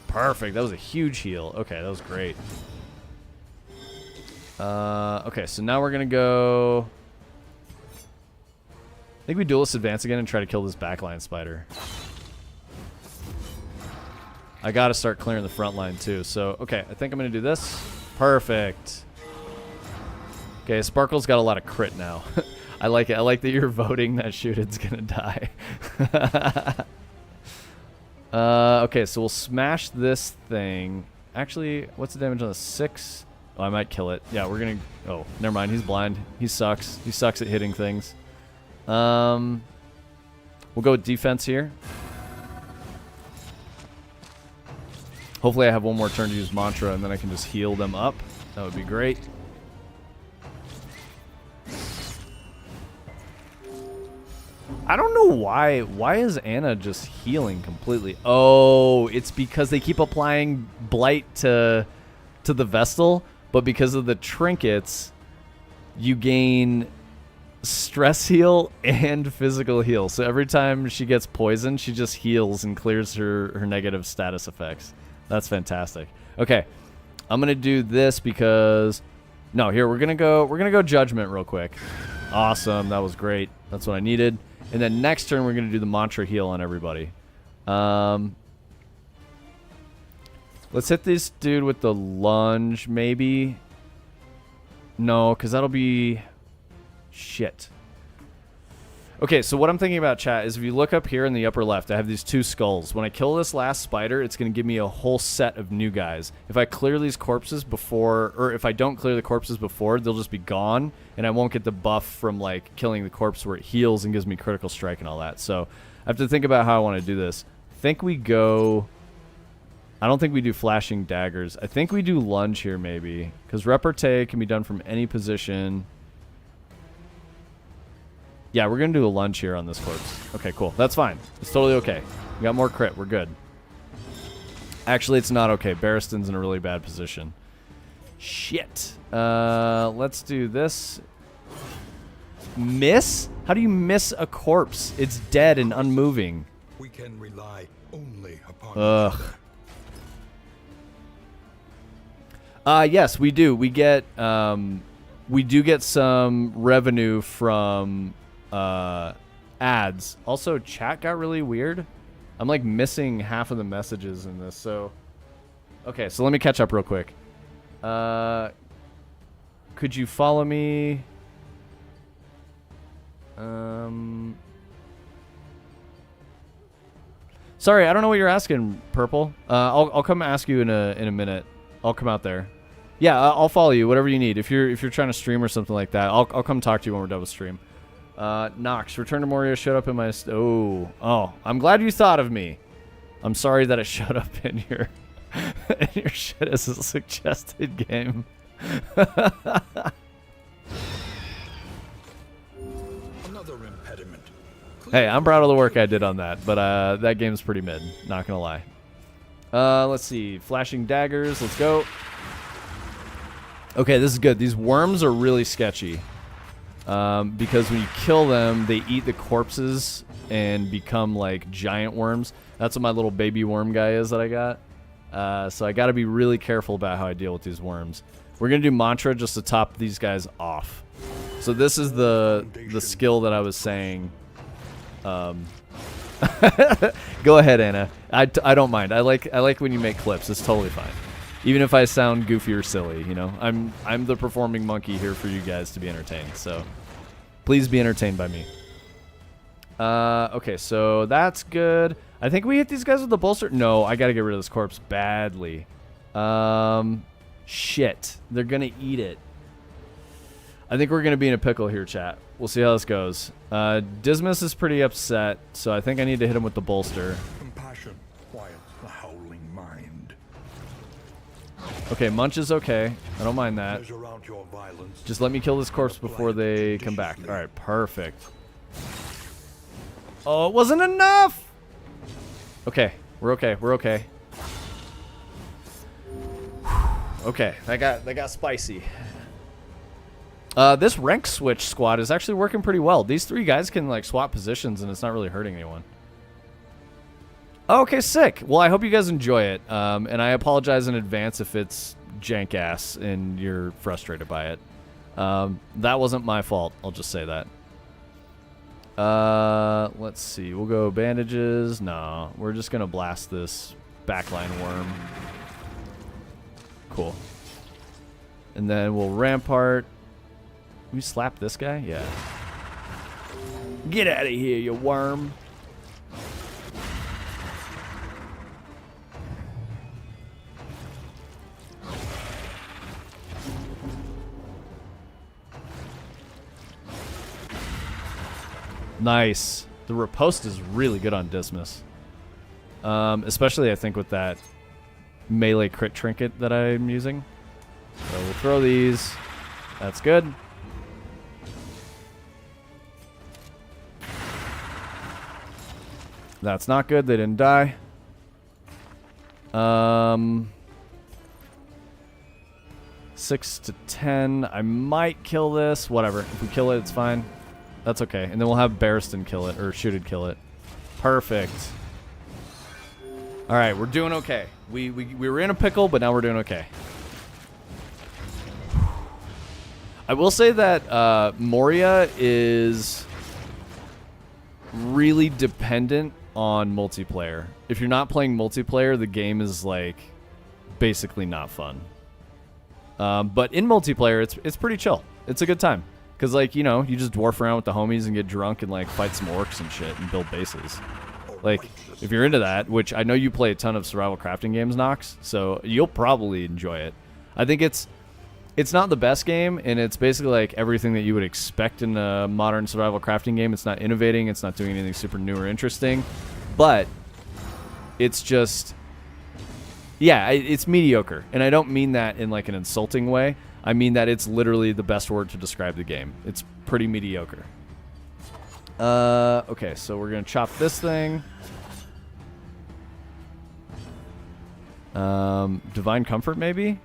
A: Perfect. That was a huge heal. Okay, that was great. Okay, so now we're going to go... I think we duelist advance again and try to kill this backline spider. I got to start clearing the front line too. So, okay, I think I'm going to do this. Perfect. Okay, Sparkle's got a lot of crit now. I like it. I like that you're voting that Shooted's going to die. Okay, so we'll smash this thing. Actually, what's the damage on the 6? Oh, I might kill it. Yeah, we're going to... Oh, never mind. He's blind. He sucks. He sucks at hitting things. We'll go with defense here. Hopefully I have one more turn to use Mantra, and then I can just heal them up. That would be great. I don't know why. Why is Anna just healing completely? Oh, it's because they keep applying Blight to the Vestal, but because of the trinkets, you gain stress heal and physical heal. So every time she gets poisoned, she just heals and clears her negative status effects. That's fantastic. Okay, I'm gonna do this because here we're gonna go Judgment real quick. Awesome, that was great. That's what I needed. And then next turn we're gonna do the Mantra heal on everybody. Let's hit this dude with the lunge, maybe. No, because that'll be shit. Okay, so what I'm thinking about, chat, is if you look up here in the upper left, I have these 2 skulls. When I kill this last spider, it's going to give me a whole set of new guys. If I clear these corpses before, or if I don't clear the corpses before, they'll just be gone, and I won't get the buff from, like, killing the corpse where it heals and gives me critical strike and all that. So I have to think about how I want to do this. I think we go... I don't think we do flashing daggers. I think we do lunge here, maybe, because repartee can be done from any position. Yeah, we're going to do a lunge here on this corpse. Okay, cool. That's fine. It's totally okay. We got more crit. We're good. Actually, it's not okay. Barristan's in a really bad position. Shit. Let's do this. Miss? How do you miss a corpse? It's dead and unmoving.
C: We can rely only upon
A: Ugh. Yes, we do. We get we do get some revenue from ads. Also, chat got really weird. I'm like missing half of the messages in this. So, okay, so let me catch up real quick. Could you follow me? Sorry, I don't know what you're asking, Purple. I'll come ask you in a minute. I'll come out there. Yeah, I'll follow you. Whatever you need. If you're trying to stream or something like that, I'll come talk to you when we're done with stream. Nox, Return to Moria showed up in my... Oh, I'm glad you thought of me. I'm sorry that it showed up in your shit as a suggested game.
C: another impediment.
A: Hey, I'm proud of the work I did on that, but that game's pretty mid, not gonna lie. Let's see. Flashing daggers, let's go. Okay, this is good. These worms are really sketchy. Because when you kill them, they eat the corpses and become like giant worms. That's what my little baby worm guy is that I got. So I got to be really careful about how I deal with these worms. We're going to do Mantra just to top these guys off. So this is the skill that I was saying. Go ahead, Anna. I don't mind. I like when you make clips. It's totally fine. Even if I sound goofy or silly, you know. I'm the performing monkey here for you guys to be entertained. So please be entertained by me. Okay, so that's good. I think we hit these guys with the bolster. No, I got to get rid of this corpse badly. Shit. They're going to eat it. I think we're going to be in a pickle here, chat. We'll see how this goes. Dismas is pretty upset, so I think I need to hit him with the bolster.
C: Compassion quiets the howling mind.
A: Okay, Munch is okay. I don't mind that.
C: Measure out your violence.
A: Just let me kill this corpse before they come back. All right, perfect. Oh, it wasn't enough! Okay, we're okay. We're okay. Okay, that got spicy. This rank switch squad is actually working pretty well. These 3 guys can like swap positions and it's not really hurting anyone. Okay, sick. Well, I hope you guys enjoy it. And I apologize in advance if it's jank ass and you're frustrated by it. That wasn't my fault. I'll just say that. Let's see. We'll go bandages. No, we're just going to blast this backline worm. Cool. And then we'll rampart. Can we slap this guy? Yeah. Get out of here, you worm. Nice. The riposte is really good on Dismas. Especially, I think, with that melee crit trinket that I'm using. So we'll throw these. That's good. That's not good. They didn't die. 6 to 10. I might kill this. Whatever. If we kill it, it's fine. That's okay. And then we'll have Barristan kill it, or Shooted kill it. Perfect. All right, we're doing okay. We were in a pickle, but now we're doing okay. I will say that Moria is really dependent on multiplayer. If you're not playing multiplayer, the game is like basically not fun. But in multiplayer, it's pretty chill. It's a good time. Because, like, you know, you just dwarf around with the homies and get drunk and, like, fight some orcs and shit and build bases. Like, if you're into that, which I know you play a ton of survival crafting games, Nox, so you'll probably enjoy it. I think it's not the best game, and it's basically, like, everything that you would expect in a modern survival crafting game. It's not innovating. It's not doing anything super new or interesting. But it's just... yeah, it's mediocre. And I don't mean that in, like, an insulting way. I mean that it's literally the best word to describe the game. It's pretty mediocre. Okay, so we're going to chop this thing. Divine Comfort, maybe?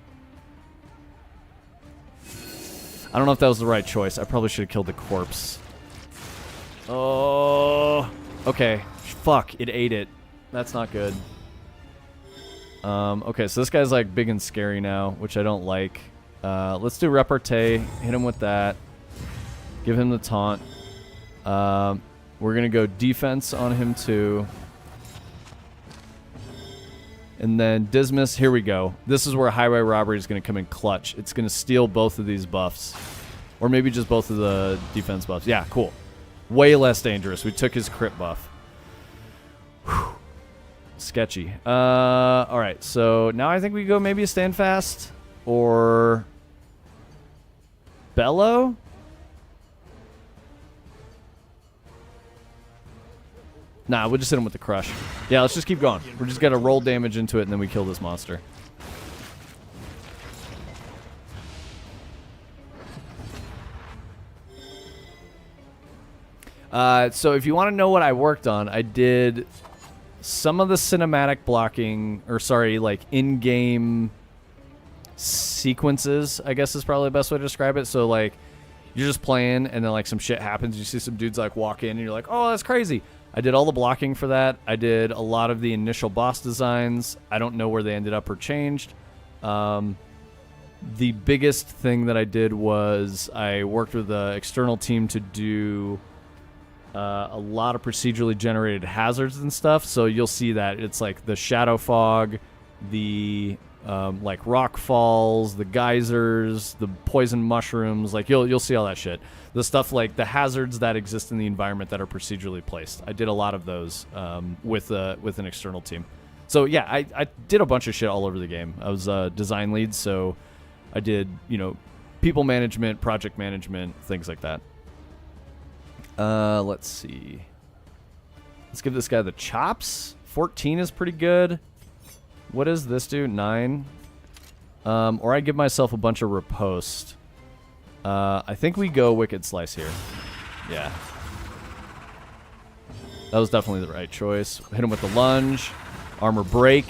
A: I don't know if that was the right choice. I probably should have killed the corpse. Oh, okay. Fuck, it ate it. That's not good. Okay, so this guy's like big and scary now, which I don't like. Let's do repartee. Hit him with that. Give him the taunt. We're going to go defense on him too. And then Dismas, here we go. This is where Highway Robbery is going to come in clutch. It's going to steal both of these buffs. Or maybe just both of the defense buffs. Yeah, cool. Way less dangerous. We took his crit buff. Whew. Sketchy. Alright, so now I think we go maybe a stand fast. Or... bellow? Nah, we'll just hit him with the crush. Yeah, let's just keep going. We're just gonna roll damage into it and then we kill this monster. So if you want to know what I worked on, I did some of the cinematic blocking, or sorry, like in-game sequences, I guess is probably the best way to describe it. So like you're just playing and then like some shit happens. You see some dudes like walk in and you're like, oh, that's crazy. I did all the blocking for that. I did a lot of the initial boss designs. I don't know where they ended up or changed. The biggest thing that I did was I worked with the external team to do a lot of procedurally generated hazards and stuff. So you'll see that it's like the shadow fog, the like rock falls, the geysers, the poison mushrooms. Like you'll see all that shit. The stuff like the hazards that exist in the environment that are procedurally placed. I did a lot of those with an external team. So yeah, I did a bunch of shit all over the game. I was a design lead, so I did, you know, people management, project management, things like that. Let's see. Let's give this guy the chops. 14 is pretty good. What does this do? 9. Or I give myself a bunch of riposte. I think we go Wicked Slice here. Yeah. That was definitely the right choice. Hit him with the lunge. Armor break.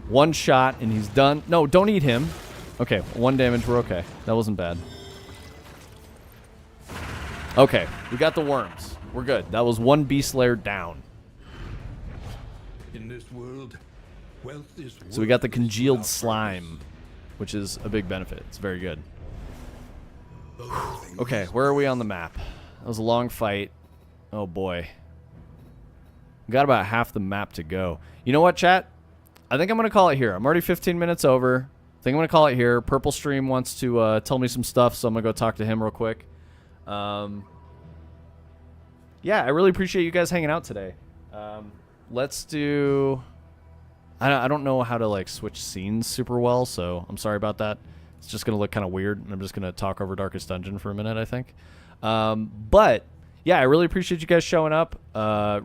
A: One shot and he's done. No, don't eat him. Okay, 1 damage. We're okay. That wasn't bad. Okay, we got the worms. We're good. That was 1 beast layer down.
C: In this world, wealth is
A: So we got the congealed slime. which is a big benefit. It's very good. Okay, where are we on the map? That was a long fight. Oh boy. Got about half the map to go. You know what, chat? I think I'm going to call it here. I'm already 15 minutes over. I think I'm going to call it here. Purple Stream wants to tell me some stuff, so I'm going to go talk to him real quick. Yeah, I really appreciate you guys hanging out today. Let's do... I don't know how to like switch scenes super well, so I'm sorry about that. It's just going to look kind of weird, and I'm just going to talk over Darkest Dungeon for a minute, I think. But, yeah, I really appreciate you guys showing up.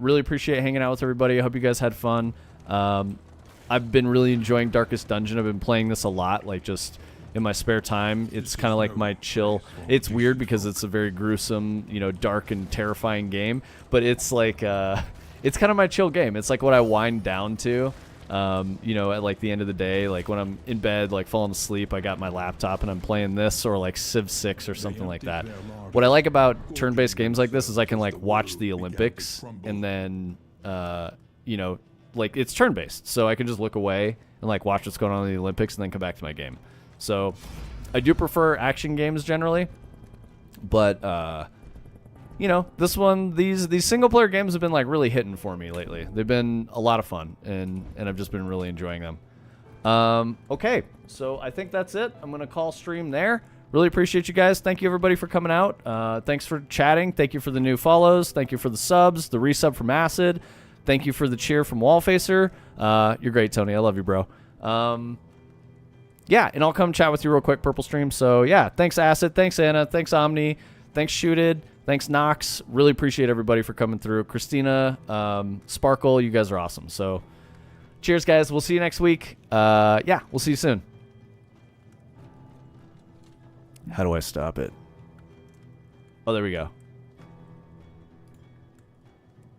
A: Really appreciate hanging out with everybody. I hope you guys had fun. I've been really enjoying Darkest Dungeon. I've been playing this a lot, like just in my spare time. It's kind of like my chill. It's weird because it's a very gruesome, you know, dark and terrifying game, but it's like, it's kind of my chill game. It's like what I wind down to. You know, at like the end of the day, like when I'm in bed, like falling asleep, I got my laptop and I'm playing this or like Civ 6 or something like that. What I like about turn-based games like this is I can like watch the Olympics and then, you know, like it's turn-based, so I can just look away and like watch what's going on in the Olympics and then come back to my game. So I do prefer action games generally, but, you know, this one, these single player games have been like really hitting for me lately. They've been a lot of fun, and I've just been really enjoying them. Okay, so I think that's it. I'm gonna call stream there. Really appreciate you guys. Thank you everybody for coming out. Thanks for chatting. Thank you for the new follows. Thank you for the subs, the resub from Acid. Thank you for the cheer from Wallfacer. You're great, Tony. I love you, bro. Yeah, and I'll come chat with you real quick, Purple Stream. So yeah, thanks Acid. Thanks Anna. Thanks Omni. Thanks Shooted. Thanks, Nox. Really appreciate everybody for coming through. Christina, Sparkle, you guys are awesome. So, cheers, guys. We'll see you next week. Yeah, we'll see you soon. How do I stop it? Oh, there we go.